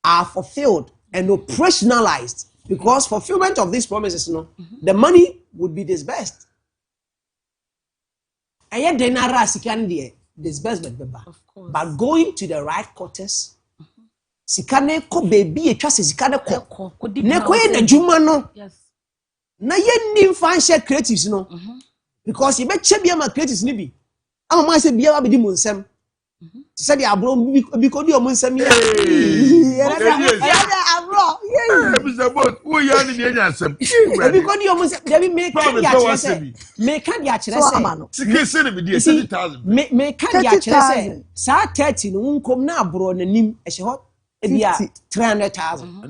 are fulfilled and operationalized, because fulfillment of these promises, the money would be disbursed. And yet they not disbursement, but going to the right quarters. Sikane ko baby etwa se sikane ko ne ko na djuma no na ye fan share creatives no because you be che bia ma creatives ni bi ama say bia ba di mu nsem say the Abro because di o mu nsem ya Abro Mr. Bonez wo ya ni nya nsem because di o mu nsem dey make can ya kire say sikese ne bi di 30,000 me can ya kire say sa 30 no nkom na Abro na nim e hye 300,000.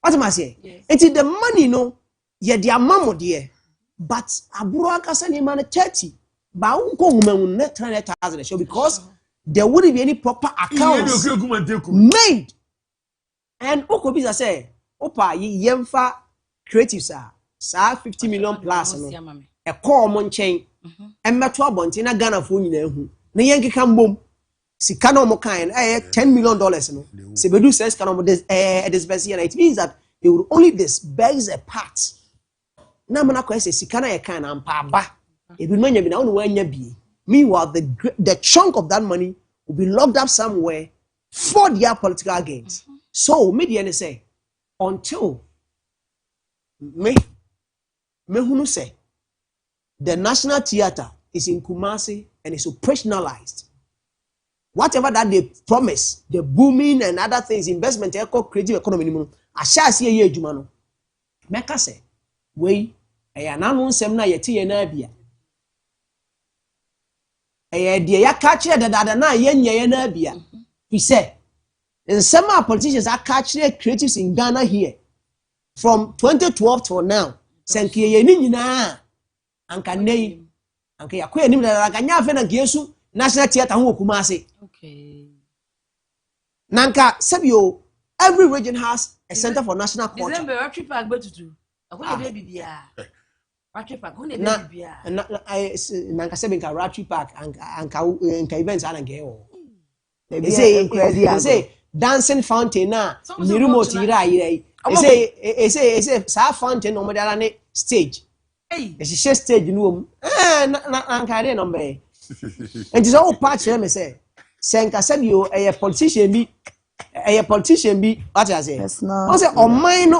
What am I saying? It's the money, no, yet the amount there. but Abro ankasa ni man 30 ba unko ngumamu net 300,000 show because there wouldn't be any proper accounts made. And Okobisa say, Opa, yemfa creatives are 50 million plus a common chain and Metro Bontina Ghana for you. Na Yankee can boom. Sikano Mokain, $10 million. Sebedu says, this best year. It means that they will only disburse a part. Now, Monaco says, Sikana Yakan and Paba. If you know you know when you be. Meanwhile, the chunk of that money will be locked up somewhere for their political gains. So, media say, until me who say the National Theatre is in Kumasi and is operationalized. Whatever that they promise, the booming and other things, investment, creative economy, I shall see a year, Jumano. Meka say, we, a yanan semna yeti enabia. A dear catcher that Adana yen yenabia. He said, and some of our politicians are catching creatives in Ghana here from 2012 to now. Sanki yenina, Ankanei, Anka Yakwe, Nimana Fena Gesu, National Theatre Kumasi. Okay. Nanka, Sabio, every region has a center for national culture. December, what trip I go to do? I want to be what trip I go to be Nanka Sebinka Ratri Park and events and gay. They say dancing fountain na Nirumo Tira. They say sa fountain no modern stage. Hey, she stage room. Nanka number. And it's all part of me say. Senka said you a politician be what I say. Yes, no. I say on mine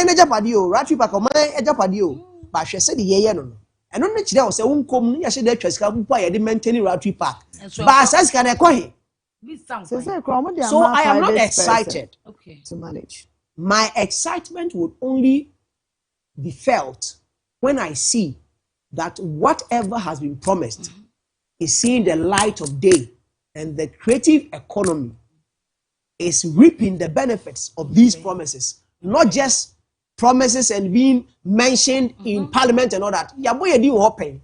Japadio, Ratri Park on mine Japadio. But she said yeah no. And on which there was a come ya said that Cheska Papa the maintain Ratri Park. But says can I call him? So I am not excited to manage. My excitement would only be felt when I see that whatever has been promised is seeing the light of day and the creative economy is reaping the benefits of these promises, not just promises and being mentioned in parliament and all that. Yaboye di open.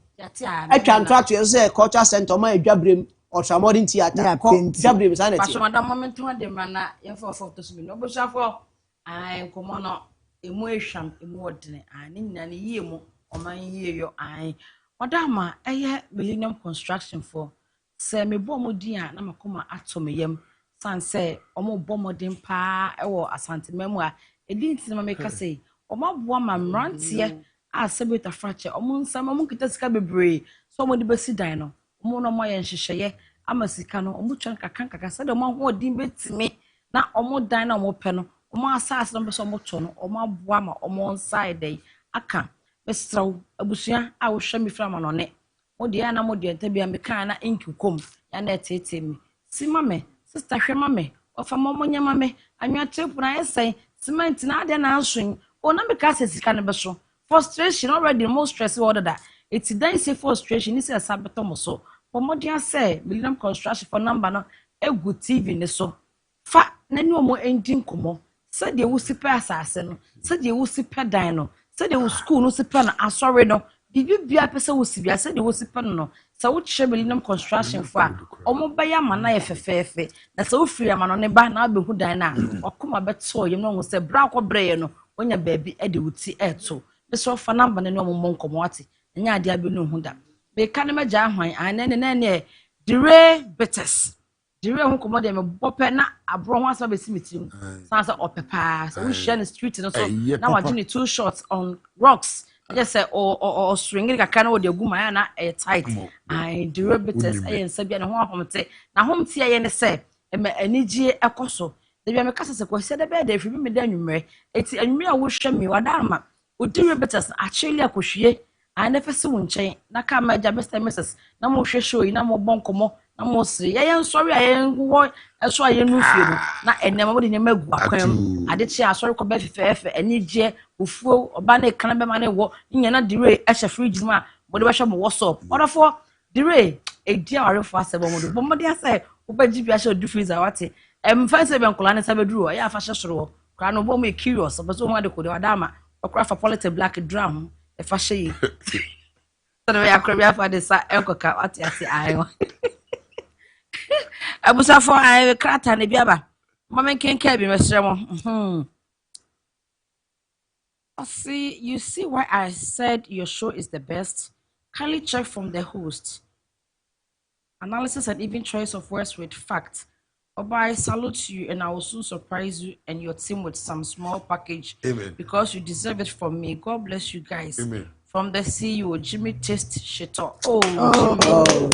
I can try to say culture center my Jabrim or modern theater. Jabrim sanity. Pastor Madam moment to the mana for photos me no bo shafo I come on emotion emodne ani nani yemu o man yeyo ai Odama eye Millennium Construction for say me bomo din a na makoma ato me yam san say omo bomo din pa ewo asante memu a edin tin ma meka say omo boa ma mrantie a celebrate fracture omo nsam omo kita sika bebre so omo di besi dan no omo no mo ye nhyehyeye ama sika no omo twan kakanka say de omo ho odin betime na omo dan na omo pe no omo asase no be so omo to no omo aboa ma omo nside dey aka Mr. Abusia, I will show me from on it. What the animal dear to be a mecana ink come, and that's it. See, mammy, sister, mammy, or for Momonia mammy, and your trip when I say, cement not an answering, or not because it's cannabis. Frustration already the most stressful order that. It's a daisy frustration, is a sabatom so. For what you say, William Construction for number no, a good TV in the so. Fat, no more ending come. Said you will see per assassin, said you will see per dino. Said they will school no sipan asore no bibi bia pese wo sibia said they will sipan no sa wo che Millennium Construction for omo baya mana ye fefefe na sa wo firi ama no ne ba na abehu dan na okoma beto yem no se bra ko breye no onya baabi e de wuti eto be so fa number ne no mo nkomo ate nya ade abi no hu da be ka ne maja ahwan anene dire betes dire hu komo de me bope na Abro ho asa be simitirim sansa opepa so we share the street no so now I do 2 shots on rocks just say or string it kakana wo de guma na tight I dire betes sabia ne ho ahomte na homte ye ne say me anigye ekoso de bia me kasa se ko se de be de fi me da nwumre eti anwumre a wo hwe me wadarma o dire betes actually akohwie I never see one chain na ka maja Mr. Mrs. na mo hwe show na mo bonkomo na mo sri ye sorry aye wo eso aye nu fie no na enem mo de nyama gu akwam ade chi asori ko be fefefe anigye ofuo oba na kan be ma na wo nya na dire e hye fridge mu a mo de be hwe mo WhatsApp orafo dire e dia arefo asebo mo do bo mo de ase wo ba gibi hye do freezer wate fancy be nkola ne sabeduru ya fa hye soro kra no bo mo curious but so mo de ko de wadama okra fa polite black drum If I say, so the way I could be for this, Uncle Cat, what I say, I was for I crack and the biaba. Mamma can't carry me, Mr. See, you see why I said your show is the best? Kindly check from the host. Analysis and even choice of words with facts. Oba, I salute you and I will soon surprise you and your team with some small package. Amen. Because you deserve it from me. God bless you guys. Amen. From the CEO, Jimmy Taste Shito. Thank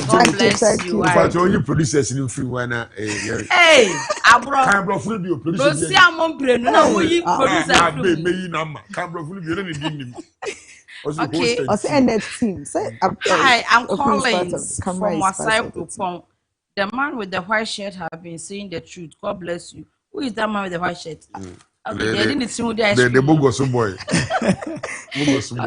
God bless you. In fact, only producers in free one. Hey, Abro. Canberra fully be a producer. Rosia Monbre, no, we producer. May number. Canberra fully be any. Okay. Also, and that team. Hi, I'm calling from Masai Kupon. The man with the white shirt have been saying the truth. God bless you. Who is that man with the white shirt? Okay, they didn't see the ice cream. The Bogoso boy.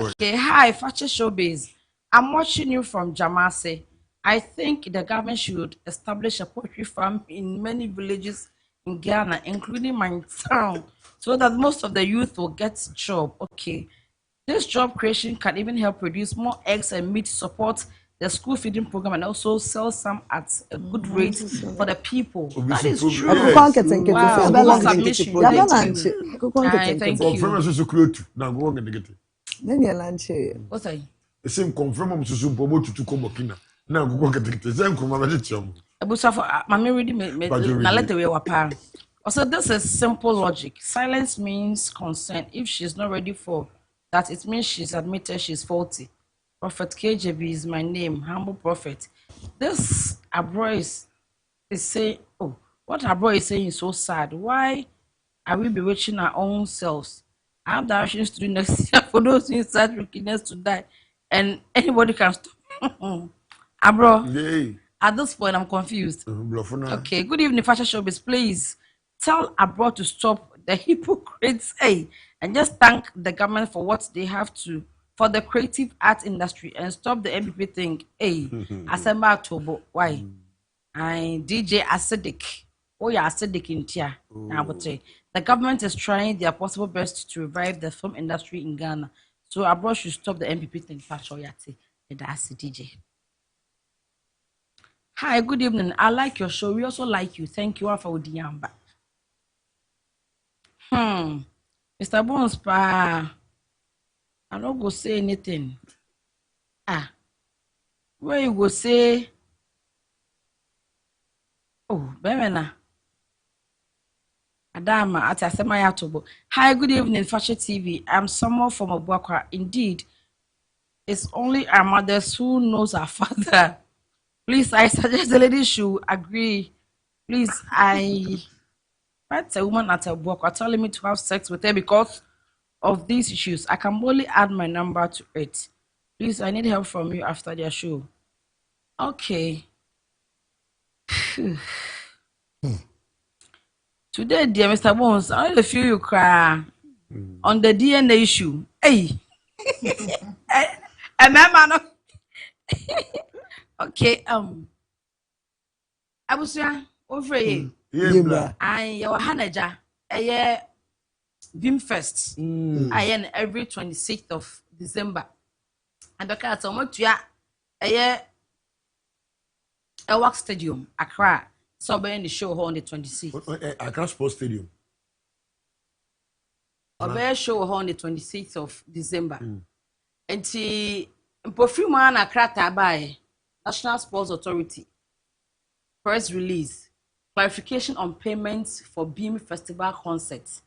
Okay, hi, Fakye Showbiz. I'm watching you from Jamase. I think the government should establish a poultry farm in many villages in Ghana, including my town, so that most of the youth will get a job. Okay. This job creation can even help produce more eggs and meat, support the school feeding program, and also sell some at a good rate for the people. That is true. Wow. Thank you. Then you lunch here. What's that? The same confirm to Supo to Komokina. Now go get the same commandation. Also, this is simple logic. Silence means consent. If she's not ready for that, it means she's admitted she's faulty. Prophet KJB is my name, humble prophet. This Abro is saying, oh, what Abro is saying is so sad. Why are we bewitching our own selves? I have directions to do next year for those who inside wickedness to die, and anybody can stop. Abro, at this point, I'm confused. Okay, good evening, Fakye Showbiz. Please tell Abro to stop the hypocrites, and just thank the government for what they have to for the creative art industry and stop the MPP thing. Assemble October. Why? I DJ acidic. Oh yeah, acidic in tia. The government is trying their possible best to revive the film industry in Ghana. So Abro should stop the MPP thing. That's DJ. Hi, good evening. I like your show. We also like you. Thank you for the yamba. Mr. Bones, pa. I don't go say anything. Where you go say? Oh, Bemena. Adama, at Asemayatobo. Hi, good evening, Fakye TV. I'm someone from Obuakwa. Indeed, it's only our mothers who knows our father. Please, I suggest the lady should agree. Please, I met a woman at Obuakwa telling me to have sex with her because of these issues. I can only add my number to it. Please, I need help from you after their show. Okay. Today, dear Mr. Bones, I only feel you cry on the DNA issue. Hey. Okay, I was over here. I your Hanaja, Beam Fest. I end every 26th of December. And the cat on to a Work Stadium, Accra. So in the show on the 26th. Accra Sports Stadium. A show on the 26th of December. And the Pofima and Accra Tabai, National Sports Authority. Press release. Clarification on payments for Beam Festival concerts.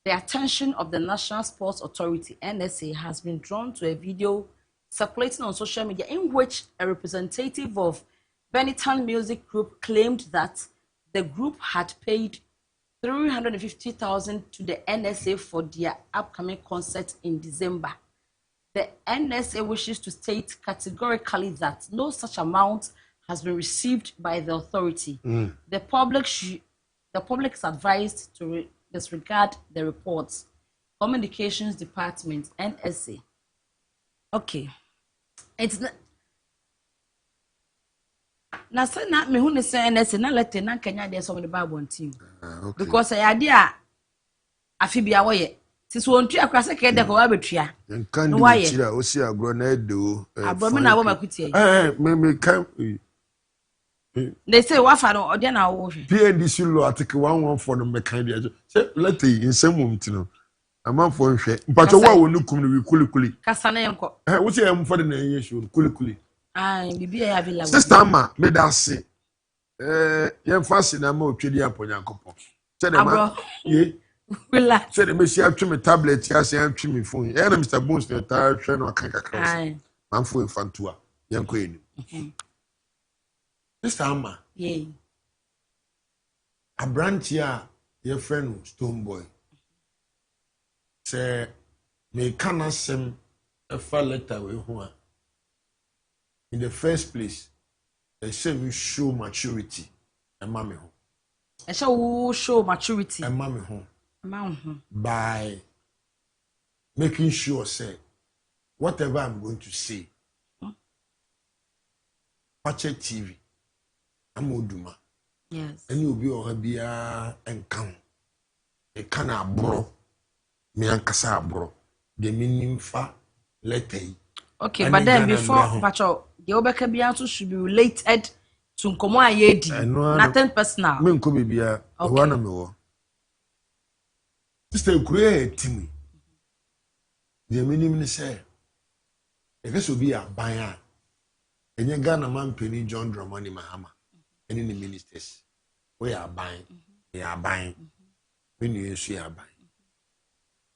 The attention of the National Sports Authority, NSA, has been drawn to a video circulating on social media in which a representative of Benetton Music Group claimed that the group had paid $350,000 to the NSA for their upcoming concert in December. The NSA wishes to state categorically that no such amount has been received by the authority. The public is advised to disregard the reports. Communications Department, NSA. Okay. It's not. Now, say not me who say NSA, not let the Kenya there's some of the Bible on team. Because I idea I feel be away. Siso on tua kwase ke de ko wa betua. Nkan di chira o si agro na edo. Abro me na wo makutie. Me kan They say what for no ode na wo hwe. PNDC law article 114 no me kan dia. Say let insem mum ti no. Amanfo nhwe. Mpacho wa wonu kum no wi kulikuli. Kasa na yenko. Wo se em for de na yen show kulikuli. Bibi ya villa. Sister ma me da se. Yen fasi na ma otwedi aponyankopon. Say dem ma. Ye. Relax. Say dem si atwe me tablet ya se atwe me phone. Na Mr. Bonez na ta hwe no aka kakra. Manfo infantua. Yen ko eni. Sister Amma. Yeah. A branch here, your friend Stone Boy. Say, me cannot send a file letter with who. In the first place, they say we show maturity. And mommy home. I shall show maturity. And mommy home. By making sure, say, whatever I'm going to say, watch it TV. I'm Oduma. Yes. And you'll be on Habia and come. A can Abro. Me and Casa Abro. The meaning fa letter. Okay, but then before Pacho, the Obeka Bianto should be related to Nkomo Ayedi. Nothing personal. Me Nkomo Bia, one of me. Sister, great to me. The meaning say, I guess will be a buyer. And you Ghana man penny John Dramani Mahama. Any ministers, we are buying, when you see are buying.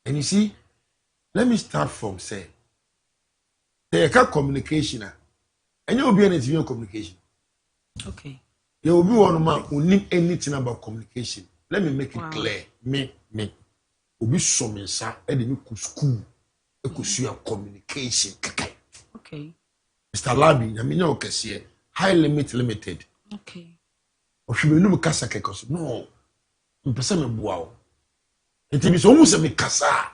And you see, let me start from say, there is communication, and you will be anything communication. Okay. You will be one man who need anything about communication. Let me make it clear. Me. Will be some inside, and then you could school, you could see your communication. Okay. Mr. Labi, I mean, you can see high limit limited. Okay. Or she will no kasa kekos. No. Mpesa me boa. It is almost a kasa.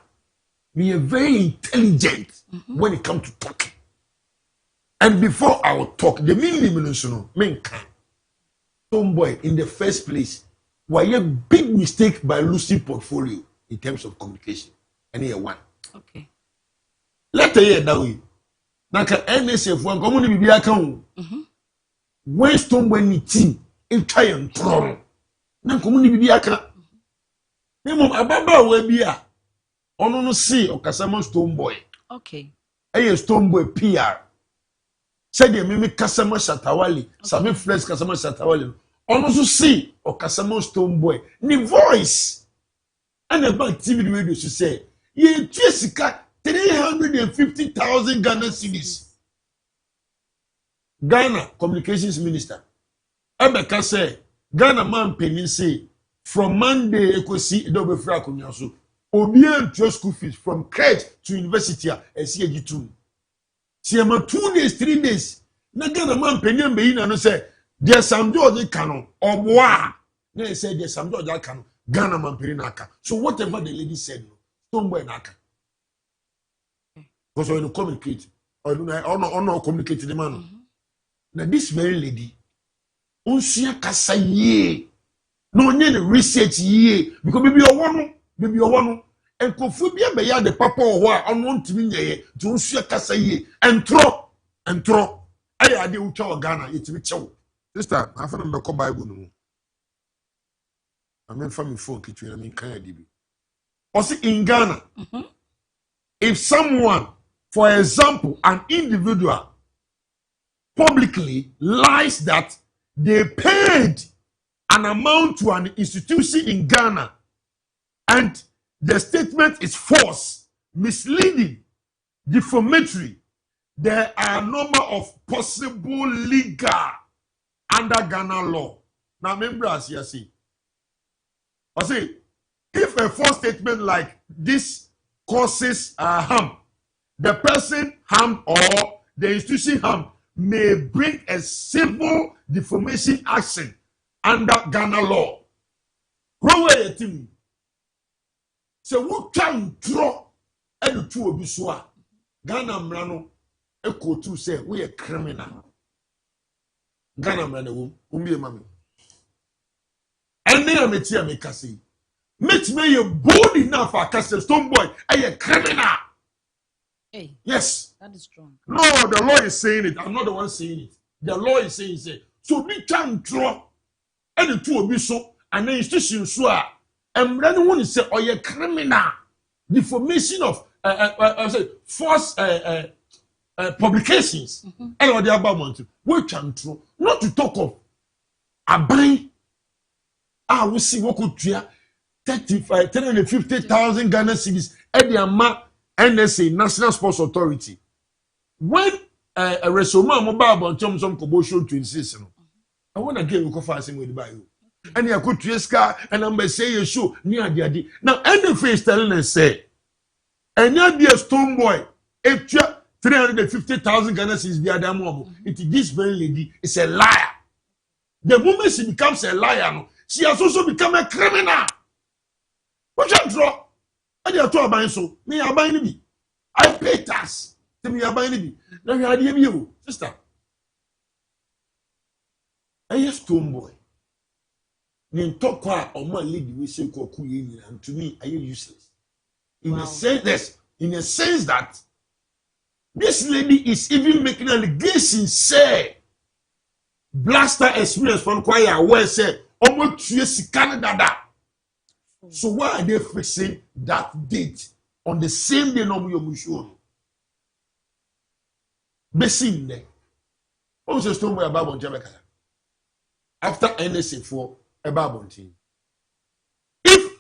We are very intelligent when it comes to talking. And before I will talk, the meaning men can. Tomboy, in the first place, why a big mistake by losing portfolio in terms of communication. And here one. Okay. Let her hear that way. Naka NSF one community be account. When Stoneboy ni team, it try and throw. Na community be account. Nemo ababa we bia. Ono no see okasama Stoneboy. Okay. Eye Stoneboy PR. Said the mimi kasama Shatawali, Sami Flex kasama Shatawali. Ono so see okasama Stoneboy. Ni voice. And about TV radio to say, ye Jessica 350,000 Ghana cedis. Ghana Communications Minister. Ebeka say, Ghana man penny say, from Monday, you could see double frack on your so. Obian to school fees from crèche to university at CAG2. See, 2 days, 3 days. Na Ghana man penny and be in say, there's some George canon or bois. They say there's some George canon. Ghana man penny naka. So whatever the lady said, somewhere naka. Because when you communicate, or no communicate the man. Now this very lady, unsia kasa ye, no any research ye, because maybe you want, and kofubia be ya the papa or what on one to me ye, to unsia kasa ye, and throw. I ade ucha Ghana, it's me chow. Sister, I found the Bible no. I mean family phone kitchen, I mean kind of DB. Also in Ghana, if someone, for example, an individual publicly lies that they paid an amount to an institution in Ghana and the statement is false, misleading, defamatory, there are a number of possible legal under Ghana law. Now, remember, as you see, I say, if a false statement like this causes harm, the person harmed or the institution harmed may bring a civil defamation action under Ghana law. Wrong way a thing. So we can draw any two of you. Ghana Mrano, a court to say we are criminal. Ghana Mrano, be a mammy. And then I met here, make us say, Makes me a bold enough for a stone boy, a criminal. Hey, yes. That is strong. No, the law is saying it. I'm not the one saying it. The law is saying it. So we can draw any two be so an institution so and then one is say or a criminal defamation of false publications and what the about we can draw not to talk of a buy we see what could 350,000 Ghana cedis at the amount NSA National Sports Authority when a resoma mobile on terms of commercial to insist I want to get you confessing with by you and you could treska and I'm say you show near the now NFA is telling us say and you be a stone boy if 350,000 Ghana cedis the other mom it this very lady is a liar the moment she becomes a liar she has also become a criminal. What you draw? I did to buy so. Me I buy me. I pay tax. To me I buy me. Now you are the sister. I am stone boy. Me talk qua or my lady we say koku and to me I am useless. In a sense, in a sense that this lady is even making allegations say blaster experience from choir where say almost 2 years Canada. So why are they fixing that date on the same day no you show? Besin there. What was stone boy about on Jamaica? After NSA for a babon team. If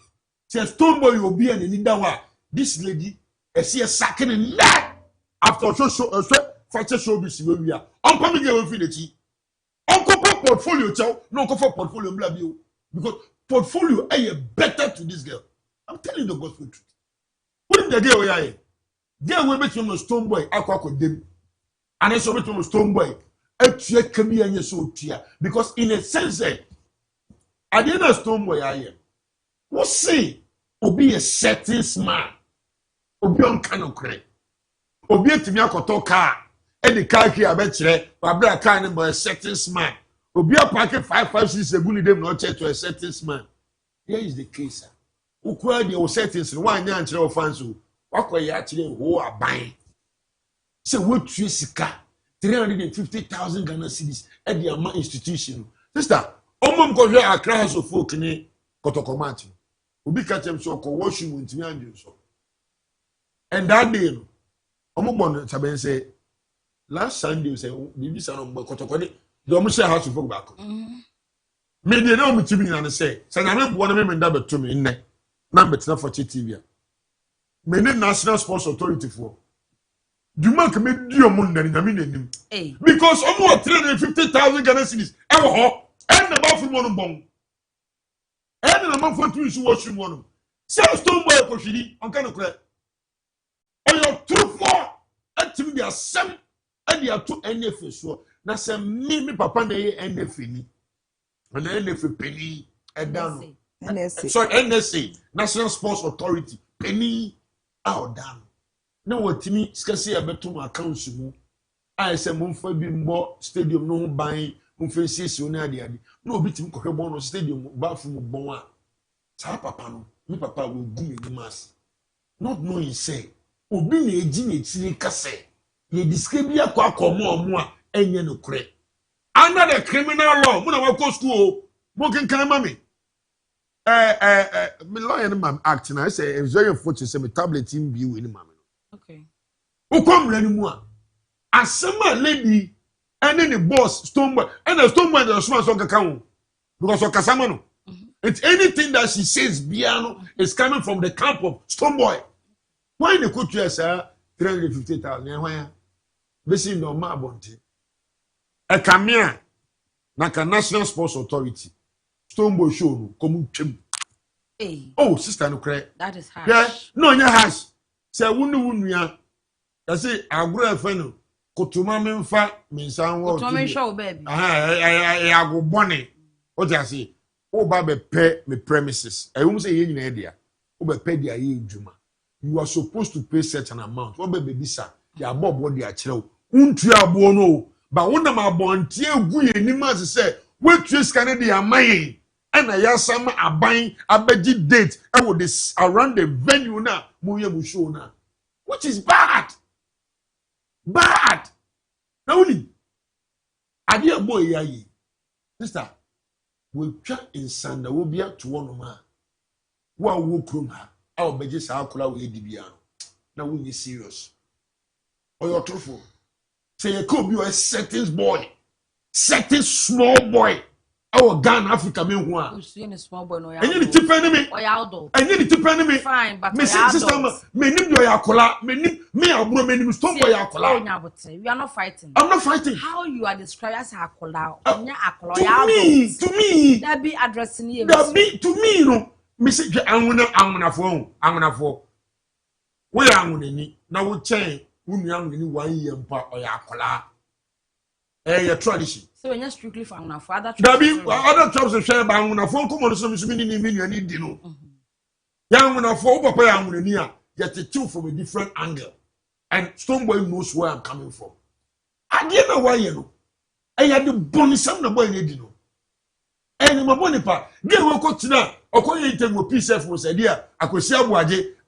say stone boy will be an in that this lady see a second in that after Fakye Showbiz where we are. I'm coming here with the Uncle portfolio chow, no for portfolio blah you because portfolio is better to this girl. I'm telling you the gospel truth. What if the girl we are? Girl we bet you stone boy akwa them, and I saw bet you stone boy. Actually, can be any so tia because in a sense, I didn't stone boy I am. What say? Obi a certain man. Obi on cano cray. Obi to me akoto car. And the car here, I bet you, but black kind of a certain man. Obi a packet 556 a good them not to a certain man. Here is the case. Who cried your settings and why not your fans who what were you actually who are buying? So what you see 350,000 Ghana cedis at the Amma institution. Sister, Omum go here a class of folk in Kotokomati. Obi catch him so washing with me and you so. And that day, Omubon Saben say last Sunday, say, Bibi Sanon Kotokoni, the Omusha house of folk back. Maybe no me to me and say, Sanam one of them and double to me in there. Number it's not for TV. Many National Sports Authority for. Do man can make your money in a minute. Because almost 350,000 Ghana cedis. And the bathroom on bone. And the month for 2 weeks washing one. Say stone boy Koshidi, on kind of clear. Or your true for until they are 7 and they are 2 NFA. So now say me papa na NFA. And the NFA penny and down. Sorry, NSA, National Sports Authority, penny out down. Now what to me, scarcely a better account. I say, Mumfa be more stadium, no buying, Mumfa no bit him coherent stadium, bathroom bon. Papa, me papa will give me the mass. Not knowing, say, Obi a genie, Case, ye describe your quack or more, and ye no cray. Under the criminal law, when I go school, working kind of mommy. Me lawyer man acting. I say it's very unfortunate. Say me tablet in view in mama. Okay. Who come anymore? As some lady and then the boss stone boy and the stone boy the small soccer count because of Casamano. It's anything that she says piano is coming from the camp of stone boy. Why the could you say 350,000? Why? Basically no ma bonte. A camia naka National Sports Authority. Stone boy show no come chim. Oh, sister no cry. That is harsh. Yeah, no nya harsh. Say wunu ya. I say agro efeno. Kotuma memfa minsan wo. Kotuma show baby. I go bone. What you say? O ba be pay me premises. I won't say ye nyina dia. O be pay dia ye djuma. You are supposed to pay certain amount. What be bisa? Ya bob what dia kire. Untu abo no. Ba wona ma bontie egu ye ni ma say we tue scan dey amaye. and I some aban abeji date I would this around the venue na mu show na, which is bad. Now only idea boy yayi sister we try in sanda will be to one ma wa wo krom ha our beje sa akola we dibia na we ni serious or your truthful say you could be a certain boy, certain small boy. Our Ghana Africa me who are. You small boy no ya. And you need to pay me. Or ya adult. And you need to pay me. Fine, but me sister me nim do ya kola, me Abro me nim stone boy ya kola. We are not fighting. I'm not fighting. How you are described as a kola? To me. That be addressing you. That be to me no. Me say I'm gonna for. We are gonna ni. Na we change. We am ni 1 year mpa or ya kola. Your tradition. So when you're strictly for other tribes. There be other tribes share by una phone come on some meaning you need no. Young una for papa young near get a two from a different angle. And Stoneboy knows where I'm coming from. I didn't know why you know. I had the bonus some the boy need no. And my bonny pa, get work out now. Or call you take with PCF was a dear. I could see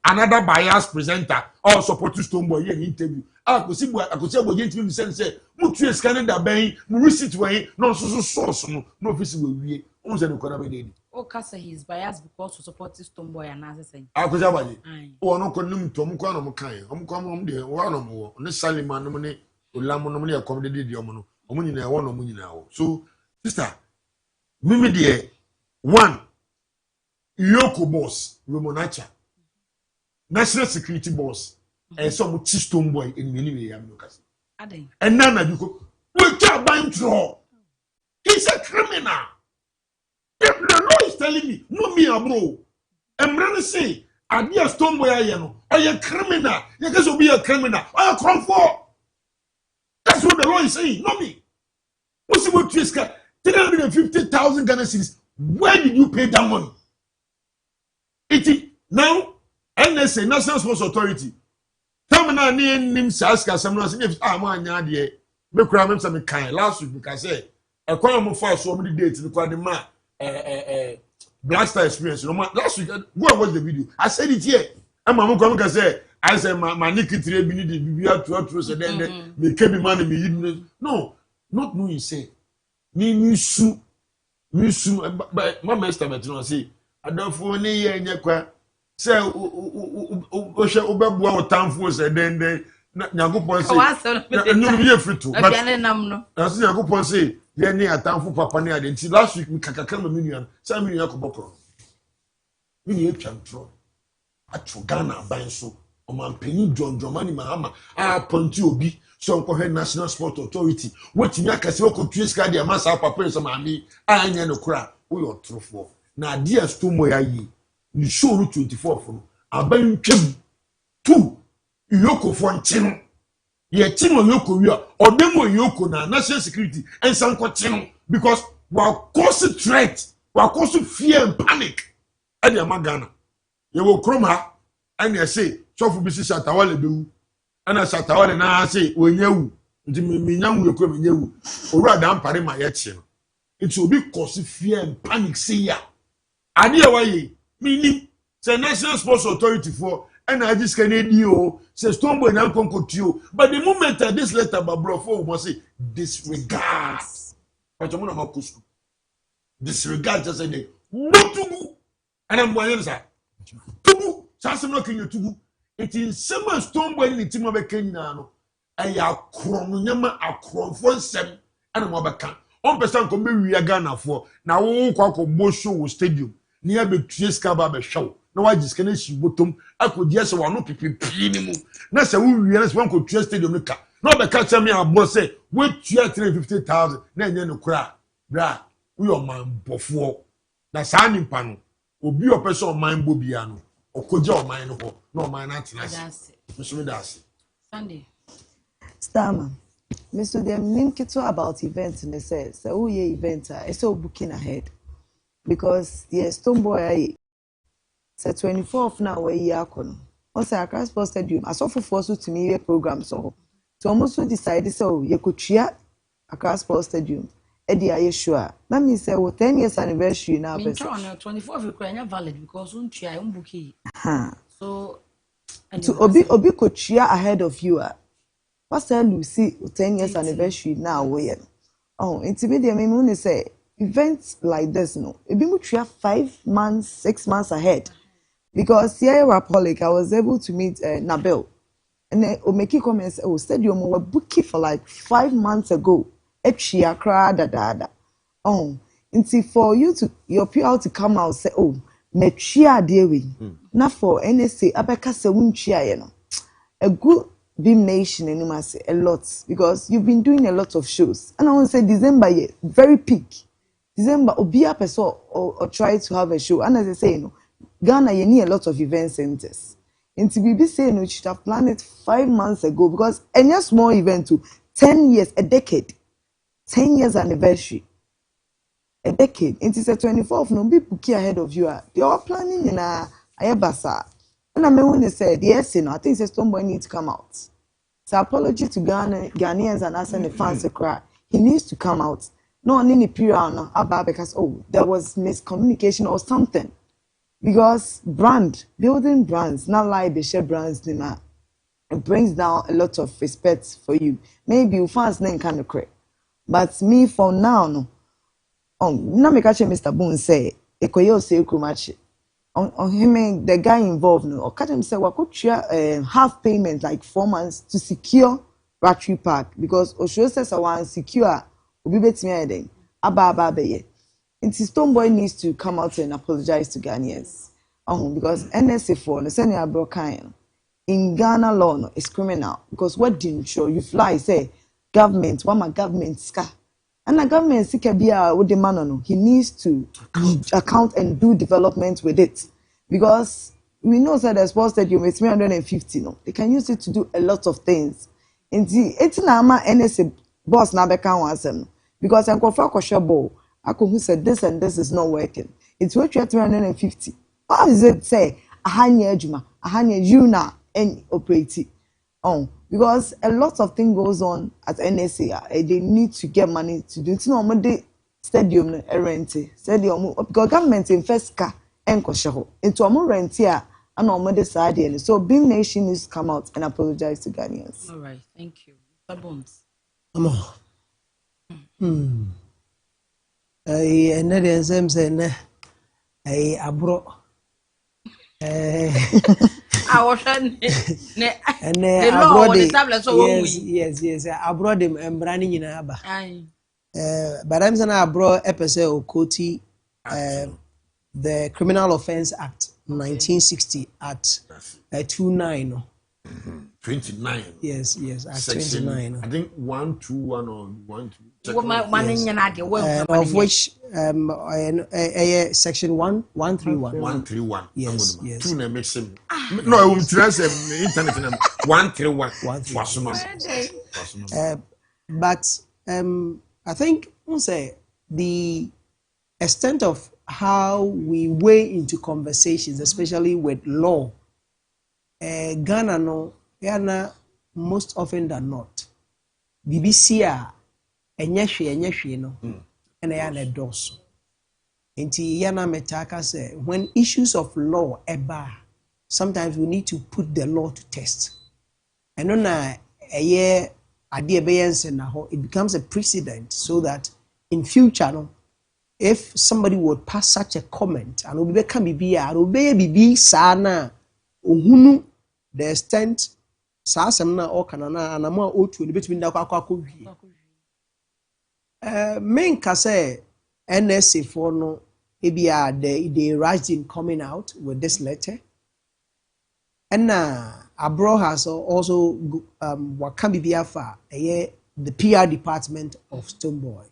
another bias presenter or support to Stoneboy in interview. I could see what you say. Mutu scanning that bay, receipt way, no source, no visible way. Once and could Oh, Cassa, he's biased because to support this Stoneboy and as I say. I could have it. Oh, no, couldn't Tom Kwan, come there, one or more, on the Saliman money, Ulamonomia accommodated Yomono, Omunina, one or Munina. So, sister, Mimi dear, one, Yoko boss, Romonacha, National Security boss, and some Stoneboy in many way. And none of you we can't buy him through. He's a criminal. The law is telling me, no me Abro. I'm going to say, I be a Stoneboy, or you're a criminal. You guys will be a criminal. Or you come for. That's what the law is saying, not me. What's the word to 350,000 Ghana cedis. Where did you pay that money? It now, NSA, National Sports Authority. Some na ni nim saska some no say am anya de me kura me some kan last week because say e kwa mo for so me date ni kwa de ma black star experience no last week go and watch the video. I said it here am mo kwa me say I say my nikitire bi ni de bibia to say then me kebi man me yid no not knowing say me su but my master me no say adafo ni ye nya kwa say obebua otamfo say den nyagopon say no be free to but as nyagopon say ye ni atamfo papa ni ade nti last week kakaka ma menu say menu yakobokro menu etwantro atwo Ghana ban so o man peni John Dramani Mahama appointi obi so nko National Sport Authority wetimi akase okotue ska de amasa papa so maami anya no kura wo yo trofo na dia Stoneboy ayi ni show 24 from aban twem 2 yoko for nchino ye chino yoko wi odemo yoko na national security and sanko chino because we cause threat we cause fear and panic and ya magana ye wo krom ha and ye say so fu bisi Shatawale bewu and Shatawale na say onyewu nti minyanwu yoko menyewu owura da mpare ma ye chino it will be cause fear and panic say ya ade ya waye meaning say National Sports Authority for and I just can you say Stoneboy na konkotuo but the moment that this letter Abro for must say disregards but you know kusku disregard just say no tugu and I'm going say tugu chance no kin tugu it is same Stoneboy ni team be Kenya no aya krom nyama akrom for nsem and mo be kan on person ko be wi Ghana for na wo kwa bo show stadium ni ya be tieska ba be show na wa jiskene shi botom akodi ese wa no pipipi ni mu na se wo wi na se wan ko tue stadium ka na be ka chame Abro say we tue 350,000 na enye no kura bra we o man bofo na sa nimpa no obi o pese o man bo bia no okoja o man no ho na o man na tena se so das Sunday Starman Mr. Dem nimkito about events in the says so ye event I so booking ahead because the Stoneboy say 24th now where year kono on say Accra Sports Stadium asofo so to me program so almost decide so ye could cheer Accra Sports Stadium Eddie Ayeshua. Let me say, 10 years anniversary now. Me try on 24 of Ukraine valid because un try un bookie. So to Obi Kochia ahead of you. What's that Lucy 10 years anniversary now? Oh, intermediate me say events like this no. Ebi mu tria 5 months, 6 months ahead. Because here Rapolic, I was able to meet Nabel. And then Omeki comments, oh, stadium were booking for like 5 months ago. Echia cra da. Oh, until for you to your PR to come out say, oh, mechia dewe. Not for NSA, abeka se wunchia you know. A good Beam Nation and say a lot because you've been doing a lot of shows. And I want to say December yeah, very peak. December obia person or try to have a show. And as I say, you know, Ghana you need a lot of event centers. And to be saying we should have planned it 5 months ago because any small event to 10 years, a decade, 10 years anniversary, a decade. It is a 24th no be bookie ahead of you. They are planning in a ayabasa. And I mean when they said yes, you know, I think the Stoneboy needs to come out. So apology to Ghanaians and asking the fans to cry. He needs to come out. No one in the period now about because there was miscommunication or something. Because building brands, not like they share brands, it brings down a lot of respect for you. Maybe you fans name kind of crazy. But me for now, no. Now me catch Mr. Boone say, Ekoyo say kumachi. On him, the guy involved, no, or catch him say, well, could half payment like 4 months to secure Ratri Park because Osho says I want secure. Obi bet me then. Aba beye. And Stoneboy needs to come out and apologize to Ghanaians. Because NSA for the senior Abro kind in Ghana law no, is criminal because what didn't show you fly say government, what my government ska. And the government sikabia with the man no, he needs to account and do development with it. Because we know that the sports stadium is 350 no. They can use it to do a lot of things. And it's na ma NSA boss na beka wansem because I go for ball. Who said this and this is not working. It's worth 350. How is it say ahanya ejuma, ahanya you na and operate? Because a lot of things goes on at NSA. They need to get money to do. It's not only stadium rent. Stadium because government invest car and kosheho into a rent here and on side. So Beam Nation needs to come out and apologize to Ghanaians. All right, thank you. Bonez. And then same say Abro. I was And yes. Abro them embrani in Aba. But I'm saying Abro episode Okoti the Criminal Offence Act 1960 at 29. 29. Yes, at Section, 29. I think 121 or 122. Of which section 131. 131. Yes. Two na make him. No, I will trust internet 131. But I think we'll say the extent of how we weigh into conversations, especially with law, Ghana no, Ghana most often than not, BBC enye no, and yana doso. Inti yana metaka say when issues of law eba, sometimes we need to put the law to test. And on it becomes a precedent so that in future no, if somebody would pass such a comment and obi can be sana ohunu the extent sasem na o kanana anama otu ni betumi ndakwa akwakowie main ka say NSA for no ebia they rushed in coming out with this letter and Abro has also what can be afa the PR department of Stoneboy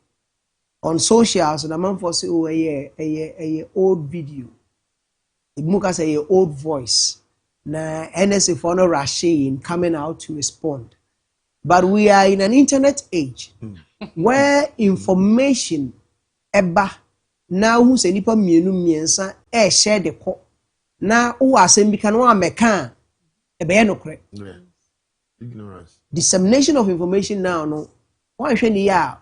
on socials and among for say a old video muka say a old voice na NSA for no rushing coming out to respond, but we are in an internet age where information eba now who say nipa mienu miensa share the call na who asem bi kan wa meka ebe no kre Ignorance. Dissemination of information now no one hwe ni ya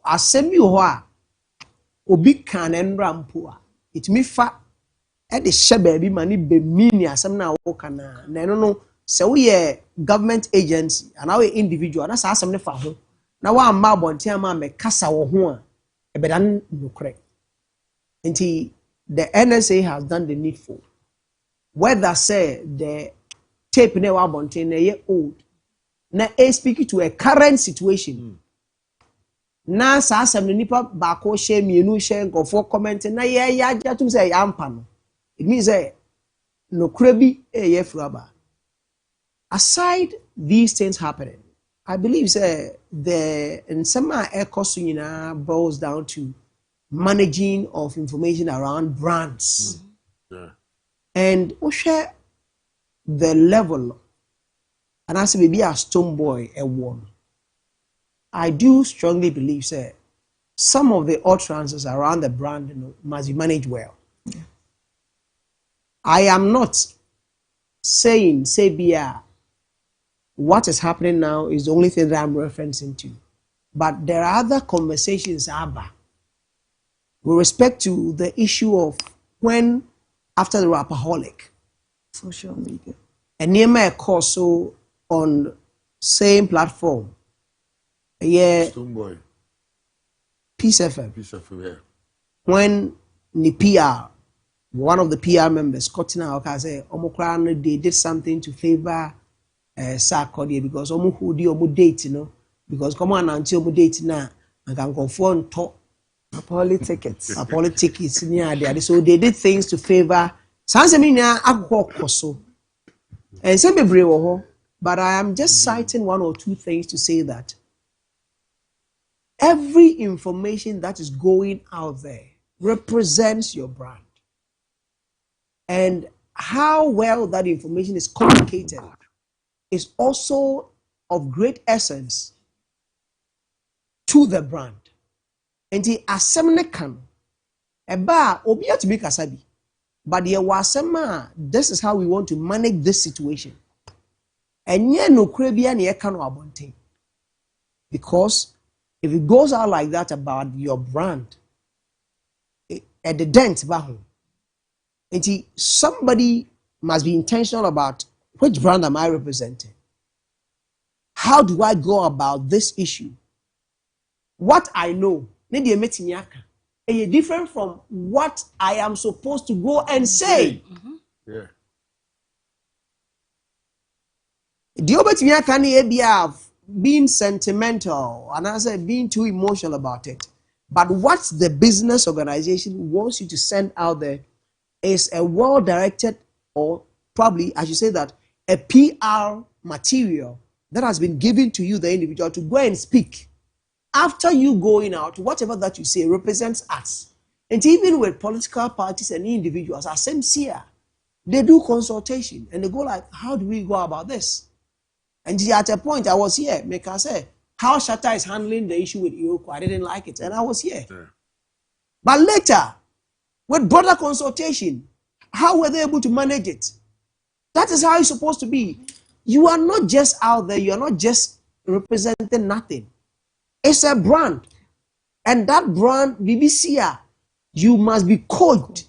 asemi ho obi kan enra mpo a itumi fa e de hye baabi ma ne be mini asem na wo kana na eno no se wo ye government agency and now individual na sa asem ne fa ho na wa ma abonte ama me kasa wo ho a e be dan nokre nti the NSA has done the needful whether say the tape ne wa abonte na ye old na speak to a current situation na sa asem ne nipa ba ko share mienu share nkofo comment na ye ya jatum say ya ampa no it means that no krebi ye fraba. Aside these things happening, I believe the in some air boils down to managing of information around brands. Yeah. And we share the level and as maybe a stone boy a one. I do strongly believe some of the utterances around the brand must be managed well. I am not saying, what is happening now is the only thing that I'm referencing to. But there are other conversations with respect to the issue of when, after the Rapaholic, social media, and near my course so on same platform, Peace FM, when the PR, one of the PR members, Kotina say, they did something to favor Sarkodie because omu date, because come on until date now, and can confirm talk politics. Yeah, so they did things to favor Sansemina Akoko. And some brave, but I am just citing one or two things to say that every information that is going out there represents your brand. And how well that information is communicated is also of great essence to the brand. And the assembly can obiya to be kasabi, but this is how we want to manage this situation. And ye no krebia ne yeka no abonte, because if it goes out like that about your brand, at the dent bahu. And somebody must be intentional about which brand am I representing? How do I go about this issue? What I know, is different from what I am supposed to go and say. Yeah. The obetimiaka have been sentimental and I said being too emotional about it. But what the business organization wants you to send out there is a well-directed, or probably, I should say that, a PR material that has been given to you, the individual, to go and speak. After you going out, whatever that you say represents us. And even with political parties and individuals, as MCA, they do consultation and they go like, how do we go about this? And at a point, I was here, make I say, how Shatta is handling the issue with Ioko, I didn't like it, and I was here. Yeah. But later, with broader consultation, how were they able to manage it? That is how it's supposed to be. You are not just out there, you are not just representing nothing. It's a brand. And that brand, BBC, you must be coached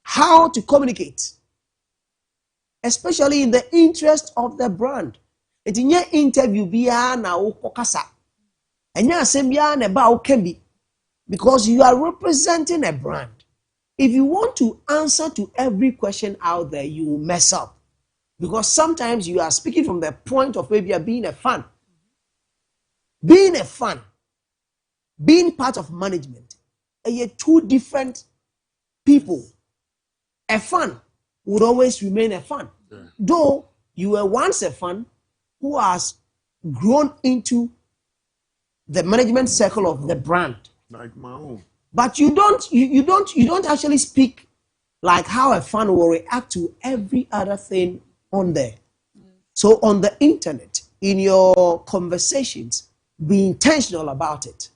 how to communicate. Especially in the interest of the brand. It's in your interview, because you are representing a brand. If you want to answer to every question out there, you will mess up. Because sometimes you are speaking from the point of maybe being a fan. Being a fan, being part of management, are two different people. A fan would always remain a fan. Yeah. Though you were once a fan who has grown into the management circle of the brand. Like my own. But you don't actually speak like how a fan will react to every other thing on there. So on the internet, in your conversations, be intentional about it.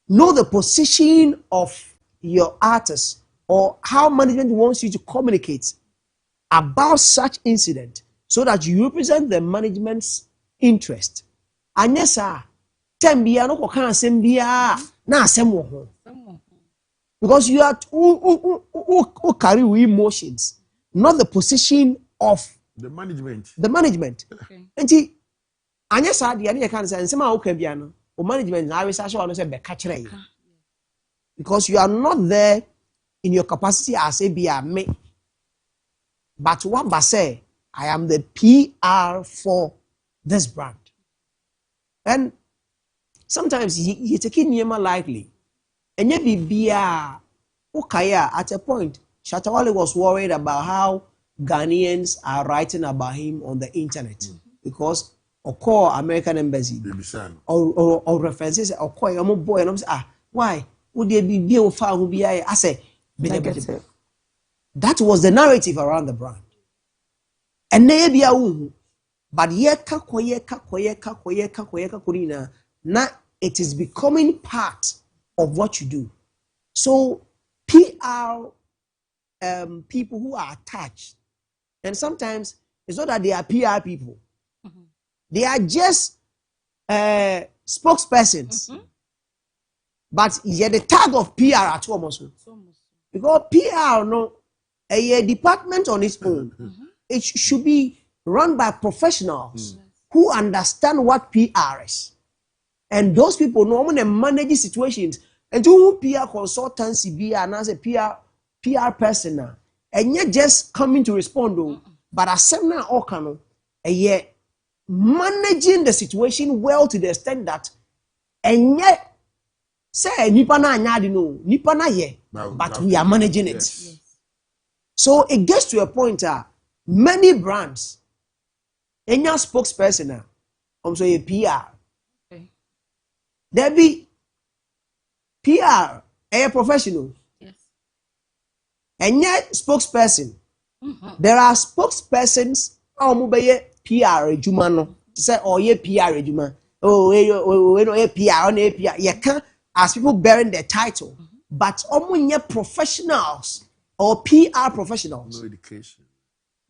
Know the position of your artist or how management wants you to communicate about such incident so that you represent the management's interest. And yes, sir, Tembia no can sembia na asem because you are who carry emotions, not the position of the management. Okay. And anya sad ya ne kan say nsem a woka bia no o management na awesa so no say be ka kire you because you are not there in your capacity as a bia me but one ba say I am the PR for this brand. And sometimes you take it niema lightly. And yet bia ukaya at a point Shatawale was worried about how Ghanaians are writing about him on the internet because or call American embassy or references or call your boy and I'm say why would there be a far who be I say negative. That was the narrative around the brand. And maybe but now it is becoming part of what you do. So PR people who are attached, and sometimes it's not that they are PR people. They are just spokespersons. But yeah, the tag of PR at home also. Because PR no a department on its own. It should be run by professionals who understand what PR is. And those people normally manage situations. And to PR consultancy be as a PR person, and yet just coming to respond, but as seminar or canon, a year managing the situation well to the extent that, and yet say nipa na anyadi no nipa na ye, but we are managing it. Yes. So it gets to a point many brands, any spokesperson, so a PR. Okay. There be PR, a professional. Yes. And yet spokesperson. There are spokespersons PR ejuma say oh ye PR ejuma. Oh we PR on PR. You can as people bearing their title, but omunye professionals or PR professionals. No education.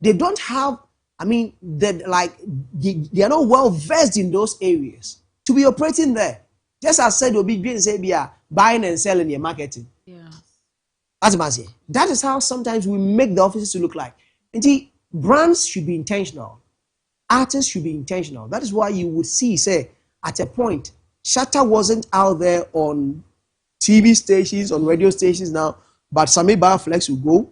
They don't have, I mean, they are not well versed in those areas to be operating there. Just as said, be buying and selling your marketing. Yeah. That is how sometimes we make the offices to look like. Indeed, brands should be intentional. Artists should be intentional. That is why you would see, say, at a point, Shatta wasn't out there on TV stations, on radio stations now, but Sammy Barflex will go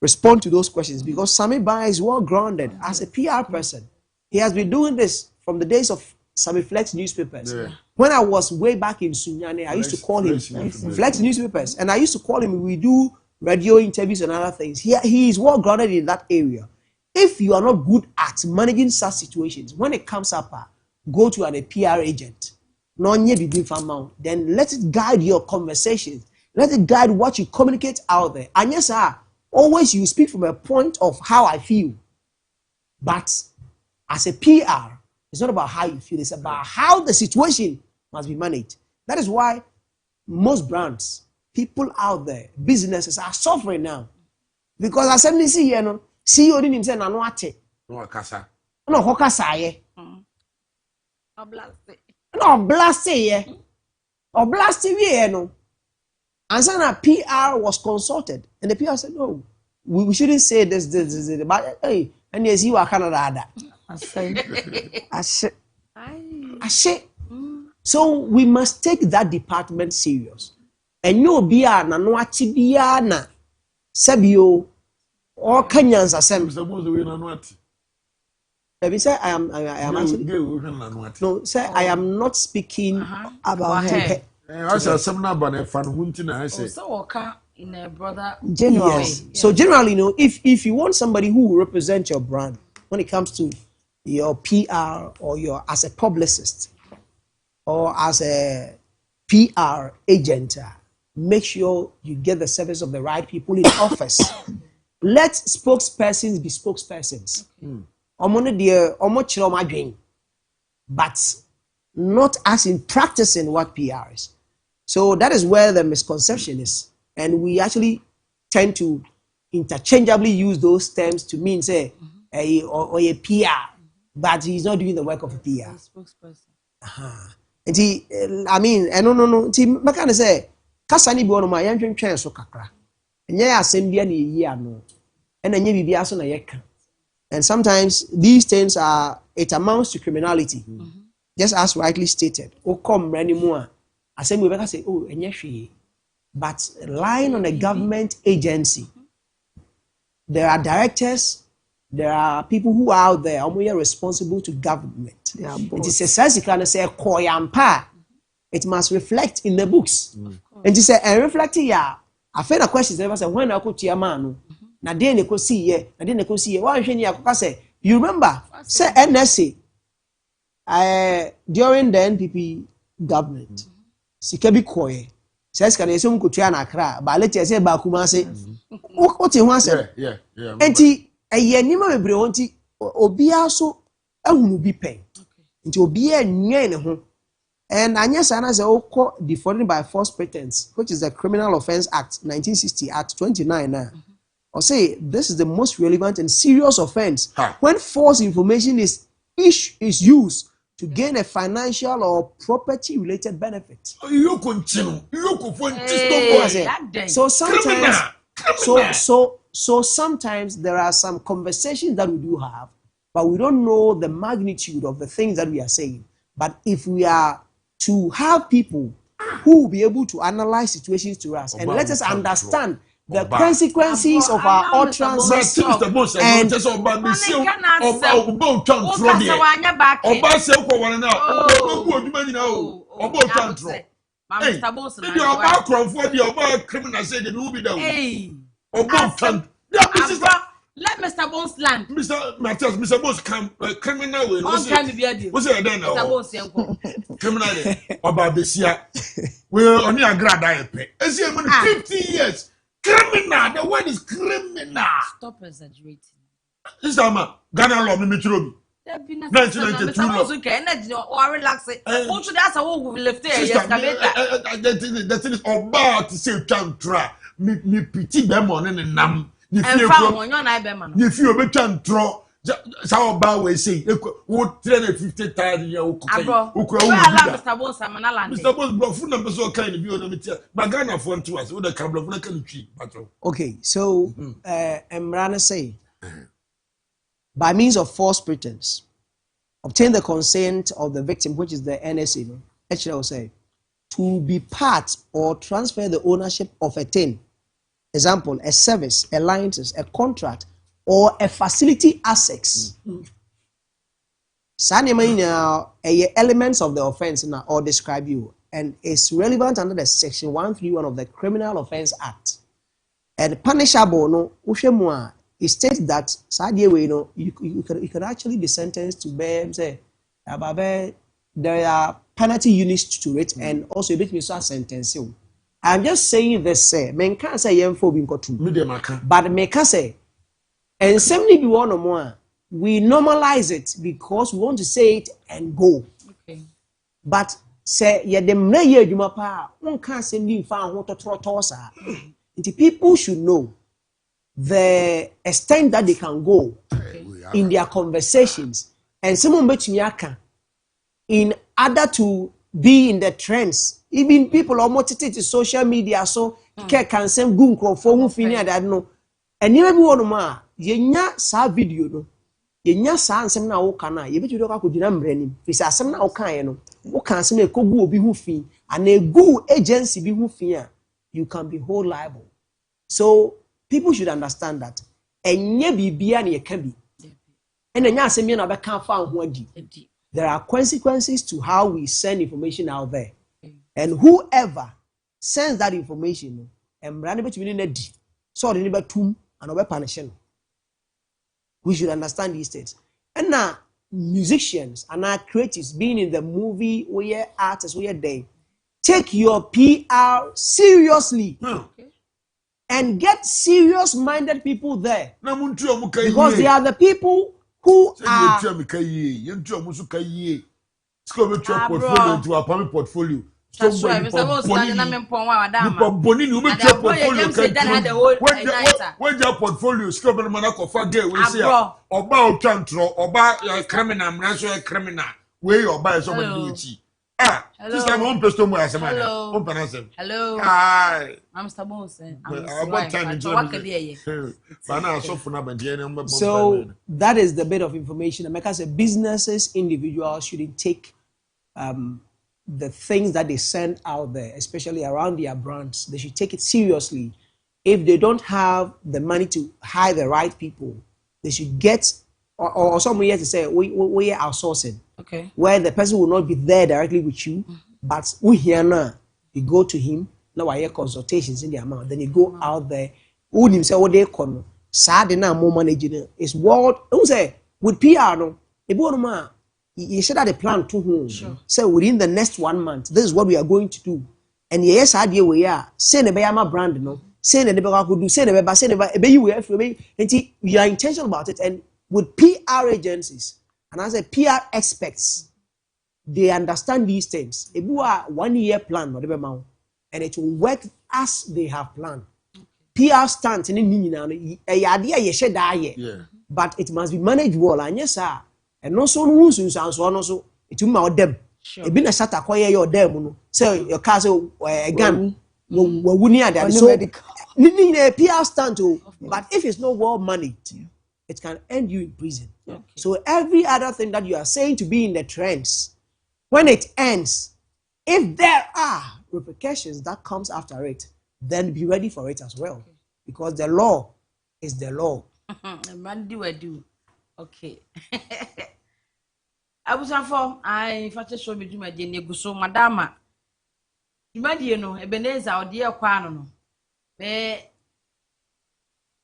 respond to those questions because Sammy Bai is well grounded as a PR person. He has been doing this from the days of Sammy Flex newspapers. Yeah. When I was way back in Sunyane, I used to call him Flex newspapers, and I used to call him. We do radio interviews and other things. He is well grounded in that area. If you are not good at managing such situations, when it comes up, go to a PR agent. Then let it guide your conversations. Let it guide what you communicate out there. And yes, always you speak from a point of how I feel. But as a PR, it's not about how you feel. It's about how the situation must be managed. That is why most brands, people out there, businesses are suffering now. Because as I see here, CEO didn't say no ate. No kasa. No hokasa ye. No blast ye. Or blast ye no. And so PR was consulted, and the PR said, "No, we shouldn't say this. But hey, and yes, you are Canada." I say. So we must take that department serious. And you be a na no ati bia na sabio or Kenyans assembly. Let me say I am actually no. Say I am not speaking about her. Yes. In a brother. Generally, yes. So generally, if you want somebody who will represent your brand when it comes to your PR or your as a publicist or as a PR agent, make sure you get the service of the right people in office. Let spokespersons be spokespersons. But not as in practicing what PR is. So that is where the misconception is. And we actually tend to interchangeably use those terms to mean, say, a PR, but he's not doing the work of a PR. I mean, no. Nti meka ne say kasa ni bi ono ma yentwentwen so kakra. Enye asem bia na eyi ano. And enye bibia so na yeka. And sometimes these things it amounts to criminality. Just as rightly stated. O come rani mu a asem we beka say oh enye hwe. But lying on a government agency, there are directors, there are people who are out there who are responsible to government. It is a sense you can say koyampa. It must reflect in the books. And you say and reflecting yeah. I feel the question never say when I go to your man. Na dey ne ko see ye, na dey ne ko see ye. One hwe ni akoka say you remember say NSA during the NPP government. Sika bi koye. Says can you go to an Accra, but let you say Bakumase. What you want say? Yeah. Enti eye ni ma bebre wonti obi aso ahunu bi pen. Enti obi enye ne ho. And anya sana say okọ defrauding by false pretense, which is the Criminal Offence Act 1960 Act 29 now. Or say this is the most relevant and serious offence when false information is used to gain a financial or property related benefit. You continue. So sometimes so sometimes there are some conversations that we do have, but we don't know the magnitude of the things that we are saying. But if we are to have people who will be able to analyze situations to us and let us understand the consequences of our utterances and let Mr. Bonez land. Mr. Bonez come criminal way. What's it then? Mr. Bonez criminal about this year. We're only a grad. 50 years. Criminal. The word is criminal. Stop exaggerating. This time, Ghana law, me trouble. 1992 law. Or relax it. What should that's how we left there? The thing is about to say chantra. Me pity them on and nam. And found one your neighbor man. If you be chantra. Sao ba we say what 350,000 year Abro. Mr. Bonez Manala. Mr. Bonez bro food number so kind of you on metia but Ghana for to us with the camera for can tree patro. Okay, so Emrana say by means of false pretense obtain the consent of the victim, which is the NSA, actually I will say to be part or transfer the ownership of a thing, example a service, a license, a contract, or a facility access. Elements of the offense now or describe you, and it's relevant under the section 131 of the Criminal Offence Act. And punishable no ushemwa, it states that you can actually be sentenced to bear say there are penalty units to it, and also a bit me so sentence. I'm just saying this say men can't say yemfo bi nkotu, but me can say and somebody be one or more. We normalize it because we want to say it and go. Okay. But say yeah the mleye adwuma pa one can't say ni fa ho totoro sa. The people should know the extent that they can go in their conversations, and someone betumi aka in order to be in the trends. Even people almost take to social media so can send gun for who fini that no. And you be one more. Yenya sa video no yenya sa ansem na wo kana ye betu doka kodina mbranim fi sa asem na wo kan ye no wo kan asem e kogu obi hu fi and a gu agency bi hu fi a you can be hold liable. So people should understand that enye bibia na ye ka bi and enya asem ye na be kan fa ho adi. There are consequences to how we send information out there, and whoever sends that information embrane betumi na di so de ne betum and obe punish no. We should understand these things. And now, musicians and our creatives, being in the movie, we are artists, we are there. Take your PR seriously. And get serious-minded people there. Because they are the people who are... portfolio. That's right. Mr. Bonez na Boni you make your portfolio. When your portfolio scope na man akofa girl we say oba otwantro oba criminal mranso criminal we oba so do it. Sister, I'm pesto mo asema. Hello. On penasem. Hello. Hi. I'm Mr. Bonez. So that is the bit of information. America said businesses, individuals shouldn't take the things that they send out there, especially around their brands. They should take it seriously. If they don't have the money to hire the right people, they should get, or someone here to say, we are outsourcing. Okay. Where the person will not be there directly with you, but we here now, you go to him, now I hear consultations in the amount, then you go out there, who himself what they call sad now more managing is what who say with PR no, you should have a plan to whom. Sure. So within the next 1 month, this is what we are going to do. And yes, idea we are say the Bayama brand no, say the Bayama could do, say the Bayama, say the Bayama, and we are intentional about it. And with PR agencies, and as a PR experts, they understand these things. If you are 1 year plan, whatever amount, and it will work as they have planned. PR stance in the but it must be managed well. And yes, sir. And no so no so also it will out them. It been a sat acquire your dem. So your castle again. We need that. So a PR stand too. But if it's not well managed, it can end you in prison. Okay. So every other thing that you are saying to be in the trends, when it ends, if there are repercussions that comes after it, then be ready for it as well. Okay. Because the law is the law. Man do. Okay. I was for Fakye Showbiz my dear Neguso, Madama. You might know, Ebenezer or dear Quano. Be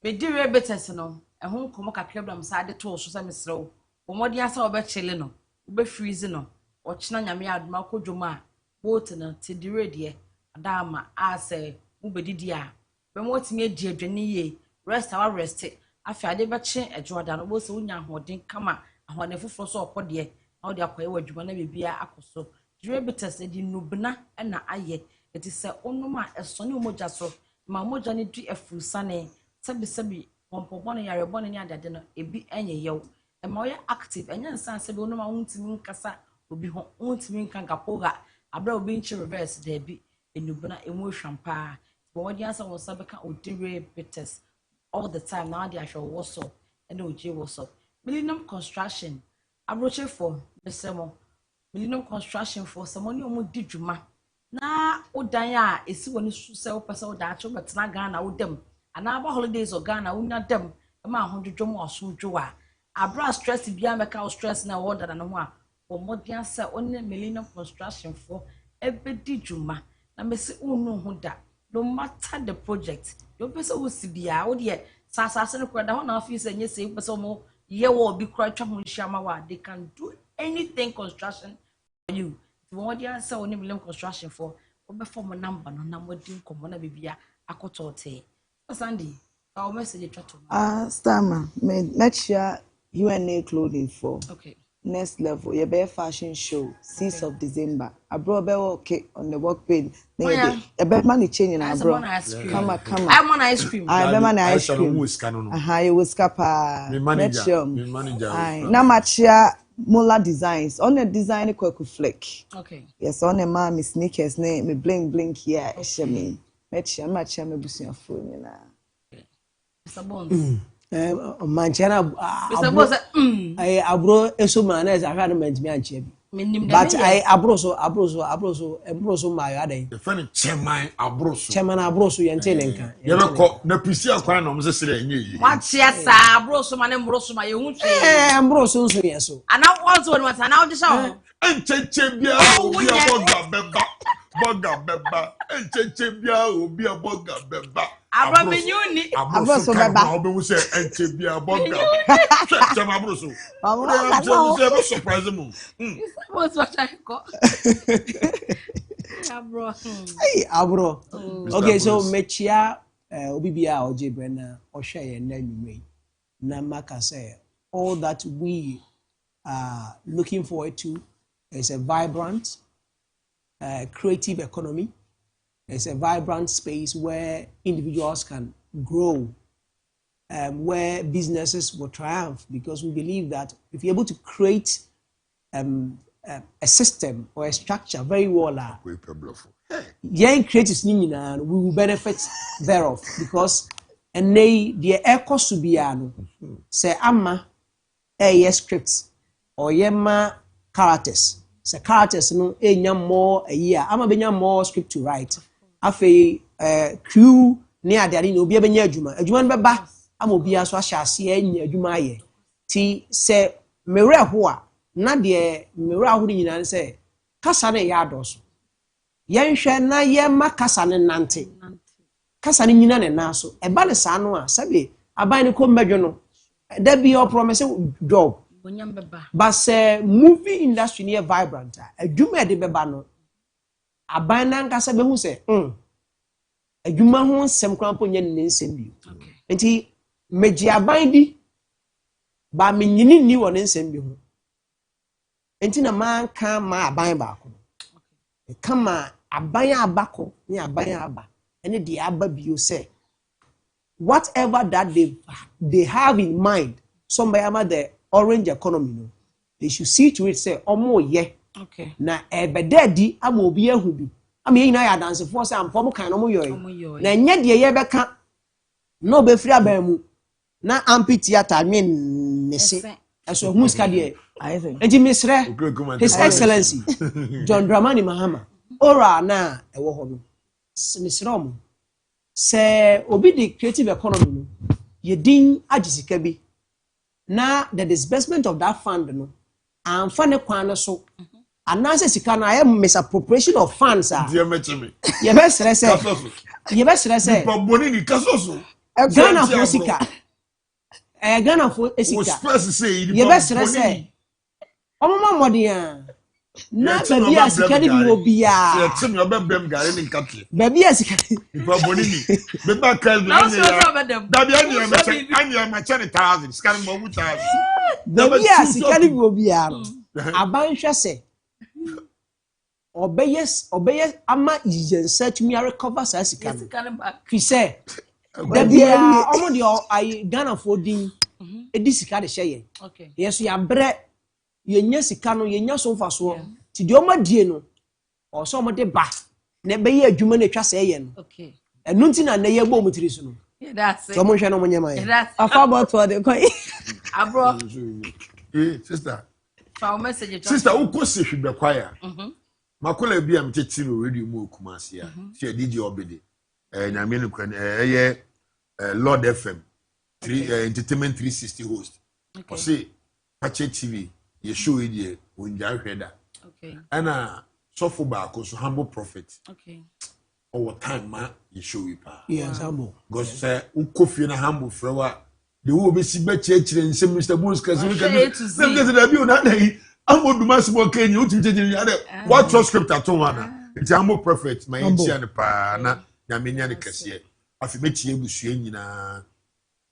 dear better, no. A home come a cable side the toast, so I'm slow. Or more the answer about Chileno, be freezing, or Chinanyami, Marco Joma, Bolton, Tiddy, dear, Adama, I say, Ubedidia. When what's me, dear Jenny, rest our rested. I fear they batching a Jordan was so young who didn't come out, and when never for so poor dear, how they acquire what you want to be a so. Dre better said in Nubna and I it is a onoma a sonny mojaso, my mojani tree a full sunny, sabi. One pon ya born in your dinner, a be any yo, and more active, and young son said, no, I won't mean cassa, will be home, won't mean cancapoga, Abro being reverse, there be a nubana emotion pa. But what the answer was Sabaka or Dre Betters all the time now, they shall was up and OJ was up. Millennium construction, Abro for the summer, Millennium construction for someone you won't did you ma. Na Odaya is when you sell person that, but not Ghana with them. And our holidays or Ghana, we not them, a man 100 drum or so joa. Abra stress beyond make our stress now order than one. For more than say only millennium construction for every dijuma. Na me say no who that. No matter the project, your person will see be out yet. Sasa no kwada one office and you say person more ye will be quite shama. They can do anything construction for you. More than say only millennium construction for perform a number no number dim come on be a kotote. Sandy, our message to Stammer, make sure UNA clothing for next level. Your bare fashion show, 6th of December. Abro be okay on the work page. A bet money changing Abro. Come on. I'm on ice cream. I be man ice cream. You will scapa. Manager. Na matcha Mola designs. On the design kwaku flick. Okay. Yes, on the man sneakers name me blink here. Shame. Matcha me busia phone na. Mr. Bonez. Manchana Mr. Bonez. I Abro eso man as I had meant me and but I Abroso my other. The funny chairman Abroso. Chairman Abroso yentenenka. Yellow cock, the PC akwan no mse sire enye. What yes Abroso man Mbroso ma ye hu twe. Abroso so yeso. And now also when what now this show. Encheche bia obi aboga beba. Boga beba. Encheche bia obi aboga beba. Abro menyuni. Abroso beba. Obi wo se enche bia aboga. Chama Abroso. Abroso surprise mu. What's what I got? Abro. Hey, Abro. Okay, so mechia obi bia oje brena ohwe ye na nwumre. Na maka say all that we are looking forward to is a vibrant creative economy. It's a vibrant space where individuals can grow, where businesses will triumph, because we believe that if you're able to create a system or a structure very well. Young creators we will benefit thereof because and they the echo subiano say ama scripts or yema characters. Say characters no more a year. Ama benya more script to write. Afe crew near the no be benya adwuma. Adwuma no beba ama obi aso ahyase anya adwuma ye. Ti say mere ho a na de mere aho nyina say kasa na ya adoso. Yenhwe na yema kasa ne nante. Kasa ne nyina ne naso. Eba le sa no a sabe aban ne ko medwo no. Da be your promise job. But movie industry near vibrant. Adwuma de beba no. Aban na nkasa be hu se adwuma ho nsem krampo nya ne nsem bi. Enti meji aban di ba menyini ni wo ne nsem bi ho. Enti na man kan ma aban ba ko. Kama aban abako ni aban aba. Ene de aba bi o say whatever that they have in mind, somebody about the orange economy, no, they should see to it say, omo ye. Okay. Na ebededi ama obi ehu bi. Ama yin na ya dance for say am form kan omo yoy. Na nye de ye beka no be free aban mu. Na amphitheater nwen ne se. Eso hu ska de. Enti misre His Excellency John Dramani Mahama. Ora na ewo ho no. Misre omo. Se obi the creative economy no. Ye din agisika bi. Na the disbursement of that fund no and fund kwan so anase sika na misappropriation of funds Dear me. ye be sere se Boni ni kasoso Ghana for sika Ghana for sika ye be sere se omoma modern na baby asika ni bi obi ya ye tim yo bebem gare ni nkate baby asika boni ni be ba kan ni da bi anya ma chane 1000 scan mo 1000 baby asika ni bi obi ya aban hwe se obeyes ama yiyensa tumi recover sa asika fi se da bia omo de ai Ghana for din edi sika de hye okay yeso ya bre yenya sika no yenya so mfaso ti de oma die no o so mo de ba na be ye adwuma na twa se ye no okay enu nti na ye gbo mutiri so no that's it so mo hwe no mo nyema ye afa about for the coin abro sister for message sister who ko se hwe be kwaya makola bi am tete no radio mu okumase a se DJ obede nyame no kwan ye Lord FM 3 entertainment 360 host okay say Fakye TV ye show it onja hweda okay ana sofo ba ko so humble prophet okay all time ma ye show it pa yes humble because say ukofie na humble frewa the wo be si ba chire nsem Mr. Bonez kasi we can say that be una dai Oduma Odoom kenyi uti ya what script ato wana nti humble prophet ma yin ne pa na nyamenya ne kase afi metie ebusue nyina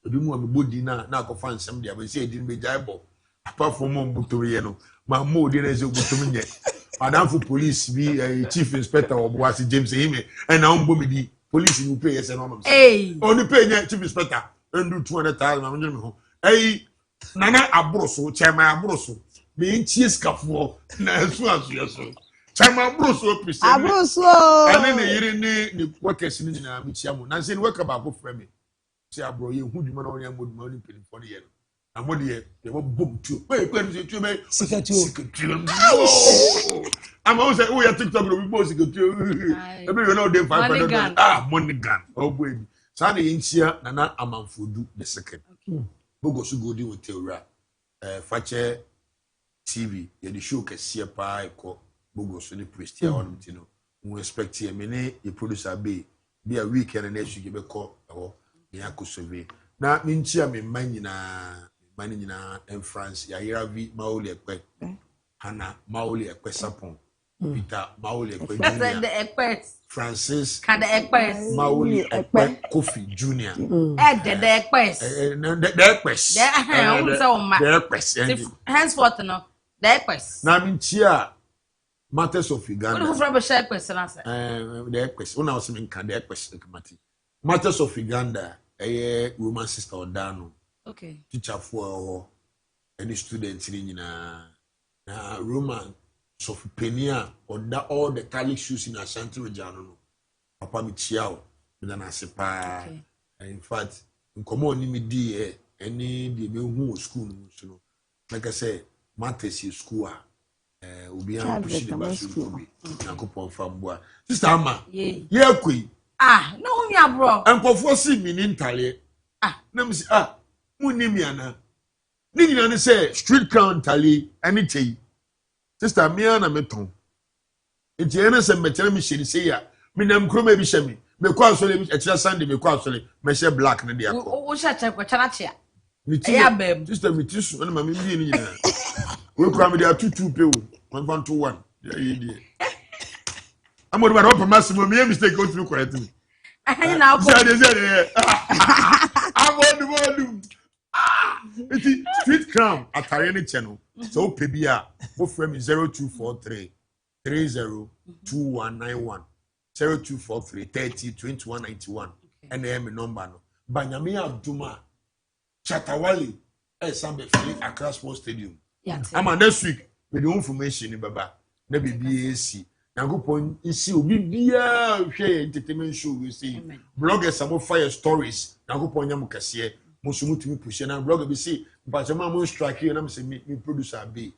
obi mu amebodi na akofa nsem de abense edi be jaibo apart from mbuto ye no ma mo de na ze obuto nye madam for police bi chief inspector Obuasi James Hime and na ombo me di police you pay yes no mam say only pay nye chief inspector ndu 200,000 ma me ho nana Abro so chairman Abro so me ntie skafo na so aso chairman Abro so present Abro so and then yiri ni workers ni na me chiamu na say worker ba go frame me say Abro ye hu dwuma na onye moduma oni pin for the year amode ye wo bom tu pe se tu me sikatu am o say o ya TikTok no we bo sikatu e be no dey 500 money gun o boy bi sa na yinchia na amanfodu the second bogo so go di with ewura Fakye TV ye the show kese pa eko bogo so ni prestia on tino we expect ye me ne e producer be a weekend na esu be ko e akosove na minchia me manyina in France ya Yiravi Maoli Ekpe Hana Maoli Ekpe Sapon Peter Maoli Ekpe Junior the Ekpes Francis the Ekpes Maoli Ekpe Kofi Junior the Ekpes the Ekpes henceforth no the Ekpes na minchia Matters of Uganda who from the Ekpes na say the Ekpes una was me kan the Ekpes ekamati Matters of Uganda woman sister Odano okay teacher for any students ni na Roman so for Penia or that all the Catholic shoes in Ashanti region. Papa mi chiao, me na sepa. In fact, in common ni me di any the me school no. Like I say, Matthew school obi an push the bus school. Na ko pon fam boa. Sister Ama. Ye koi. No me abro. Enkofo si mi ni ntale. Na me si munni mi ana. Ni nyina ne say street crown ntale ani tei. Sister me ana meton. Enti ene se metere mi shiri say ya. Me nam kroma bi shemi. Me kwa asole bi echa Sunday me kwa asole me she black ne de akọ. Wo sha che kwa chana chia. Ya bem. Sister me tisu na mama bi ni nyina. We kwa me de atutu pe o. 121. Ya ye die. Amodi ba do massimo me mistake go through correct me. Ayi na akọ. Say Oduma Odoom. Iti street crown atare ne che no. So pe bia wo frame 0243 302191 0243 30 2191 and I am number no. Banyame Aduma Chatawale Sambe Philip Accra Sports Stadium. I'm next week with the information in Baba. Na BBAC. Nagopon isi obi bia hwe entertainment show we see. Bloggers amo fire stories. Nagopon nyam kase. Mosumu tumi push na blogger be see. Mpachama mo strike here na me say me producer be.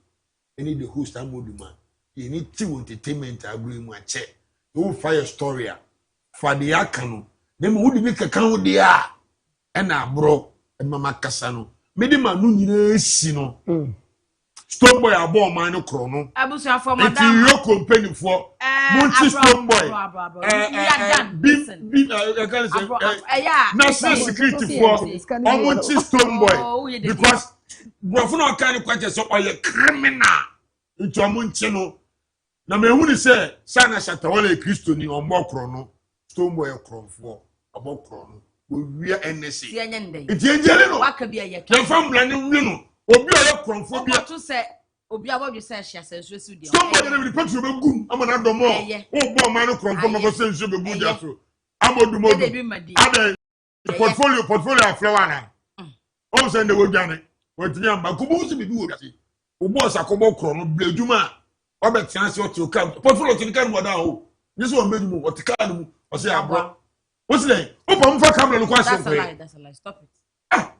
Any the host Amoduma. You need to entertainment agree mu ache. No fire story for the akano. Dem wudi be kaka wo de a. E na Abro e mama kasa no. Me de manu nyina si no. Stone boy abo man no kro no. Abusia for madam. Enti yo company for. Monchi Stone boy. National security for. Monchi Stone boy. Because brofo no kan kwache so oye criminal. Nti omonchi no. Na me hu ni say sana Shatawale Kristo ni ombo kro no. Stone boy kro for. Abo kro no. We NSC. Iti enjele no. Waka bia ye. Na family ni wi no. Obi oye kro for bia. To say obi abodwe say hia say nso su dia. Somebody na petrol be gum amana do mo. O bo man kro for mo say nso be gum dia so. Oduma Odoom. Ada portfolio aflower na. O say na wo dwane. Wotini amba kubu si bi wo dase. O boss akobo kro no bleduma. O be tianse o ti o ka. Portfolio ti kan mo da o. Ni so o medu mu o ti kan mu. O say Abro. What's the o pa mfa camera no kwa so. That's a lie. Stop it.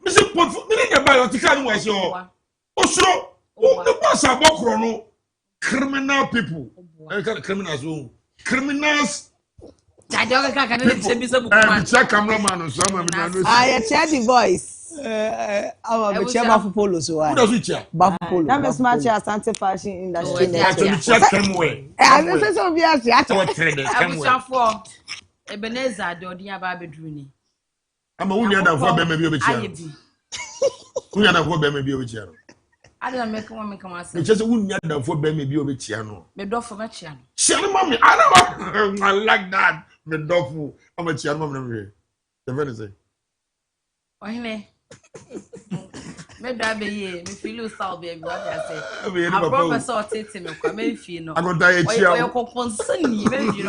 Me say portfolio me na buy o ti kan mu ase o. O suro the boss abokro no criminal people. Criminals o. Criminals. Jadoga kaka na chebi se bukuma. Check cameraman so am me no. I check the voice. Our chairman for polo so why? Who does it chair? Polo. That is much Asante fashion industry. To check them way. I say so be as ya. Abusia for Ebenezer de odin aba bedru ni. Ama wunya da fo be me bi obetia. Wunya da fo be me bi obetia no. Ada make one say. Me chese wunya da fo be me bi obetia no. Me do for me chia no. Share mommy, I like that. Me do for am chia no me me. The very say. Ohine. Me da be ye, me feel you sound baby what I say. I Professor tete me kwa me fi no. I go die chia. Oyo kokon sani me